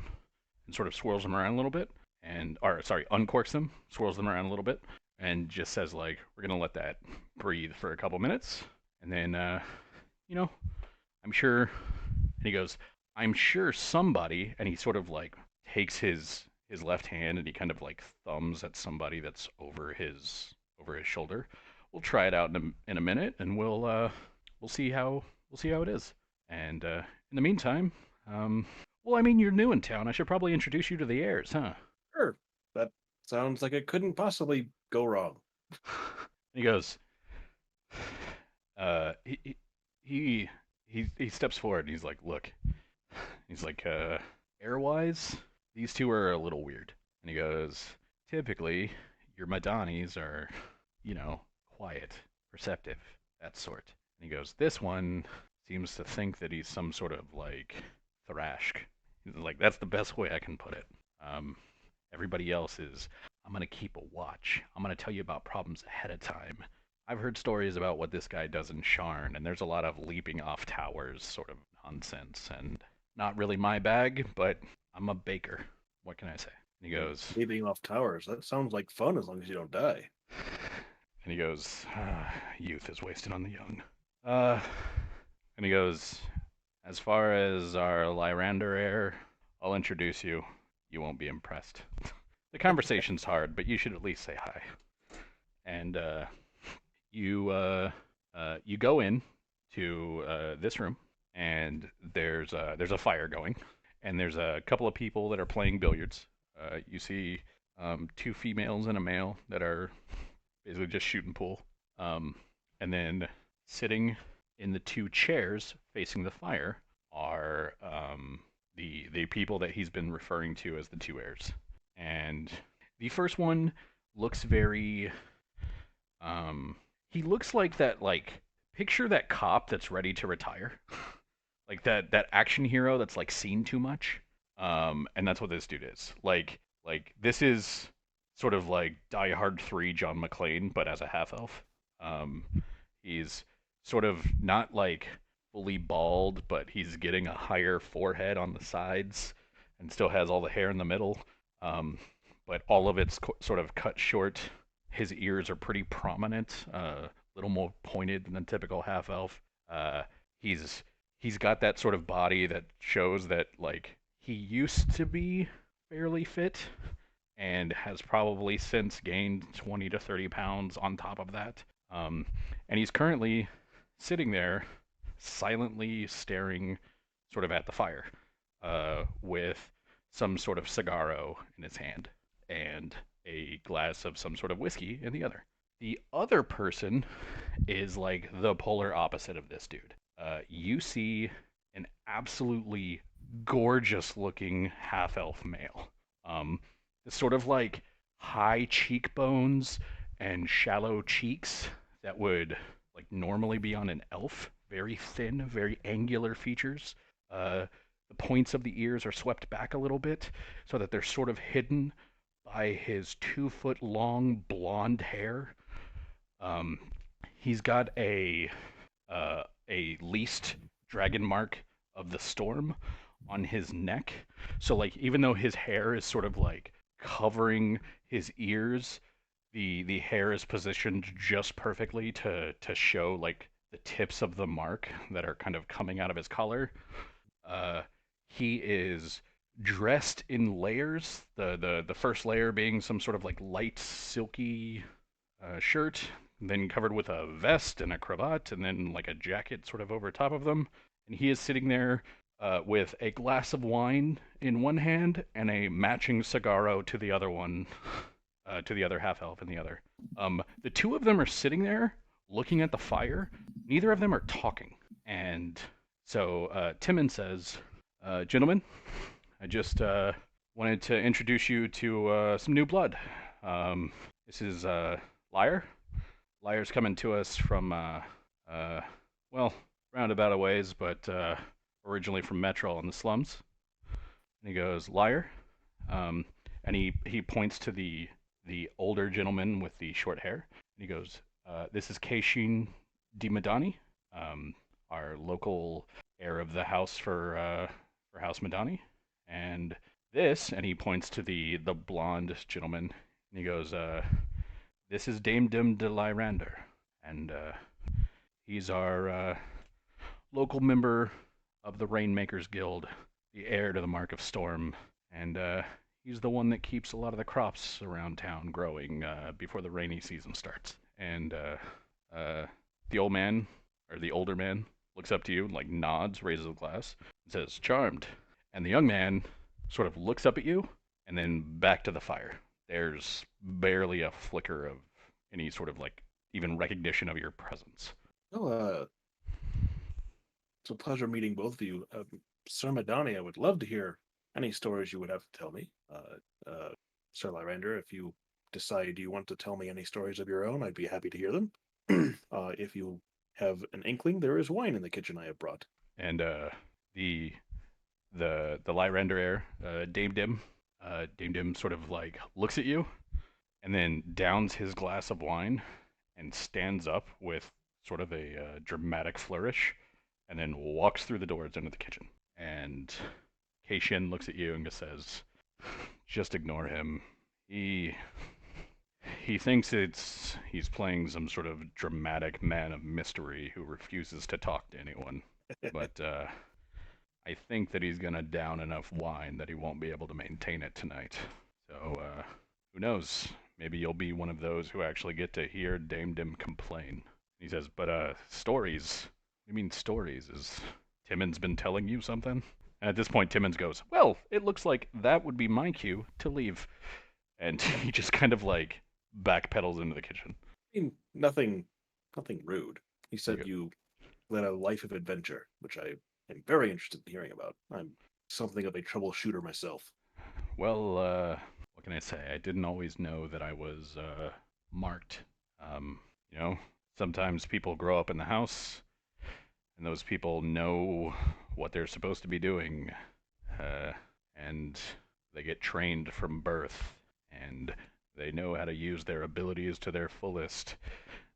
and sort of swirls them around a little bit, uncorks them, swirls them around a little bit, and just says like, we're gonna let that breathe for a couple minutes, and then I'm sure, and he goes, I'm sure somebody, and he sort of like takes his left hand and he kind of like thumbs at somebody that's over his shoulder. We'll try it out in a minute, and we'll see how it is. And in the meantime, well, I mean, you're new in town. I should probably introduce you to the heirs, huh? Sure. That sounds like it couldn't possibly go wrong. He goes, he steps forward and he's like, look, he's like, airwise, these two are a little weird. And he goes, typically, your Madanis are, quiet, perceptive, that sort. And he goes, this one seems to think that he's some sort of like Thrashk. He's like, that's the best way I can put it. Everybody else is, I'm gonna keep a watch. I'm gonna tell you about problems ahead of time. I've heard stories about what this guy does in Sharn, and there's a lot of leaping off towers sort of nonsense, and not really my bag, but I'm a baker. What can I say? And he goes, Leaping off towers. That sounds like fun as long as you don't die. And he goes, youth is wasted on the young. And he goes, as far as our Lyrander heir, I'll introduce you. You won't be impressed. The conversation's hard, but you should at least say hi. And you go in to this room, and there's a fire going, and there's a couple of people that are playing billiards. You see two females and a male that are basically just shooting pool. And then sitting in the two chairs facing the fire are the people that he's been referring to as the two heirs. And the first one looks very he looks like that like picture that cop that's ready to retire, like that action hero that's like seen too much. And that's what this dude is. Like this is sort of like Die Hard 3 John McClane, but as a half elf. Um, he's sort of not like fully bald, but he's getting a higher forehead on the sides, and still has all the hair in the middle. Um, but all of it's sort of cut short. His ears are pretty prominent, a little more pointed than a typical half elf. Uh, he's he's got that sort of body that shows that like he used to be fairly fit and has probably since gained 20 to 30 pounds on top of that. And he's currently sitting there silently staring sort of at the fire with some sort of cigarro in his hand and a glass of some sort of whiskey in the other. The other person is like the polar opposite of this dude. You see an absolutely gorgeous looking half elf male. Um, it's sort of like high cheekbones and shallow cheeks that would like normally be on an elf. Very thin, very angular features. The points of the ears are swept back a little bit so that they're sort of hidden by his 2 foot long blonde hair. Um, he's got a least dragon mark of the storm on his neck. So like even though his hair is sort of like covering his ears, the hair is positioned just perfectly to show like the tips of the mark that are kind of coming out of his collar. Uh, he is dressed in layers. The first layer being some sort of like light silky shirt, then covered with a vest and a cravat, and then like a jacket sort of over top of them. And he is sitting there with a glass of wine in one hand and a matching cigarro to the other one, to the other half elf in the other. The two of them are sitting there looking at the fire. Neither of them are talking. And so Timon says, Gentlemen, I just wanted to introduce you to some new blood. This is Liar. Liar's coming to us from, well, roundabout a ways, but originally from Metro in the slums. And he goes, Liar. And he points to the older gentleman with the short hair. And he goes, this is Keishin Madani, our local heir of the house for House Madani. And this, and he points to the blonde gentleman, and he goes, this is Dame Dim de Lyrander, and he's our local member of the Rainmakers Guild, the heir to the Mark of Storm, and he's the one that keeps a lot of the crops around town growing before the rainy season starts. And the old man, or the older man, looks up to you, like nods, raises a glass, and says, Charmed. And the young man sort of looks up at you, and then back to the fire. There's barely a flicker of any sort of like even recognition of your presence. Oh, it's a pleasure meeting both of you. Sir Madani, I would love to hear any stories you would have to tell me. Sir Lyrander, if you decide you want to tell me any stories of your own, I'd be happy to hear them. If you have an inkling, there is wine in the kitchen I have brought. And the Lyrander heir, Dame Dim sort of like looks at you and then downs his glass of wine and stands up with sort of a dramatic flourish and then walks through the doors into the kitchen. And Keishin looks at you and just says, just ignore him. He thinks he's playing some sort of dramatic man of mystery who refuses to talk to anyone. But I think that he's gonna down enough wine that he won't be able to maintain it tonight. So, who knows? Maybe you'll be one of those who actually get to hear Dame Dim complain. He says, but, stories? What do you mean stories? Is Timmons been telling you something? And at this point, Timmons goes, well, it looks like that would be my cue to leave. And he just kind of like backpedals into the kitchen. I mean, nothing rude. He said Okay. you led a life of adventure, which I am very interested in hearing about. I'm something of a troubleshooter myself. Well, what can I say? I didn't always know that I was marked. You know, sometimes people grow up in the house, and those people know what they're supposed to be doing, uh, and they get trained from birth, and they know how to use their abilities to their fullest.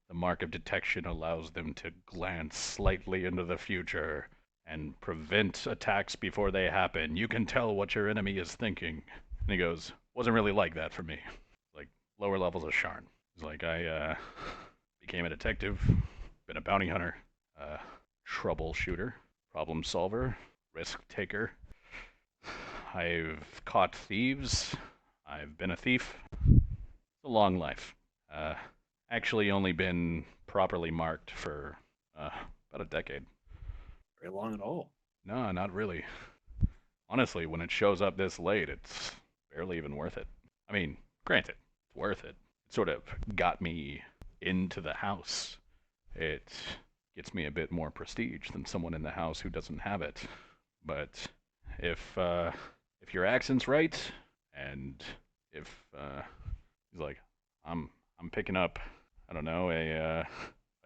The mark of detection allows them to glance slightly into the future and prevent attacks before they happen. You can tell what your enemy is thinking. And he goes, wasn't really like that for me. Like, lower levels of Sharn. He's like, I became a detective, been a bounty hunter, troubleshooter, problem solver, risk taker. I've caught thieves. I've been a thief. It's a long life. Actually only been properly marked for about a decade. Very long at all. No, not really. Honestly, when it shows up this late, it's barely even worth it. I mean, granted, it's worth it. It sort of got me into the house. It gets me a bit more prestige than someone in the house who doesn't have it. But if your accent's right, and if he's like, I'm picking up, I don't know, a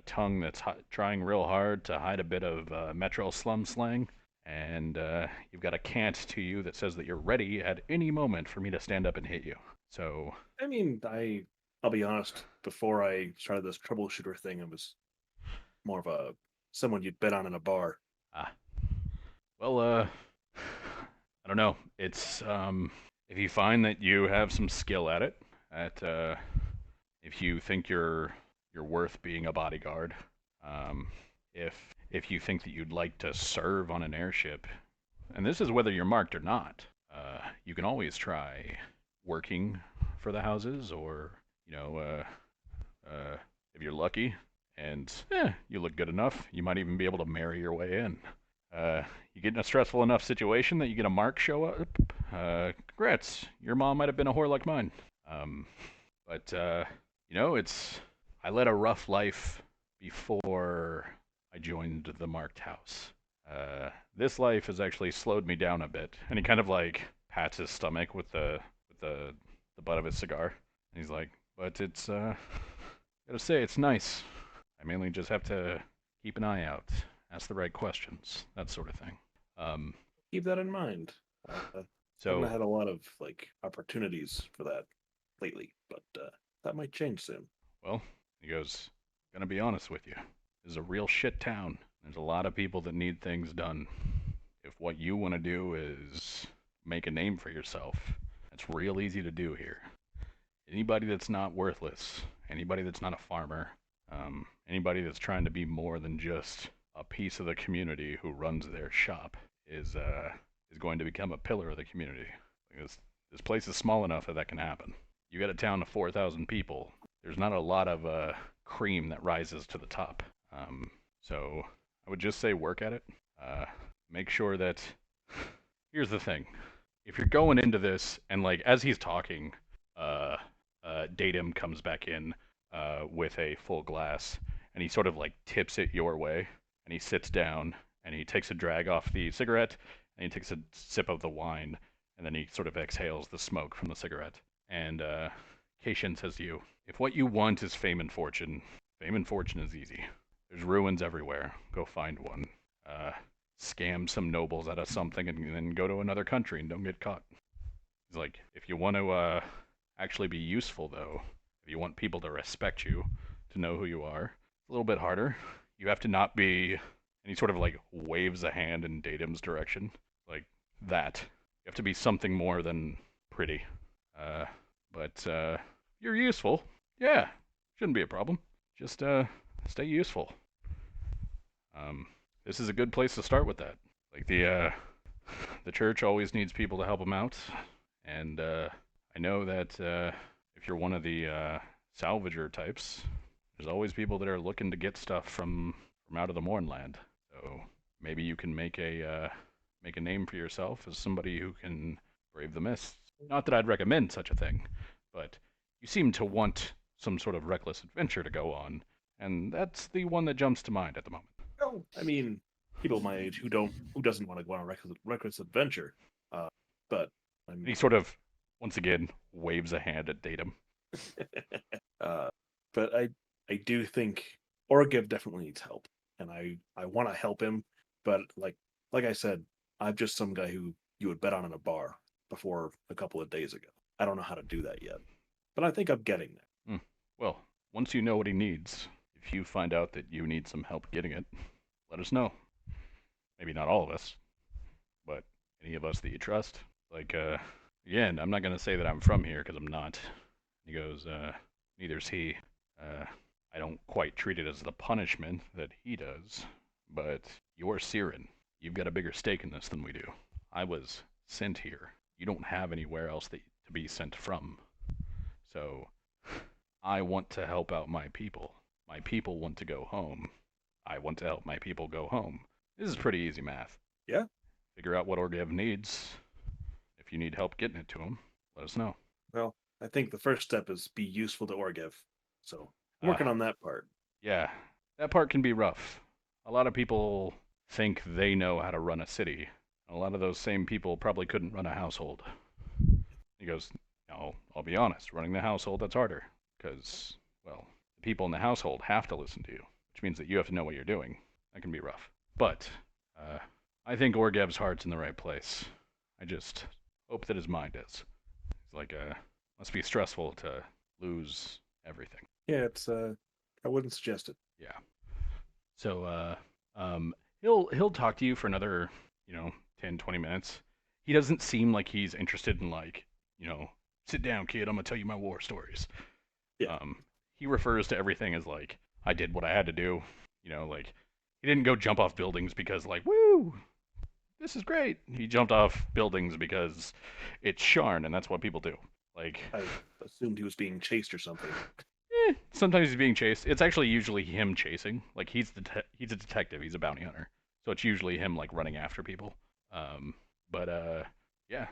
tongue that's trying real hard to hide a bit of metro slum slang, and you've got a cant to you that says that you're ready at any moment for me to stand up and hit you. So, I mean, I'll be honest. Before I started this troubleshooter thing, I was more of a someone you'd bet on in a bar. ah, well, I don't know. It's if you find that you have some skill at it, if you think you're worth being a bodyguard, um, if if you think that you'd like to serve on an airship, and this is whether you're marked or not, you can always try working for the houses, or you know, if you're lucky and you look good enough, you might even be able to marry your way in. You get in a stressful enough situation that you get a mark show up. Congrats, your mom might have been a whore like mine. Um, but it's I led a rough life before I joined the marked house. This life has actually slowed me down a bit. And he kind of like pats his stomach with the butt of his cigar. And he's like, but it's gotta say it's nice. I mainly just have to keep an eye out, ask the right questions, that sort of thing. Um, Keep that in mind. I so haven't had a lot of opportunities for that lately, but that might change soon. Well, he goes, gonna be honest with you. This is a real shit town. There's a lot of people that need things done. If what you want to do is make a name for yourself, it's real easy to do here. Anybody that's not worthless, anybody that's not a farmer, anybody that's trying to be more than just a piece of the community who runs their shop is going to become a pillar of the community. Because this place is small enough that can happen. You got a town of 4,000 people. There's not a lot of cream that rises to the top. So I would just say work at it. Make sure that. Here's the thing: if you're going into this and as he's talking, Datum comes back in with a full glass, and he sort of tips it your way, and he sits down and he takes a drag off the cigarette, and he takes a sip of the wine, and then he sort of exhales the smoke from the cigarette. And Keishin says to you, if what you want is fame and fortune is easy. There's ruins everywhere. Go find one. Scam some nobles out of something and then go to another country and don't get caught. He's like, if you want to actually be useful, though, if you want people to respect you, to know who you are, it's a little bit harder. You have to not be. And he sort of waves a hand in Datum's direction. Like that. You have to be something more than pretty. But you're useful. Yeah, shouldn't be a problem. Just stay useful. This is a good place to start with that. The church always needs people to help them out, and I know that if you're one of the salvager types, there's always people that are looking to get stuff from out of the Mornland. So maybe you can make a name for yourself as somebody who can brave the mists. Not that I'd recommend such a thing, but you seem to want some sort of reckless adventure to go on, and that's the one that jumps to mind at the moment. Oh, I mean, people my age who doesn't want to go on a reckless adventure, but he sort of once again waves a hand at Datum. But I do think Orgev definitely needs help, and I want to help him, but like I said, I'm just some guy who you would bet on in a bar before a couple of days ago. I don't know how to do that yet, but I think I'm getting there. Well, once you know what he needs, if you find out that you need some help getting it, let us know. Maybe not all of us, but any of us that you trust. Like, again, I'm not going to say that I'm from here because I'm not. He goes, neither's he. I don't quite treat it as the punishment that he does, but you're Siren. You've got a bigger stake in this than we do. I was sent here. You don't have anywhere else to be sent from. So, I want to help out my people. My people want to go home. I want to help my people go home. This is pretty easy math. Yeah. Figure out what Orgev needs. If you need help getting it to him, let us know. Well, I think the first step is be useful to Orgev. So I'm working on that part. Yeah, that part can be rough. A lot of people think they know how to run a city. A lot of those same people probably couldn't run a household. He goes, no, I'll be honest, running the household, that's harder. Because, well, the people in the household have to listen to you, which means that you have to know what you're doing. That can be rough. But, I think Orgev's heart's in the right place. I just hope that his mind is. It's like, must be stressful to lose everything. Yeah, it's I wouldn't suggest it. Yeah. So, he'll talk to you for another, 10, 20 minutes. He doesn't seem like he's interested in sit down, kid, I'm gonna tell you my war stories. Yeah. He refers to everything as like, I did what I had to do. He didn't go jump off buildings because woo, this is great. He jumped off buildings because it's Sharn, and that's what people do. I assumed he was being chased or something. Sometimes he's being chased. It's actually usually him chasing. He's a detective. He's a bounty hunter. So it's usually him running after people. Yeah,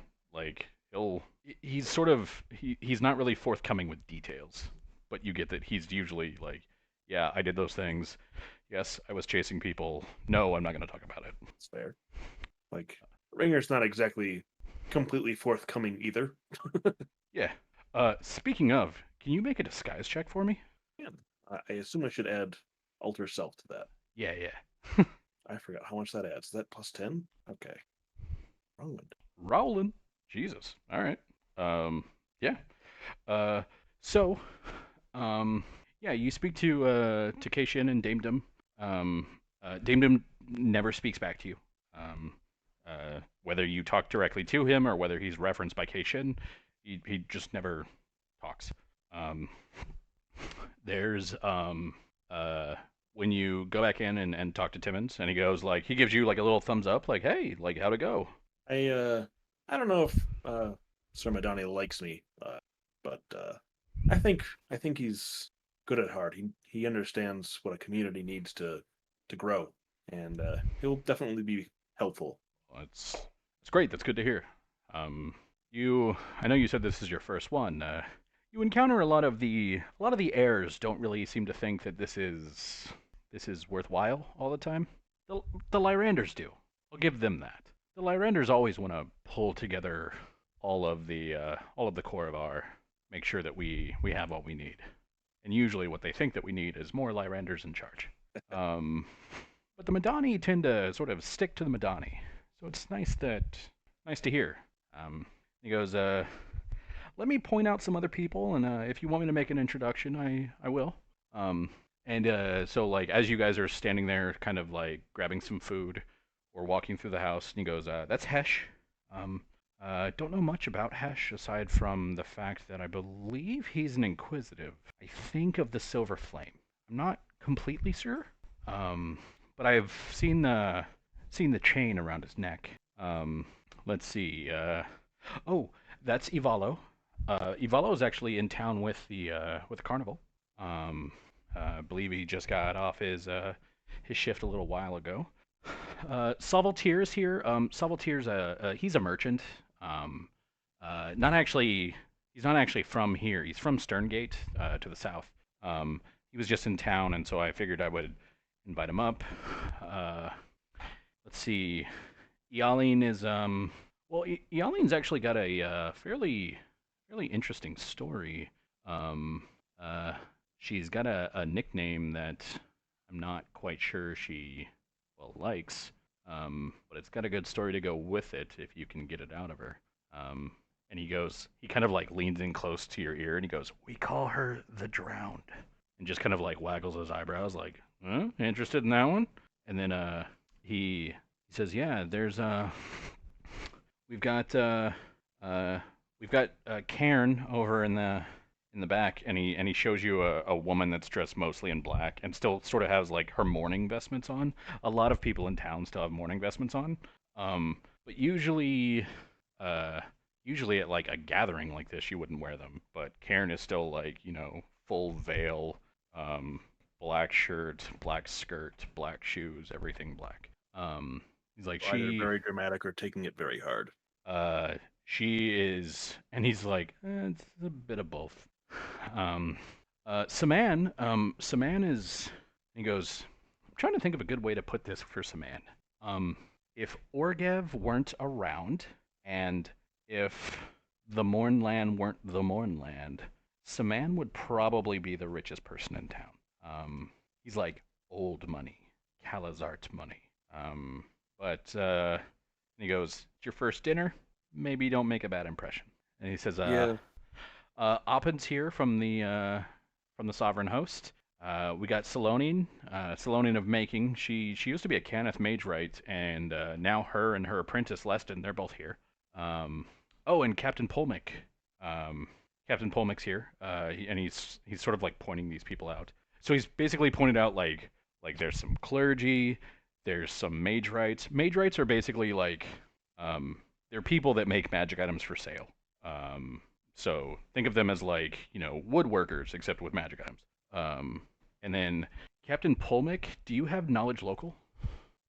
he's sort of he's not really forthcoming with details, but you get that he's usually yeah, I did those things. Yes, I was chasing people. No, I'm not going to talk about it. It's fair. Ringer's not exactly completely forthcoming either. Yeah. Speaking of, can you make a disguise check for me? Yeah. I assume I should add alter self to that. Yeah. I forgot how much that adds. Is that plus 10? Okay. Rowling. Jesus. All right. Yeah. Yeah, you speak to Kashin and Damedom. Damedom never speaks back to you. Whether you talk directly to him or whether he's referenced by Kashin, he just never talks. There's when you go back in and talk to Timmons, and he goes he gives you a little thumbs up, hey, how'd it go? I don't know if Sir Madani likes me, but I think he's good at heart. He understands what a community needs to grow, and he'll definitely be helpful. Well, it's great. That's good to hear. I know you said this is your first one. You encounter a lot of the heirs don't really seem to think that this is worthwhile all the time. The Lyranders do. I'll give them that. The Lyranders always want to pull together all of the core of our, make sure that we have what we need. And usually what they think that we need is more Lyranders in charge. But the Madani tend to sort of stick to the Madani. So it's nice to hear. He goes, let me point out some other people, and if you want me to make an introduction, I will. So as you guys are standing there kind of grabbing some food or walking through the house, and he goes, that's Hesh. Don't know much about Hesh aside from the fact that I believe he's an Inquisitive. I think of the Silver Flame. I'm not completely sure, but I've seen the chain around his neck. Let's see. Oh, that's Ivalo. Ivalo is actually in town with the carnival. I believe he just got off his shift a little while ago. Salvaltier's here. Salvaltier's he's a merchant. He's not actually from here. He's from Sterngate, to the south. He was just in town, and so I figured I would invite him up. Let's see. Yaline is Yaline's actually got a fairly interesting story. She's got a nickname that I'm not quite sure she likes. But it's got a good story to go with it if you can get it out of her. And he kind of like leans in close to your ear and he goes, "We call her the Drowned," and just kind of like waggles his eyebrows, like, "Huh? Interested in that one?" And then he says, "Yeah, there's we've got we've got Cairn over in the back," and he shows you a woman that's dressed mostly in black and still sort of has like her mourning vestments on. A lot of people in town still have mourning vestments on, but uh, usually at like a gathering like this, you wouldn't wear them. But Cairn is still like full veil, um, black shirt, black skirt, black shoes, everything black. He's like Either very dramatic or taking it very hard. uh, she is, and he's like, it's a bit of both. Um, Saman is, he goes, I'm trying to think of a good way to put this for Saman. If Orgev weren't around, and if the Mornland weren't the Mornland, Saman would probably be the richest person in town. He's like old money, Calazart money. But he goes, "It's your first dinner. Maybe don't make a bad impression." And he says, Yeah. Oppin's here from the Sovereign Host. We got Salonian of Making. She used to be a Cannith Mage Right, and now her and her apprentice Leston, they're both here. Oh, and Captain Polmick. Captain Polmick's here, and he's sort of like pointing these people out. So he's basically pointed out like there's some clergy, there's some mage rights. Mage rights are basically like they're people that make magic items for sale. So think of them as like woodworkers, except with magic items. And then Captain Polmick, do you have knowledge local?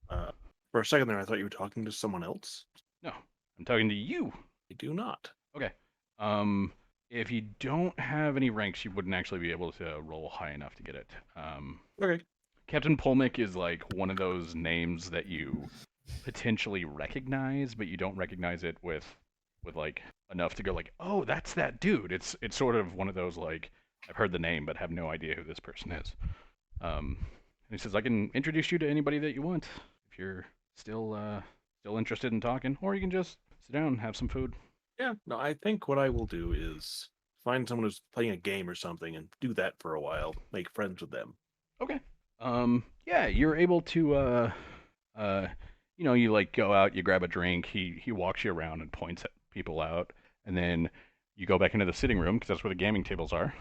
For a second there, I thought you were talking to someone else. No, I'm talking to you. I do not. Okay. If you don't have any ranks, you wouldn't actually be able to roll high enough to get it. Okay. Captain Polmick is like one of those names that you potentially recognize, but you don't recognize it with like enough to go like, oh, that's that dude. It's sort of one of those like I've heard the name but have no idea who this person is. And he says I can introduce you to anybody that you want if you're still interested in talking, or you can just sit down and have some food. Yeah. No, I think what I will do is find someone who's playing a game or something and do that for a while. Make friends with them. Okay. Yeah, you're able to you like go out, you grab a drink, he walks you around and points at people out, and then you go back into the sitting room because that's where the gaming tables are.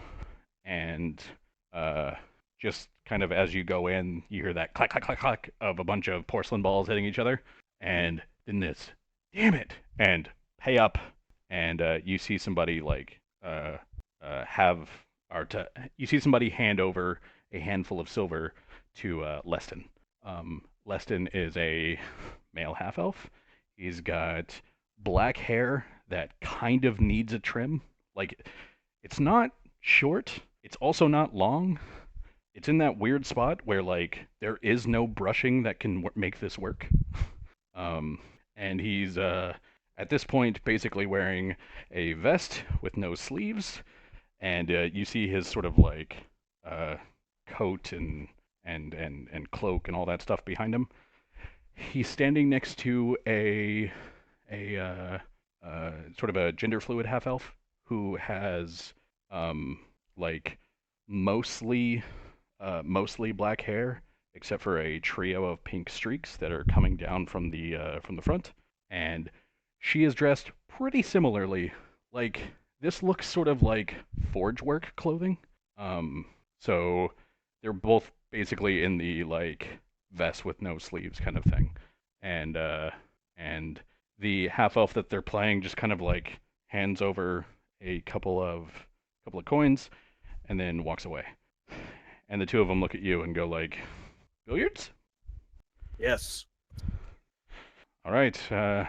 And just kind of as you go in, you hear that clack clack clack clack of a bunch of porcelain balls hitting each other, and then this, damn it, and pay up, and you see somebody like you see somebody hand over a handful of silver to Leston. Leston is a male half elf. He's got black hair that kind of needs a trim. Like, it's not short, it's also not long. It's in that weird spot where, like, there is no brushing that can make this work. And he's, at this point, basically wearing a vest with no sleeves. And you see his sort of, like, coat and cloak and all that stuff behind him. He's standing next to a sort of a gender fluid half elf who has like mostly black hair, except for a trio of pink streaks that are coming down from the front, and she is dressed pretty similarly. Like this looks sort of like forge work clothing. So they're both basically in the like vest with no sleeves kind of thing, and the half elf that they're playing just kind of like hands over a couple of coins and then walks away. And the two of them look at you and go like, billiards? Yes. All right. What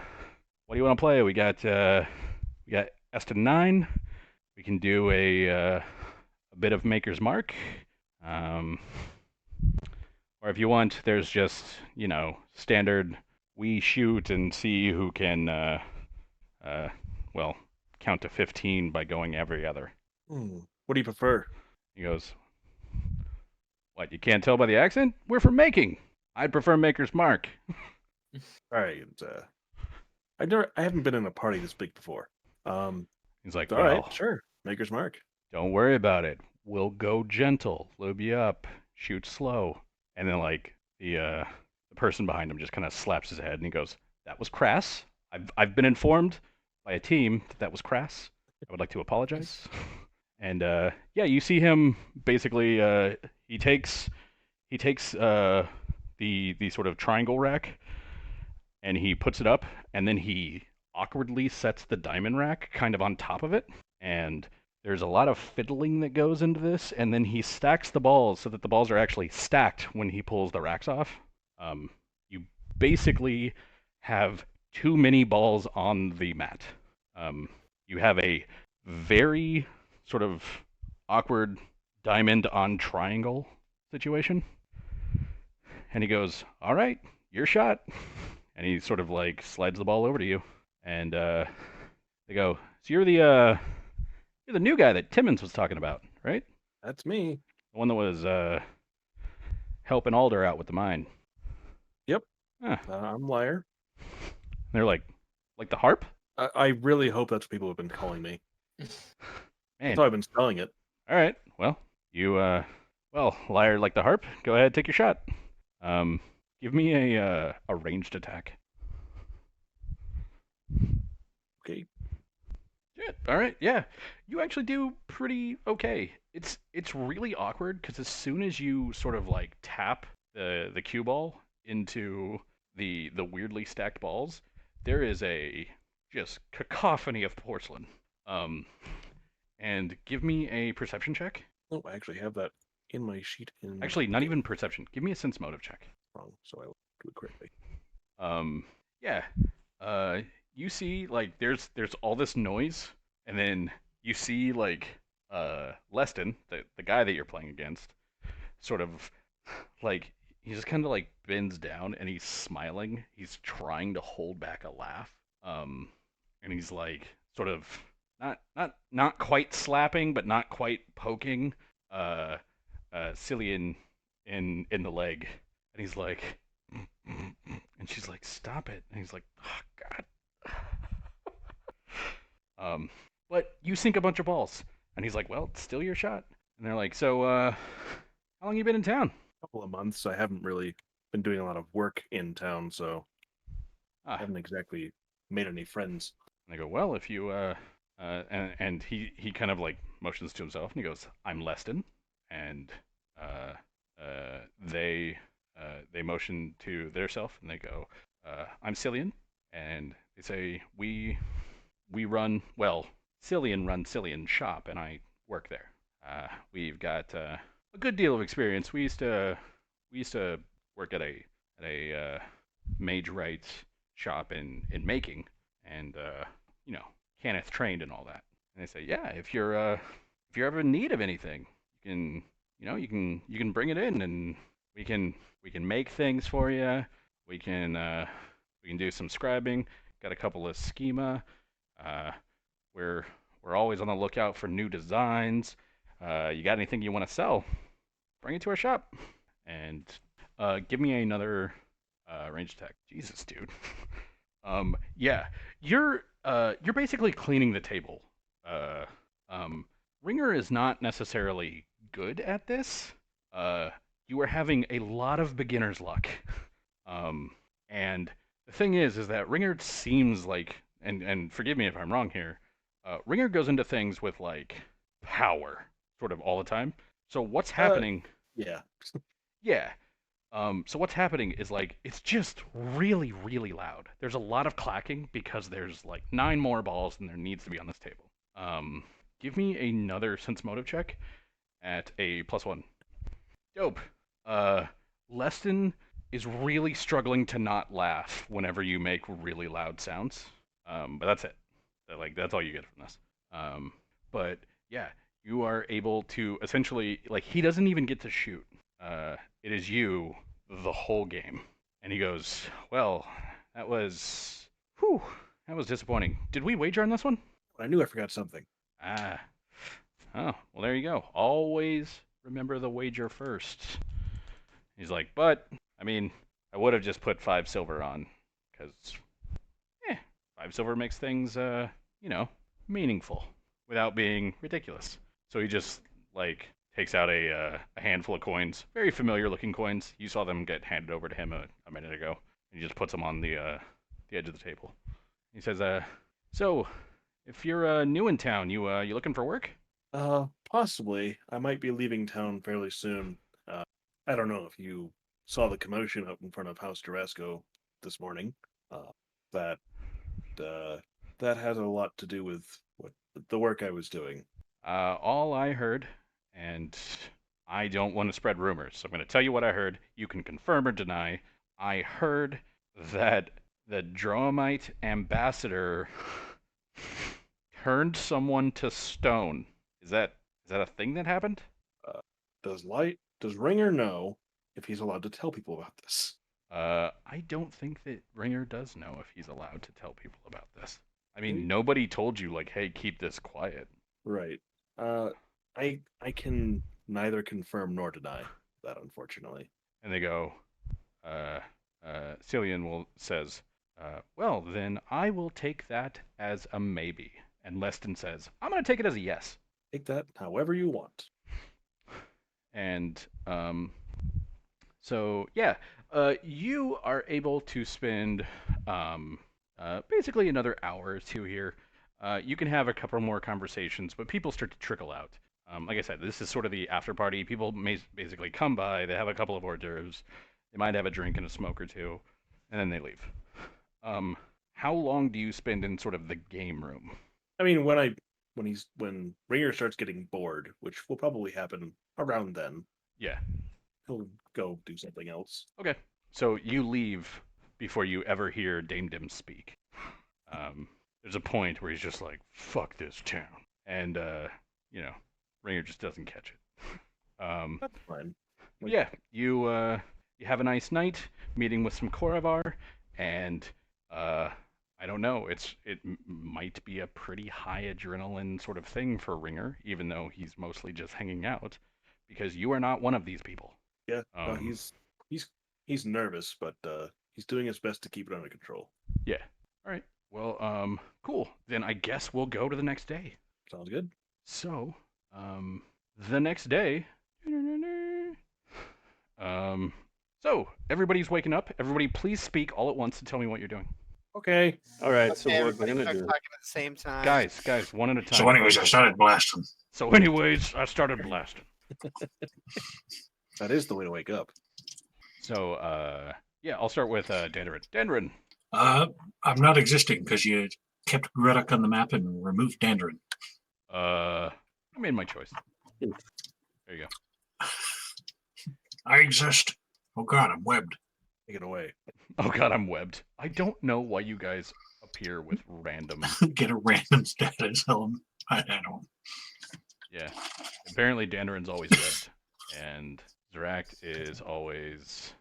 do you want to play? We got S to 9. We can do a bit of Maker's Mark. Or if you want, there's just, standard we shoot and see who can, count to 15 by going every other. What do you prefer? He goes, What, you can't tell by the accent? We're from Making. I'd prefer Maker's Mark. All right. I haven't been in a party this big before. He's like, All right, well, sure. Maker's Mark. don't worry about it. We'll go gentle, lube you up, shoot slow. And then like the person behind him just kind of slaps his head and he goes, "That was crass. I've been informed by a team that was crass. I would like to apologize." And yeah, you see him basically. He takes the sort of triangle rack and he puts it up, and then he awkwardly sets the diamond rack kind of on top of it. And there's a lot of fiddling that goes into this, and then he stacks the balls so that the balls are actually stacked when he pulls the racks off. You basically have too many balls on the mat. You have a very sort of awkward diamond on triangle situation. And he goes, "All right, your shot." And he sort of like slides the ball over to you. And they go, "So you're the new guy that Timmons was talking about, right? That's me. The one that was helping Alder out with the mine." Yep. Huh. I'm Liar. And they're like the harp? I really hope that's what people have been calling me. Man. That's how I've been spelling it. All right. Well, you Liar like the harp. Go ahead, take your shot. Give me a ranged attack. Okay. Yeah, all right, yeah. You actually do pretty okay. It's really awkward because as soon as you sort of like tap the cue ball into the weirdly stacked balls, there is a just cacophony of porcelain. And give me a perception check. Oh, I actually have that in my sheet. Actually, not even perception. Give me a sense motive check. Wrong, so I will do it correctly. Yeah. You see like there's all this noise, and then you see like Leston, the guy that you're playing against, sort of like he just kind of like bends down and he's smiling. He's trying to hold back a laugh. And he's like sort of not quite slapping, but not quite poking Cillian in the leg. And he's like, and she's like, "Stop it!" And he's like, "Oh God." But you sink a bunch of balls, and he's like, "Well, it's still your shot." And they're like, "So, how long you been in town?" A couple of months. I haven't really been doing a lot of work in town, so I Ah. haven't exactly made any friends. And they go, "Well, if you and he kind of like motions to himself, and he goes, "I'm Leston," and they motion to their self, and they go, "I'm Cillian," and they say, "We run Cillian runs Cillian's shop, and I work there. We've got a good deal of experience. We used to work at a mage rights shop in Making, and you know, Kenneth trained and all that." And they say, "Yeah, if you're ever in need of anything, you can bring it in, and we can make things for you. We can do some scribing. Got a couple of schema. We're always on the lookout for new designs. You got anything you want to sell? Bring it to our shop." And give me another range attack. Jesus, dude. Yeah, you're basically cleaning the table. Ringer is not necessarily good at this. You are having a lot of beginner's luck. And the thing is that Ringer seems like, and forgive me if I'm wrong here, Ringer goes into things with like power sort of all the time. So what's happening? Yeah. Yeah. So what's happening is like it's just really, really loud. There's a lot of clacking because there's like 9 more balls than there needs to be on this table. Give me another sense motive check at a +1. Dope. Leston is really struggling to not laugh whenever you make really loud sounds. But that's it. Like that's all you get from this. But yeah, you are able to essentially like he doesn't even get to shoot. It is you the whole game. And he goes, "Well, that was disappointing. Did we wager on this one?" I knew I forgot something. Ah. Oh, well there you go. Always remember the wager first. He's like, but, I mean, I would have just put 5 silver on, because, 5 silver makes things, meaningful, without being ridiculous. So he just, takes out a handful of coins, very familiar looking coins. You saw them get handed over to him a minute ago. He just puts them on the edge of the table. He says, so, if you're new in town, you looking for work? Possibly. I might be leaving town fairly soon. I don't know if you saw the commotion out in front of House Durasco this morning. That that had a lot to do with what the work I was doing. All I heard, and I don't want to spread rumors, so I'm going to tell you what I heard. You can confirm or deny. I heard that the Droamite ambassador turned someone to stone. Is that a thing that happened? Does Ringer know if he's allowed to tell people about this? I don't think that Ringer does know if he's allowed to tell people about this. I mean, nobody told you, hey, keep this quiet. Right. I can neither confirm nor deny that, unfortunately. And they go, Cillian says, well, then I will take that as a maybe. And Leston says, I'm going to take it as a yes. Take that however you want. And so, yeah, you are able to spend basically another hour or two here. You can have a couple more conversations, but people start to trickle out. Like I said, this is sort of the after party. People may basically come by, they have a couple of hors d'oeuvres, they might have a drink and a smoke or two, and then they leave. How long do you spend in sort of the game room? I mean, when Ringer starts getting bored, which will probably happen around then, Yeah. he'll go do something else. Okay. So you leave before you ever hear Dame Dim speak. There's a point where he's just like, fuck this town. And, Ringer just doesn't catch it. That's fine. Yeah, you have a nice night meeting with some Koravar, and I don't know, it might be a pretty high adrenaline sort of thing for Ringer, even though he's mostly just hanging out, because you are not one of these people. Yeah, no, he's nervous, but he's doing his best to keep it under control. Yeah. All right. Well, cool. Then I guess we'll go to the next day. Sounds good. So, the next day, so everybody's waking up. Everybody, please speak all at once and tell me what you're doing. Okay. All right. So what we're Everybody gonna start do? talking at the same time. Guys, one at a time. So, anyways, I started blasting. That is the way to wake up. So, yeah, I'll start with Dandarin. Dandarin. I'm not existing because you kept Greta on the map and removed Dandrin. I made my choice. There you go. I exist. Oh God, I'm webbed. Take it away. Oh God, I'm webbed. I don't know why you guys appear with random. Get a random status. I don't. Yeah. Apparently, Dandarin's always webbed, and Zarak is always,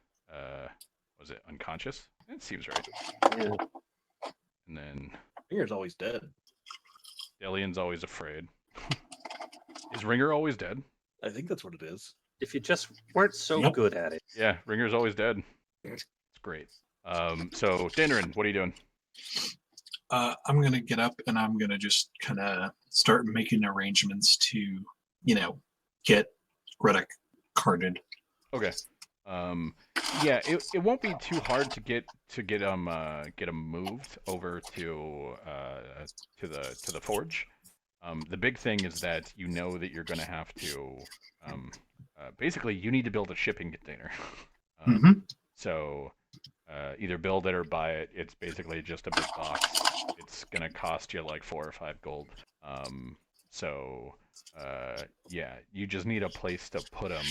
was it unconscious? It seems right. Yeah. And then Ringer's always dead. Delian's always afraid. Is Ringer always dead? I think that's what it is. If you just weren't so Nope. good at it. Yeah, Ringer's always dead. It's great. So Dandarin, what are you doing? I'm gonna get up and I'm gonna just kind of start making arrangements to, get Greta carded. Okay. Yeah, it won't be too hard to get him moved over to the forge. The big thing is that you know that you're going to have to basically you need to build a shipping container. So either build it or buy it. It's basically just a big box. It's going to cost you like 4 or 5 gold. So yeah, you just need a place to put him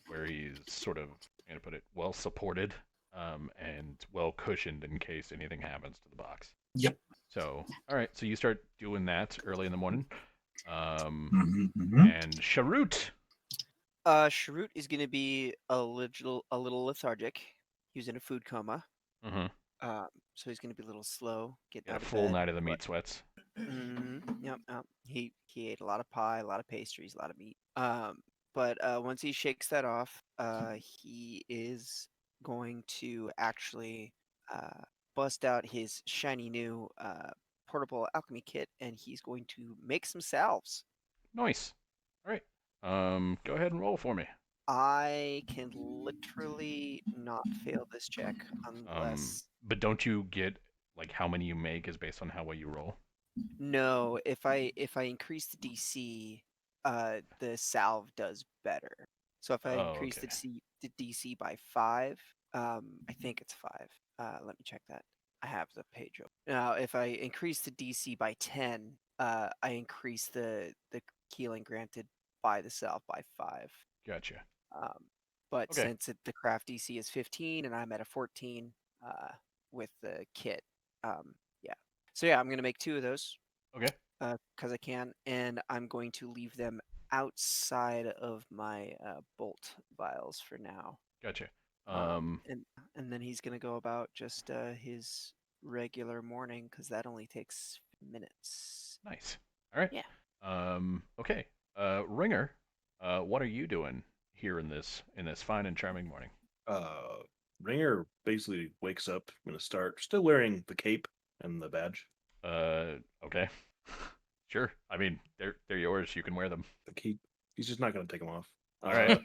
where he's sort of, I'm going to put it, well supported and well cushioned in case anything happens to the box. Yep. So, all right, so you start doing that early in the morning. Mm-hmm. And Sharut. Sharut is going to be a little lethargic. He was in a food coma. Mm-hmm. So he's going to be a little slow getting Got out a of full bed. night of the meat sweats. Yep. He ate a lot of pie, a lot of pastries, a lot of meat. but once he shakes that off, he is going to actually uh, bust out his shiny new portable alchemy kit, and he's going to make some salves. Nice. All right. Go ahead and roll for me. I can literally not fail this check unless But don't you get like how many you make is based on how well you roll? no, if I increase the DC, the salve does better. So if I Oh, increase okay. the DC by 5, I think it's 5. Let me check that. I have the page open. Now, if I increase the DC by 10, I increase the healing granted by the salve by 5. Gotcha. Um, but Okay. since the craft DC is 15 and I'm at a 14 with the kit, yeah. So yeah, I'm gonna make 2 of those Okay. because I can, and I'm going to leave them outside of my bolt vials for now. Gotcha. Um, and and then he's gonna go about just his regular morning because that only takes minutes. Nice. All right. Yeah. Okay. Ringer, what are you doing here in this fine and charming morning? Uh, Ringer basically wakes up, gonna start still wearing the cape and the badge. Okay. Sure. I mean, they're yours. You can wear them. The cape. He's just not gonna take them off. All right.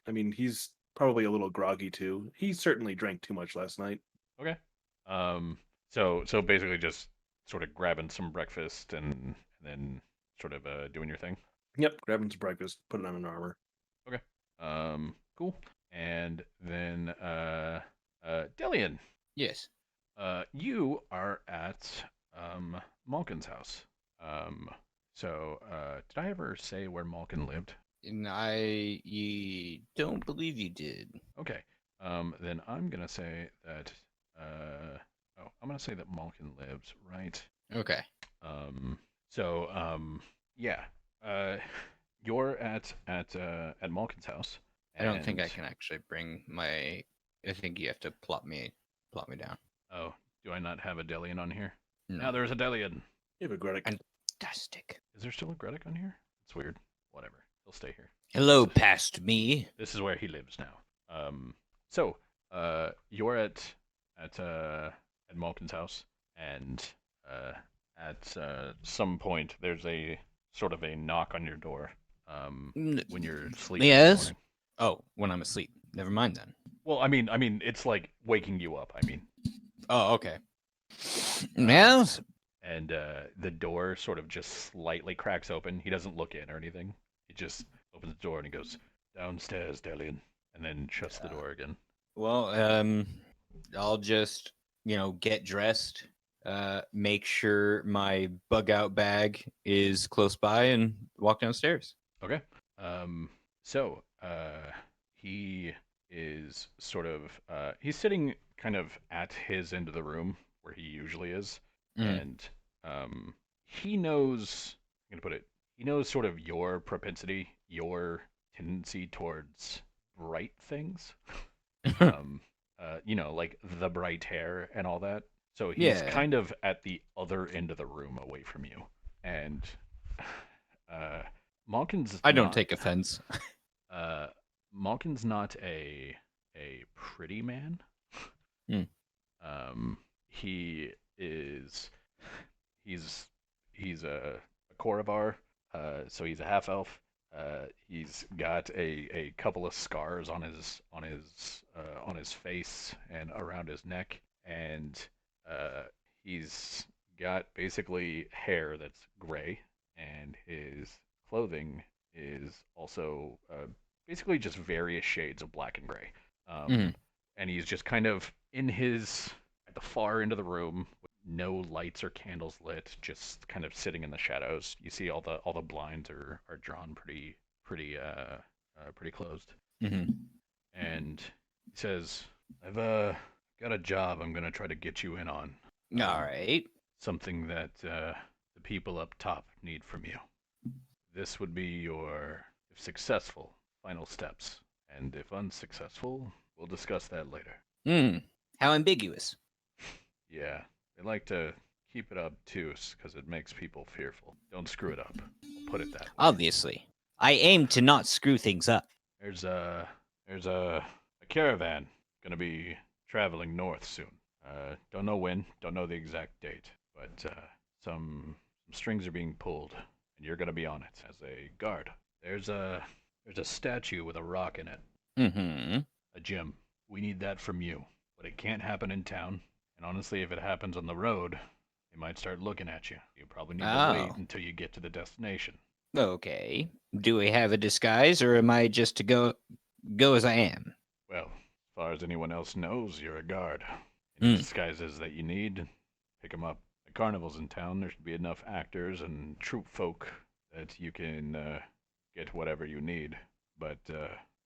I mean, he's probably a little groggy too. He certainly drank too much last night. Okay. So basically just sort of grabbing some breakfast and then sort of doing your thing. Yep, grabbing some breakfast, putting on an armor. Okay. Cool. And then Delian, Yes. you are at Malkin's house. Um, did I ever say where Malkin lived? And don't believe you did. Okay. Then I'm gonna say that. I'm gonna say that Malkin lives right. Okay. Um. Yeah. Uh. You're at Malkin's house. I don't think I and- can actually bring my. I think you have to plot me down. Oh, do I not have a Delian on here? No. Now there's a Delian. You have a Gredic. Fantastic. Is there still a Gredic on here? It's weird. Whatever. He'll stay here. Hello, This is- past me. This is where he lives now. You're at Malkin's house, and at some point there's a sort of a knock on your door. When you're sleeping. in the Yes? morning. Oh, when I'm asleep. Never mind then. Well, I mean, it's like waking you up. I mean, Oh, okay. Yes. and the door sort of just slightly cracks open. He doesn't look in or anything. He just opens the door and he goes downstairs, Delian, and then shuts the door again. Well, I'll just get dressed, make sure my bug out bag is close by, and walk downstairs. Okay. He is sort of he's sitting kind of at his end of the room where he usually is, and he knows. I'm gonna put it. He knows sort of your propensity, your tendency towards bright things. Like the bright hair and all that. So he's Yeah. kind of at the other end of the room away from you, and Malkin's. I don't not- take offense. Malkin's not a pretty man. Hmm. He is. He's a Koravar, so he's a half elf. He's got a couple of scars on his face and around his neck, and he's got basically hair that's gray, and his clothing is also basically just various shades of black and gray. Mhm. And he's just kind of at the far end of the room with no lights or candles lit, just kind of sitting in the shadows. You see all the blinds are drawn pretty closed. Mm-hmm. And he says, "I've got a job I'm gonna try to get you in on. All right. Something that the people up top need from you. This would be your, if successful, final steps. And if unsuccessful, we'll discuss that later." How ambiguous. Yeah, they like to keep it obtuse because it makes people fearful. Don't screw it up. I'll put it that way. Obviously. I aim to not screw things up. There's a caravan gonna be traveling north soon. Don't know when, don't know the exact date, but some strings are being pulled, and you're gonna be on it as a guard. There's a statue with a rock in it, Mm-hmm. a gem. We need that from you, but it can't happen in town. And honestly, if it happens on the road, they might start looking at you. You probably need to wait Oh. until you get to the destination. Okay. Do we have a disguise, or am I just to go as I am? Well, as far as anyone else knows, you're a guard. Any Mm. disguises that you need, pick 'em up. The carnival's in town. There should be enough actors and troupe folk that you can get whatever you need. But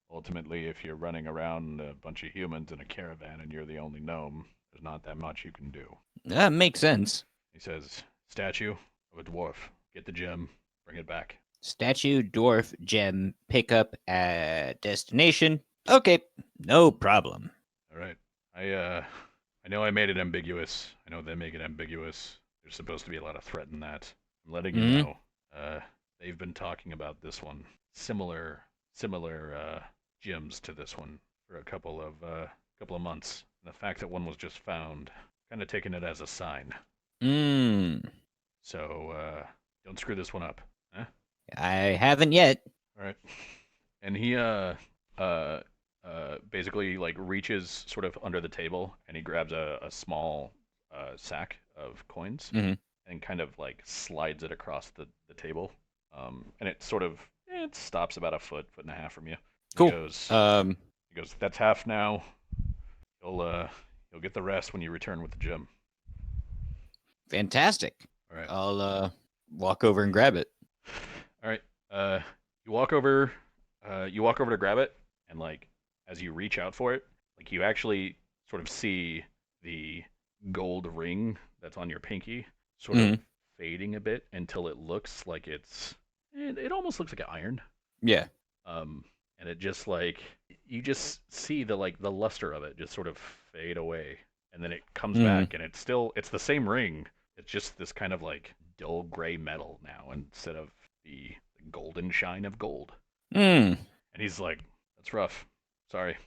ultimately, if you're running around a bunch of humans in a caravan and you're the only gnome, there's not that much you can do. That makes sense. He says, statue of a dwarf. Get the gem. Bring it back. Statue, dwarf, gem, pickup at destination. Okay, no problem. All right. I know I made it ambiguous. I know they make it ambiguous. There's supposed to be a lot of threat in that. I'm letting you Mhm. know. They've been talking about this one. Similar gems to this one for a couple of months. And the fact that one was just found, kind of taking it as a sign. Mm. So don't screw this one up. Huh? I haven't yet. All right. And he basically like reaches sort of under the table and he grabs a small sack of coins Mhm. and kind of like slides it across the table. And it sort of it stops about a foot and a half from you. Cool. He goes, that's half now. You'll get the rest when you return with the gem. Fantastic. All right. I'll walk over and grab it. All right. You walk over. You walk over to grab it, and like as you reach out for it, like you actually sort of see the gold ring that's on your pinky sort of fading a bit until it looks like it almost looks like iron. Yeah. And it just like you just see the luster of it just sort of fade away, and then it comes back, and it's the same ring. It's just this kind of like dull gray metal now instead of the golden shine of gold. Hmm. And he's like, "That's rough. Sorry."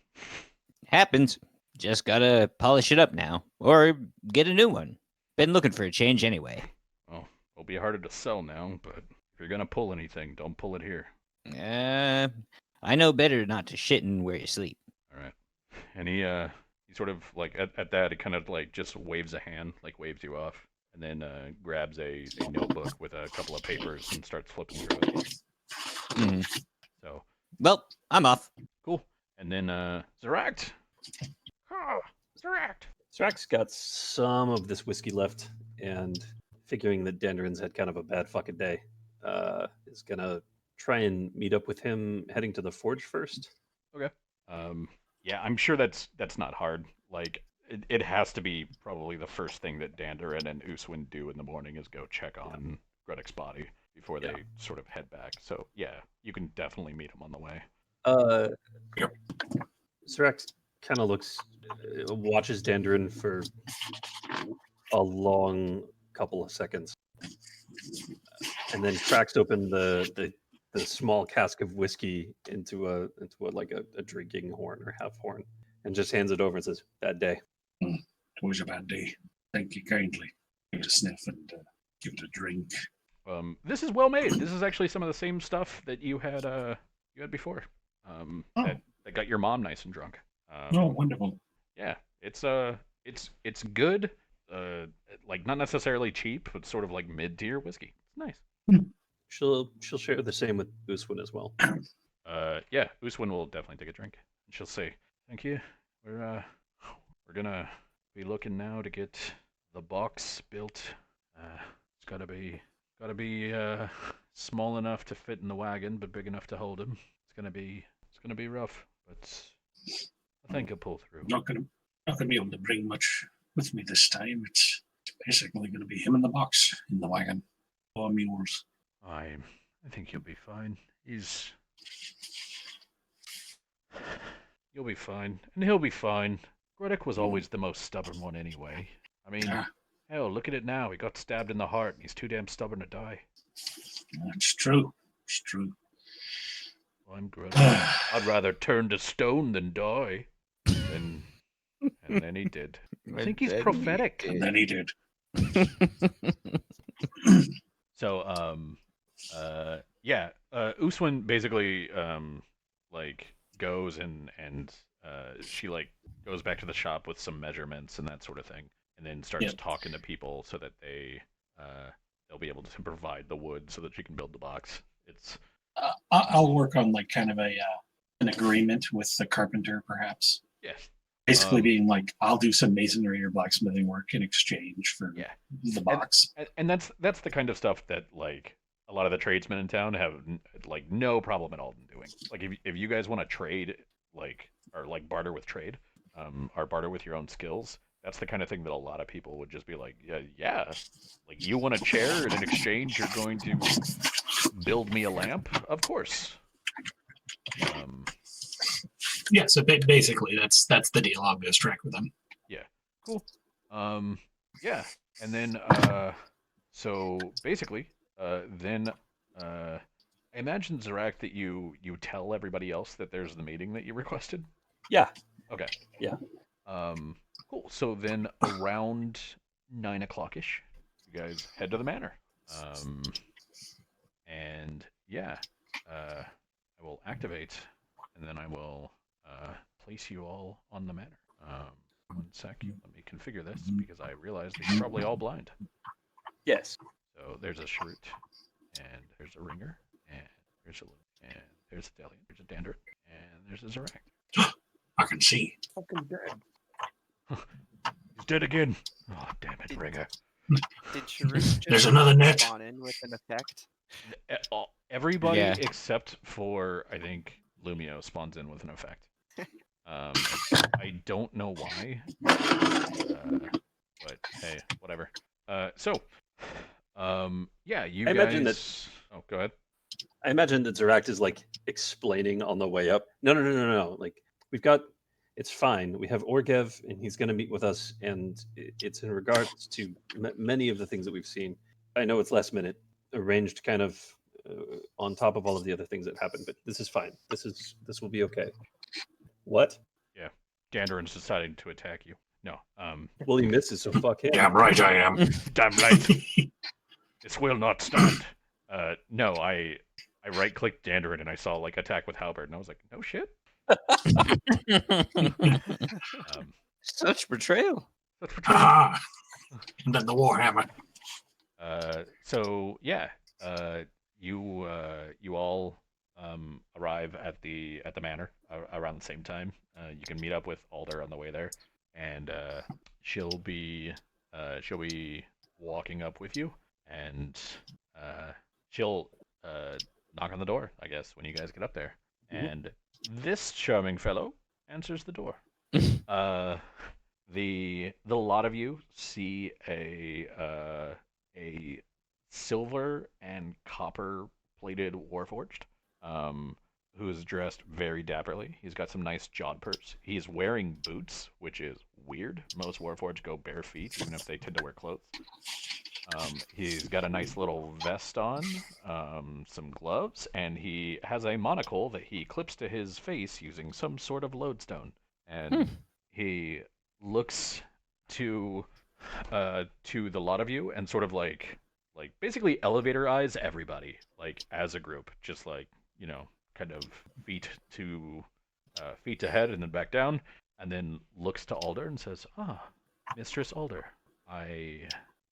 Happens. Just gotta polish it up now, or get a new one. Been looking for a change anyway. Well, it'll be harder to sell now, but if you're gonna pull anything, don't pull it here. I know better not to shit in where you sleep. All right. And he sort of like at that he kind of like just waves a hand, like waves you off, and then grabs a notebook with a couple of papers and starts flipping through it. Mhm. So Well, I'm off. cool. And then Zeract. Oh, Zeract. Strax got some of this whiskey left, and figuring that Dandrin's had kind of a bad fucking day, is gonna try and meet up with him heading to the forge first. Okay. Yeah, I'm sure that's not hard. Like it has to be probably the first thing that Dandarin and Uswin do in the morning is go check on Grudik's body before they sort of head back. So yeah, you can definitely meet him on the way. Strax kind of watches Dandrin for a long couple of seconds, and then cracks open the small cask of whiskey into a drinking horn or half horn, and just hands it over and says, "Bad day." It was a bad day. Thank you kindly. Give it a sniff and give it a drink. This is well made. This is actually some of the same stuff that you had before. That got your mom nice and drunk. Oh, wonderful. Yeah, it's good. Like not necessarily cheap, but sort of like mid-tier whiskey. It's nice. She'll share the same with Uswin as well. Yeah, Uswin will definitely take a drink. And she'll say, "Thank you. We're gonna be looking now to get the box built. It's gotta be small enough to fit in the wagon, but big enough to hold him. It's gonna be rough, but I think he'll pull through." Not gonna be able to bring much with me this time. It's basically gonna be him in the box in the wagon. 4 mules. I think he'll be fine. You'll be fine, and he'll be fine. Grudik was always the most stubborn one anyway. I mean, hell, look at it now. He got stabbed in the heart, and he's too damn stubborn to die. It's true. It's true. I'm grumpy. I'd rather turn to stone than die. And then he did. I think he's prophetic. And then he did. So, yeah, Uswin basically, like, goes and she, like, goes back to the shop with some measurements and that sort of thing, and then starts Yep. talking to people so that they'll be able to provide the wood so that she can build the box. It's I'll work on like kind of an agreement with the carpenter, perhaps. yes, Basically, being like, I'll do some masonry or blacksmithing work in exchange for yeah, the box. and that's the kind of stuff that like a lot of the tradesmen in town have like no problem at all in doing. Like if you guys want to trade like or like barter with trade, or barter with your own skills, that's the kind of thing that a lot of people would just be like, yeah, like you want a chair and in exchange you're going to build me a lamp, of course. Yeah, so basically, that's the deal. I'll go strike with them. Yeah, cool. Yeah, and then so basically, then I imagine Zarak that you tell everybody else that there's the meeting that you requested. Yeah. Okay. Yeah. Cool. So then around 9 o'clock ish, you guys head to the manor. And yeah, I will activate, and then I will place you all on the manor. 1 sec. Let me configure this because I realize that you're probably all blind. Yes. So there's a Shrewd, and there's a Ringer, and there's a and there's a Delian, there's a Dander, and there's a Zarak. I can see. Fucking dead. He's dead again. Oh, damn it, Ringer. Did Sharuk just There's another net. spawn in with an effect? Everybody Yeah. except for, I think, Lumio spawns in with an effect. I don't know why, but hey, whatever. Yeah, you I guys. imagine that- Oh, go ahead. I imagine that Zarak is like explaining on the way up. No. Like we've got, it's fine. We have Orgev, and he's going to meet with us, and it's in regards to many of the things that we've seen. I know it's last minute, arranged kind of on top of all of the other things that happened, but this is fine. This will be okay. What? Yeah, Dandarin's deciding to attack you. No. Well, he misses, so fuck him. Damn right I am. Damn right. This will not stand. No, I right-clicked Dandarin and I saw like attack with halberd, and I was like, no shit. Such betrayal. That's betrayal. Ah, and then the Warhammer. So yeah, you all arrive at the manor around the same time. You can meet up with Alder on the way there, and she'll be walking up with you, and she'll knock on the door, I guess, when you guys get up there. And this charming fellow answers the door. The lot of you see a silver and copper plated warforged, who is dressed very dapperly. He's got some nice jodhpurs. He's wearing boots, which is weird. Most warforged go bare feet, even if they tend to wear clothes. He's got a nice little vest on, some gloves, and he has a monocle that he clips to his face using some sort of lodestone. And he looks to the lot of you and sort of like basically elevator eyes everybody, like as a group, just like, you know, kind of feet to head and then back down, and then looks to Alder and says, Mistress Alder, I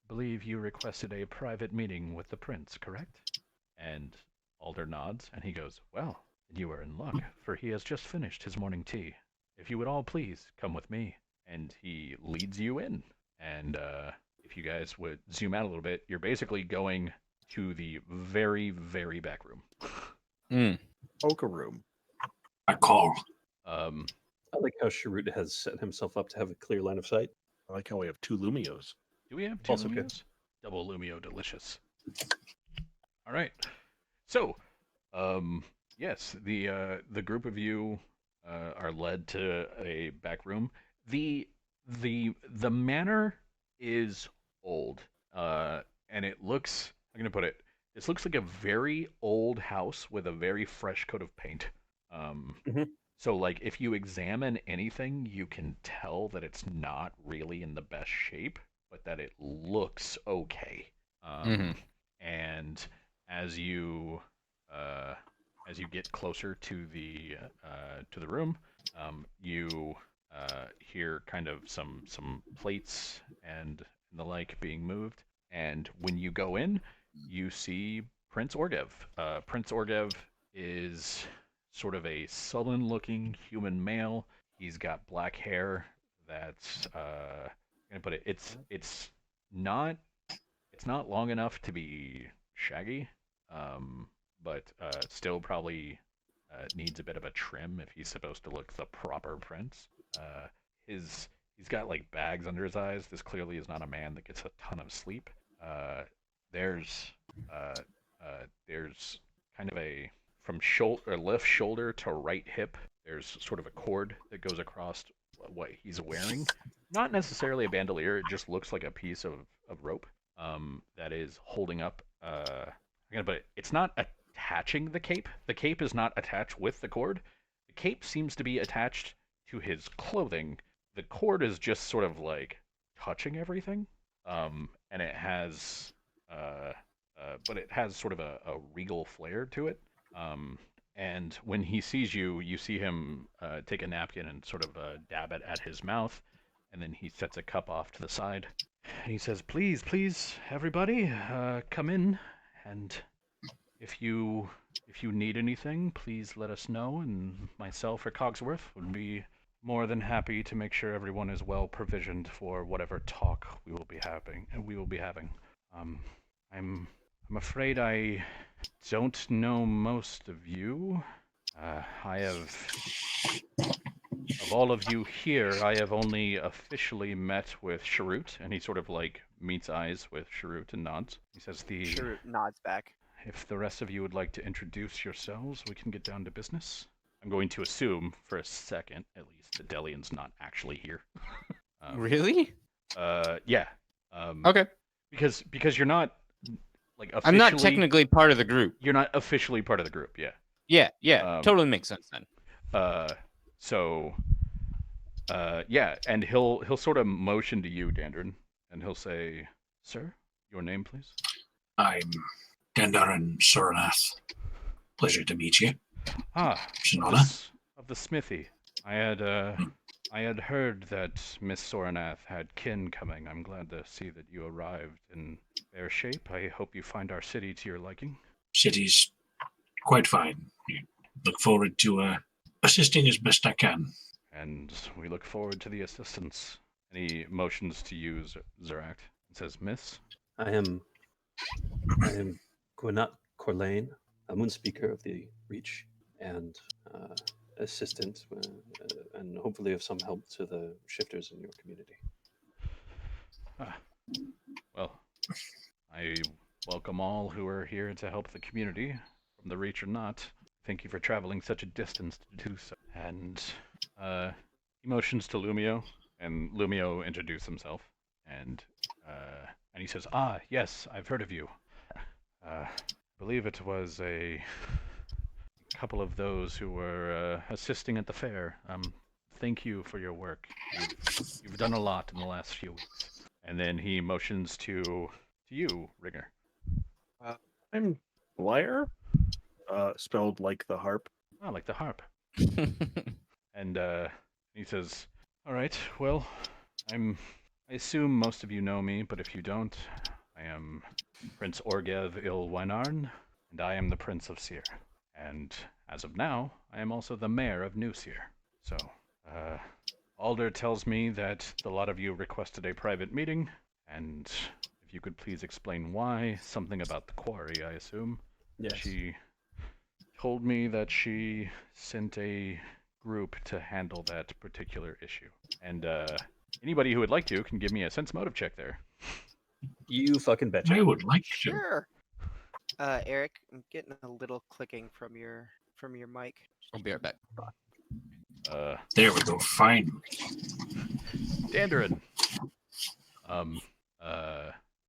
believe you requested a private meeting with the prince, correct? And Alder nods, and he goes, well, you are in luck, for he has just finished his morning tea. If you would all please come with me. And he leads you in. And if you guys would zoom out a little bit, you're basically going to the very, very back room. Poker room. I call. I like how Sharut has set himself up to have a clear line of sight. I like how we have two Lumios. Do we have two Also good. Lumios? Double Lumio delicious. All right. So, yes, the group of you are led to a back room. The manor is old, and it looks. I'm gonna put it. this looks like a very old house with a very fresh coat of paint. Um, Mhm. so like if you examine anything, you can tell that it's not really in the best shape, but that it looks okay. Mhm. And as you uh, as you get closer to the room, you hear kind of some plates and the like being moved. And when you go in, you see Prince Orgev. Prince Orgev is sort of a sullen-looking human male. He's got black hair that's gonna put it. Not it's not long enough to be shaggy, um, but still probably needs a bit of a trim if he's supposed to look the proper prince. Uh, his he's got like bags under his eyes. This clearly is not a man that gets a ton of sleep. Uh, there's uh, there's kind of a from shoulder left shoulder to right hip. There's sort of a cord that goes across what he's wearing. Not necessarily a bandolier. It just looks like a piece of rope that is holding up. But it's not attaching the cape. The cape is not attached with the cord. The cape seems to be attached to his clothing. The cord is just sort of like touching everything, and but it has sort of a regal flair to it. Um, and when he sees you, you see him take a napkin and sort of dab it at his mouth, and then he sets a cup off to the side. And he says, "Please, please, everybody, come in, and if you if you need anything, please let us know, and myself or Cogsworth would be more than happy to make sure everyone is well provisioned for whatever talk we will be having. Um, I'm I'm afraid I don't know most of you. I have of all of you here, I have only officially met with Sharut, and he sort of like meets eyes with Sharut and nods. He says, Sure nods back. If the rest of you would like to introduce yourselves, we can get down to business." I'm going to assume for a second, at least, that Delian's not actually here. Really? Yeah. Okay. Because you're not like officially. I'm not technically part of the group. You're not officially part of the group. Yeah. Yeah. Totally makes sense then. Yeah, and he'll sort of motion to you, Dandrin, and he'll say, "Sir, your name, please." I'm Dandarin Soranath. Pleasure to meet you. Shinoda. Of the smithy. I had heard that Miss Soranath had kin coming. I'm glad to see that you arrived in fair shape. I hope you find our city to your liking. City's quite fine. Look forward to assisting as best I can. And we look forward to the assistance. And he motions to you, Zeract, and says, "Miss." I am Gwenat Corlane, a moonspeaker of the Reach, and assistant, and hopefully of some help to the shifters in your community. Well, I welcome all who are here to help the community, from the Reach or not. Thank you for traveling such a distance to do so. And he motions to Lumio, and Lumio introduces himself, and he says, yes, I've heard of you. I believe it was a couple of those who were assisting at the fair. Thank you for your work. You've done a lot in the last few weeks." And then he motions to you, Ringer. I'm Lyre, spelled like the harp. Oh, like the harp. And he says, "All right, well, I assume most of you know me, but if you don't, I am Prince Orgev Il-Wynarn, and I am the Prince of Seer. And as of now, I am also the mayor of New Seer. So, Alder tells me that a lot of you requested a private meeting, and if you could please explain why, something about the quarry, I assume." Yes. She told me that she sent a group to handle that particular issue. And anybody who would like to can give me a sense motive check there. You fucking betcha. I would like to. Sure. Eric, I'm getting a little clicking from your mic. I'll be right back. There we go. Fine. Dandarin.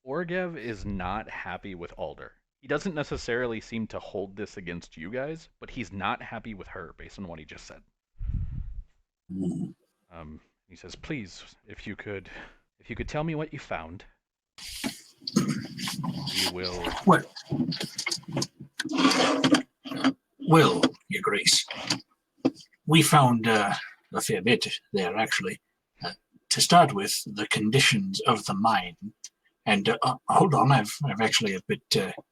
Orgev is not happy with Alder. he doesn't necessarily seem to hold this against you guys, but he's not happy with her based on what he just said. Hmm. He says, "Please, if you could tell me what you found, we will." Well, well, Your Grace, we found a fair bit there, actually. To start with, the conditions of the mine. And hold on, I've actually a bit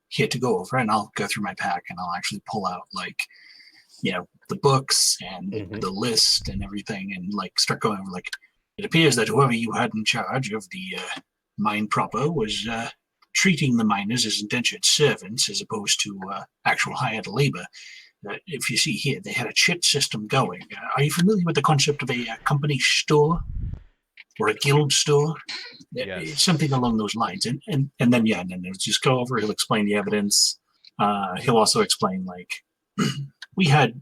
here to go over, and I'll go through my pack and I'll actually pull out the books and the list and everything, and start going over. It appears that whoever you had in charge of the mine proper was treating the miners as indentured servants as opposed to actual hired labor. If you see here, they had a chit system going. Are you familiar with the concept of a company store or a guild store? Yes. It's something along those lines. And then they'll just go over. He'll explain the evidence. He'll also explain we had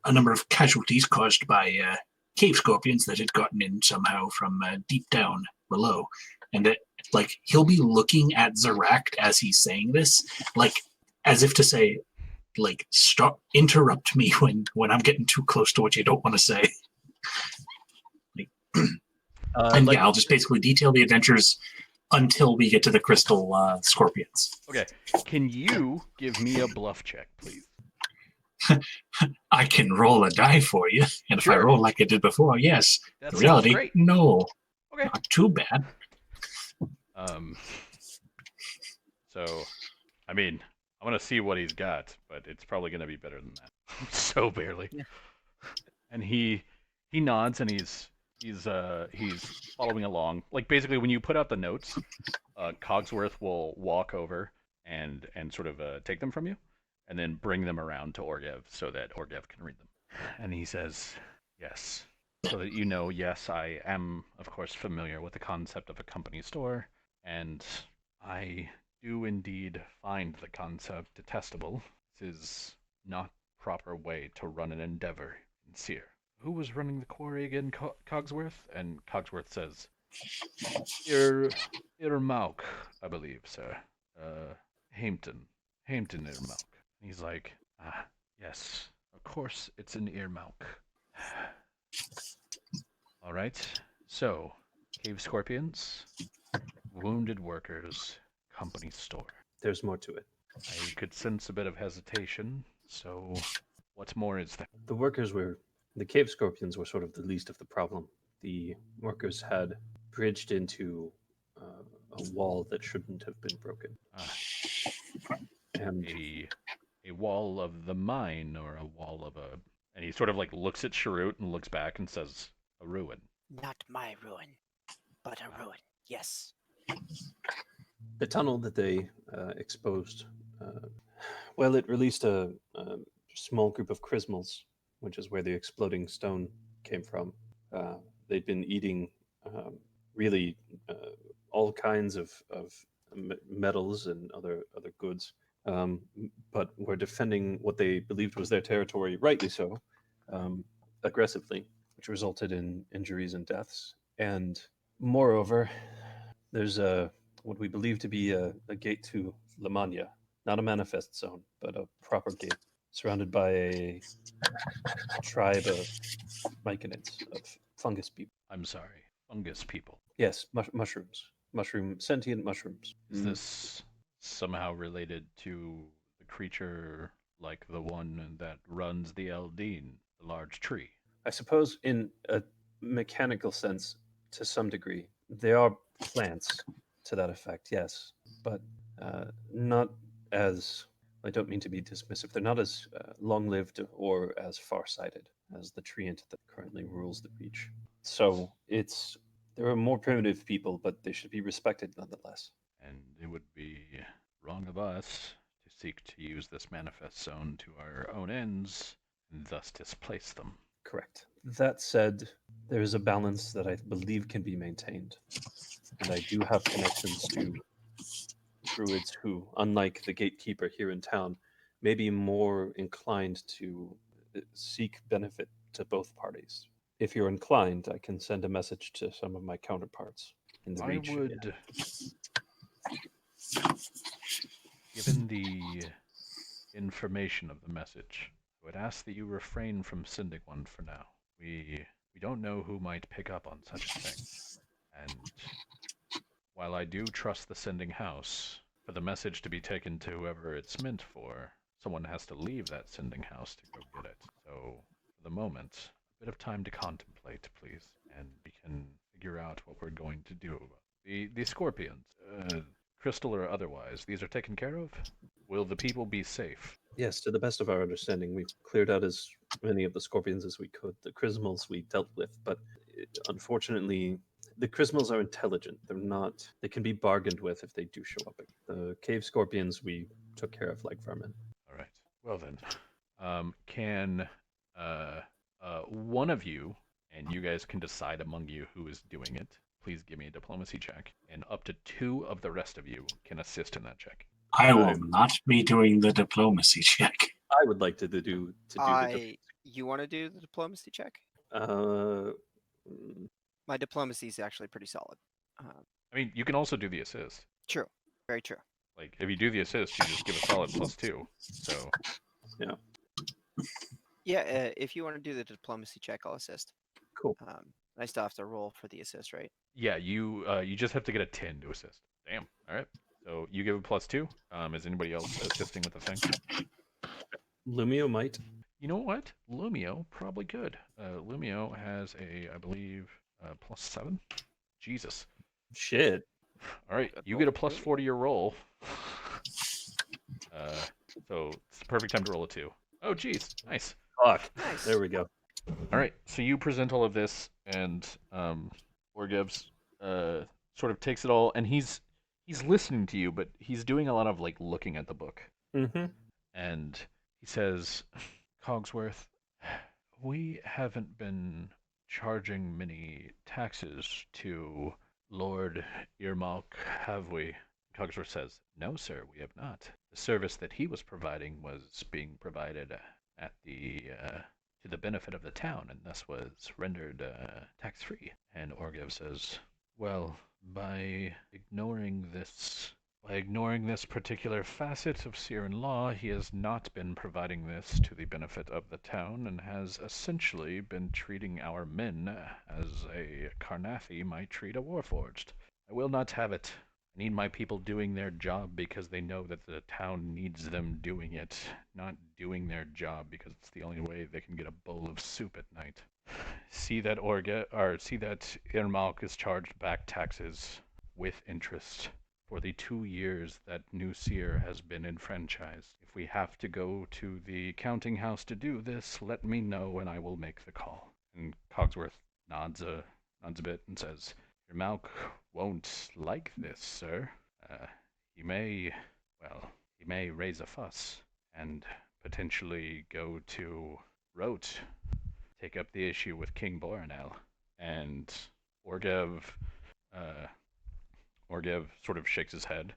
a number of casualties caused by cave scorpions that had gotten in somehow from deep down below. And he'll be looking at Zaract as he's saying this, as if to say, stop, interrupt me when I'm getting too close to what you don't want to say. I'll just basically detail the adventures until we get to the crystal scorpions. Okay. Can you give me a bluff check, please? I can roll a die for you, and if I Sure. roll like I did before, yes. That The sounds reality, great. no. Okay. Not too bad. So, I mean, I want to see what he's got, but it's probably going to be better than that. So barely. Yeah. And he nods, and he's following along. Basically, when you put out the notes, Cogsworth will walk over and sort of take them from you, and then bring them around to Orgev so that Orgev can read them. And he says, "Yes, so that you know, yes, I am, of course, familiar with the concept of a company store, and I do indeed find the concept detestable. This is not proper way to run an endeavor in Seer." Who was running the quarry again, Cogsworth? And Cogsworth says, Irmauk, I believe, sir. Hampton Irmauk. He's like, yes, of course it's an Irmauk. All right, so, cave scorpions, wounded workers, company store. There's more to it. I could sense a bit of hesitation, so what more is there? The cave scorpions were sort of the least of the problem. The workers had bridged into a wall that shouldn't have been broken. And a wall of the mine, or a wall of a... And he sort of looks at Sharut and looks back and says, a ruin. Not my ruin, but a ruin, yes. the tunnel that they exposed, it released a small group of chrismals, which is where the exploding stone came from. They'd been eating really all kinds of metals and other goods, but were defending what they believed was their territory, rightly so, aggressively, which resulted in injuries and deaths. And moreover, there's what we believe to be a gate to Lamania, not a manifest zone, but a proper gate, surrounded by a tribe of myconids, of fungus people. I'm sorry, fungus people. Yes, mushrooms. Sentient mushrooms. Is this somehow related to the creature like the one that runs the Eldine, the large tree? I suppose in a mechanical sense, to some degree, they are plants to that effect, yes, but not as, I don't mean to be dismissive, they're not as long-lived or as far-sighted as the tree entity that currently rules the Reach. So there are more primitive people, but they should be respected nonetheless. And it would be wrong of us to seek to use this manifest zone to our own ends, and thus displace them. Correct. That said, there is a balance that I believe can be maintained. And I do have connections to druids who, unlike the gatekeeper here in town, may be more inclined to seek benefit to both parties. If you're inclined, I can send a message to some of my counterparts in the Reach. Given the information of the message, I would ask that you refrain from sending one for now. We don't know who might pick up on such a thing, and while I do trust the sending house, for the message to be taken to whoever it's meant for, someone has to leave that sending house to go get it. So, for the moment, a bit of time to contemplate, please, and we can figure out what we're going to do. The scorpions, crystal or otherwise, these are taken care of? Will the people be safe? Yes, to the best of our understanding, we've cleared out as many of the scorpions as we could. The Chrismals we dealt with, but unfortunately, the Chrismals are intelligent. They're not. They can be bargained with if they do show up. The cave scorpions we took care of like vermin. All right. Well then, can one of you, and you guys can decide among you who is doing it. Please give me a diplomacy check, and up to 2 of the rest of you can assist in that check. I will not be doing the diplomacy check. I would like to do You want to do the diplomacy check? mm, My diplomacy is actually pretty solid. I mean, you can also do the assist. True. Very true. Like, if you do the assist, you just give a solid +2. So, yeah. Yeah, if you want to do the diplomacy check, I'll assist. Cool. I still have to roll for the assist, right? yeah, you just have to get a 10 to assist. Damn. All right. So you give a +2. Is anybody else assisting with the thing? Lumio might. You know what? Lumio probably could. Lumio has a, I believe, +7. Jesus. Shit. All right, you get a +4 to your roll. So it's the perfect time to roll a 2. Oh, geez, nice. Fuck. Nice. There we go. All right, so you present all of this, and Orgevs sort of takes it all, and he's listening to you, but he's doing a lot of like looking at the book. Mm-hmm. And he says, Cogsworth, we haven't been charging many taxes to Lord Irmalk, have we? Cogsworth says, no, sir, we have not. The service that he was providing was being provided at to the benefit of the town, and thus was rendered tax-free. And Orgev says, well, by ignoring this particular facet of Siren law, he has not been providing this to the benefit of the town, and has essentially been treating our men as a Carnathi might treat a Warforged. I will not have it. I need my people doing their job because they know that the town needs them doing it, not doing their job because it's the only way they can get a bowl of soup at night. See that Irmalk is charged back taxes with interest for the 2 years that New Seer has been enfranchised. If we have to go to the counting house to do this, let me know and I will make the call. And Cogsworth nods a bit and says, Irmalk won't like this, sir. He may raise a fuss and potentially go to Rote, take up the issue with King Boranel. And Orgev sort of shakes his head,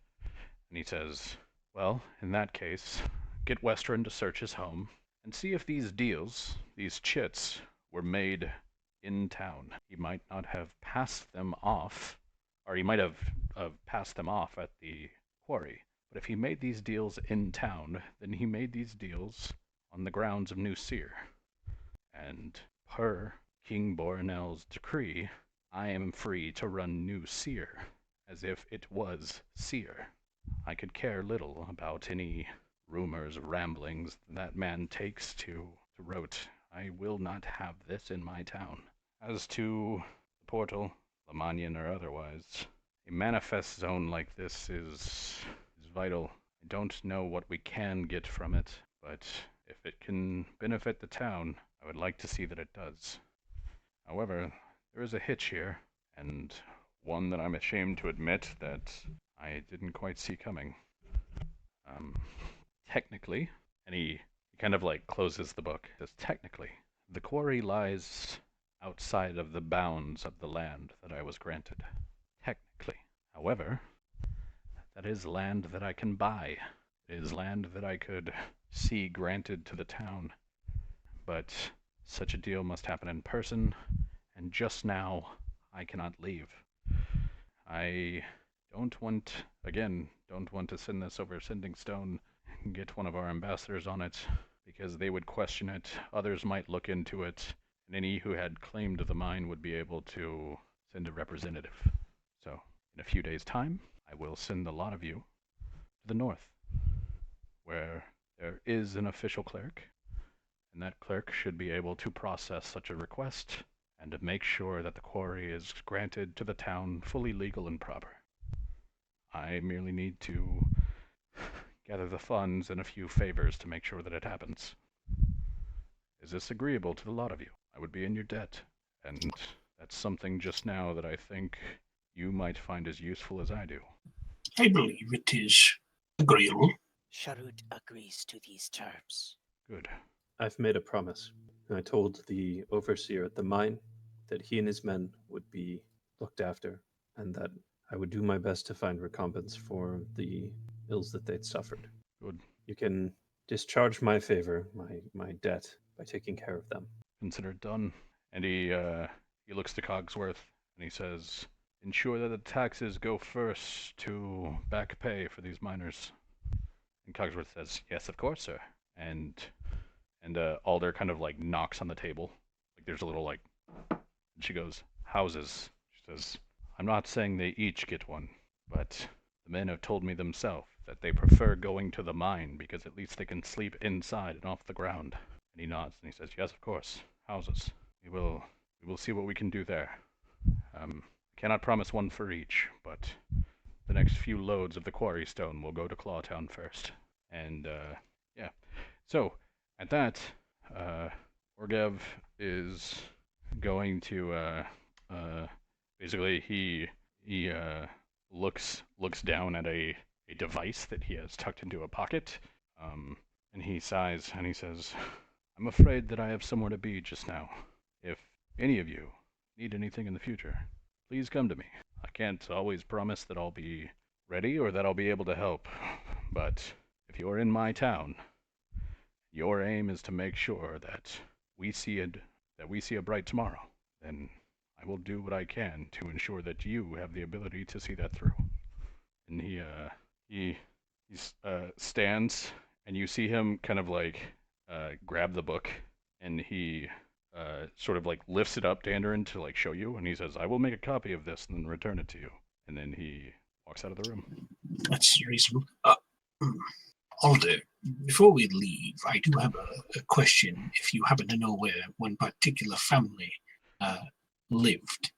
and he says, well, in that case, get Western to search his home, and see if these deals, these chits, were made in town. He might not have passed them off, or he might have passed them off at the quarry. But if he made these deals in town, then he made these deals on the grounds of New Seer. And per King Boranel's decree, I am free to run New Seer as if it was Seer. I could care little about any rumors, ramblings that man takes to Rote. I will not have this in my town. As to the portal, Lamanian or otherwise, a manifest zone like this is vital. I don't know what we can get from it, but if it can benefit the town, I would like to see that it does. However, there is a hitch here, and one that I'm ashamed to admit that I didn't quite see coming. Technically, and he kind of like closes the book, says technically, the quarry lies outside of the bounds of the land that I was granted. Technically. However, that is land that I can buy. It is land that I could see granted to the town. But such a deal must happen in person, and just now I cannot leave. I don't want to send this over Sending Stone and get one of our ambassadors on it, because they would question it, others might look into it, and any who had claimed the mine would be able to send a representative. So, in a few days' time, I will send a lot of you to the north, where there is an official cleric, and that clerk should be able to process such a request and to make sure that the quarry is granted to the town fully legal and proper. I merely need to gather the funds and a few favors to make sure that it happens. Is this agreeable to the lot of you? I would be in your debt, and that's something just now that I think you might find as useful as I do. I believe it is agreeable. Sharud agrees to these terms. Good. I've made a promise. I told the overseer at the mine that he and his men would be looked after, and that I would do my best to find recompense for the ills that they'd suffered. Good. You can discharge my favor, my debt, by taking care of them. Consider it done. And he looks to Cogsworth and he says, ensure that the taxes go first to back pay for these miners. And Cogsworth says, yes, of course, sir. And Alder kind of like knocks on the table. Like there's a little like, and she goes, houses. She says, I'm not saying they each get one, but the men have told me themselves that they prefer going to the mine because at least they can sleep inside and off the ground. And he nods and he says, yes, of course, houses. We will see what we can do there. Cannot promise one for each, but the next few loads of the quarry stone will go to Clawtown first. And, yeah. So, at that, Orgev is going to, basically, he looks down at a device that he has tucked into a pocket, and he sighs and he says, I'm afraid that I have somewhere to be just now. If any of you need anything in the future, please come to me. I can't always promise that I'll be ready or that I'll be able to help, but if you're in my town, your aim is to make sure that we see a bright tomorrow, then I will do what I can to ensure that you have the ability to see that through. And he stands, and you see him kind of like grab the book, and he sort of like lifts it up, Dandarin, to like show you, and he says, I will make a copy of this and then return it to you. And then he walks out of the room. That's reasonable. Alder, before we leave, I do have a question. If you happen to know where one particular family lived,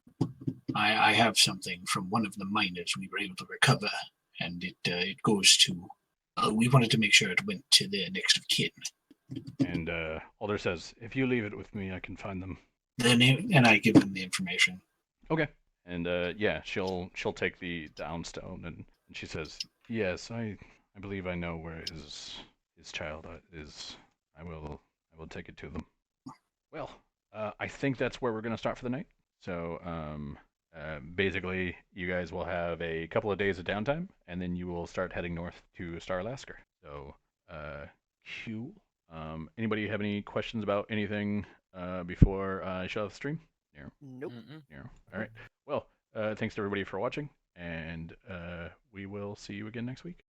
I have something from one of the miners we were able to recover, and it goes to. We wanted to make sure it went to their next of kin. And Alder says, if you leave it with me, I can find them. And I give them the information. Okay. And yeah, she'll take the downstone, and she says, yes, I believe I know where his child is. I will take it to them. Well, I think that's where we're going to start for the night. So, basically, you guys will have a couple of days of downtime, and then you will start heading north to Star Alaska. So, cool. Anybody have any questions about anything before I shut off the stream? Nope. All right. Well, thanks to everybody for watching, and we will see you again next week.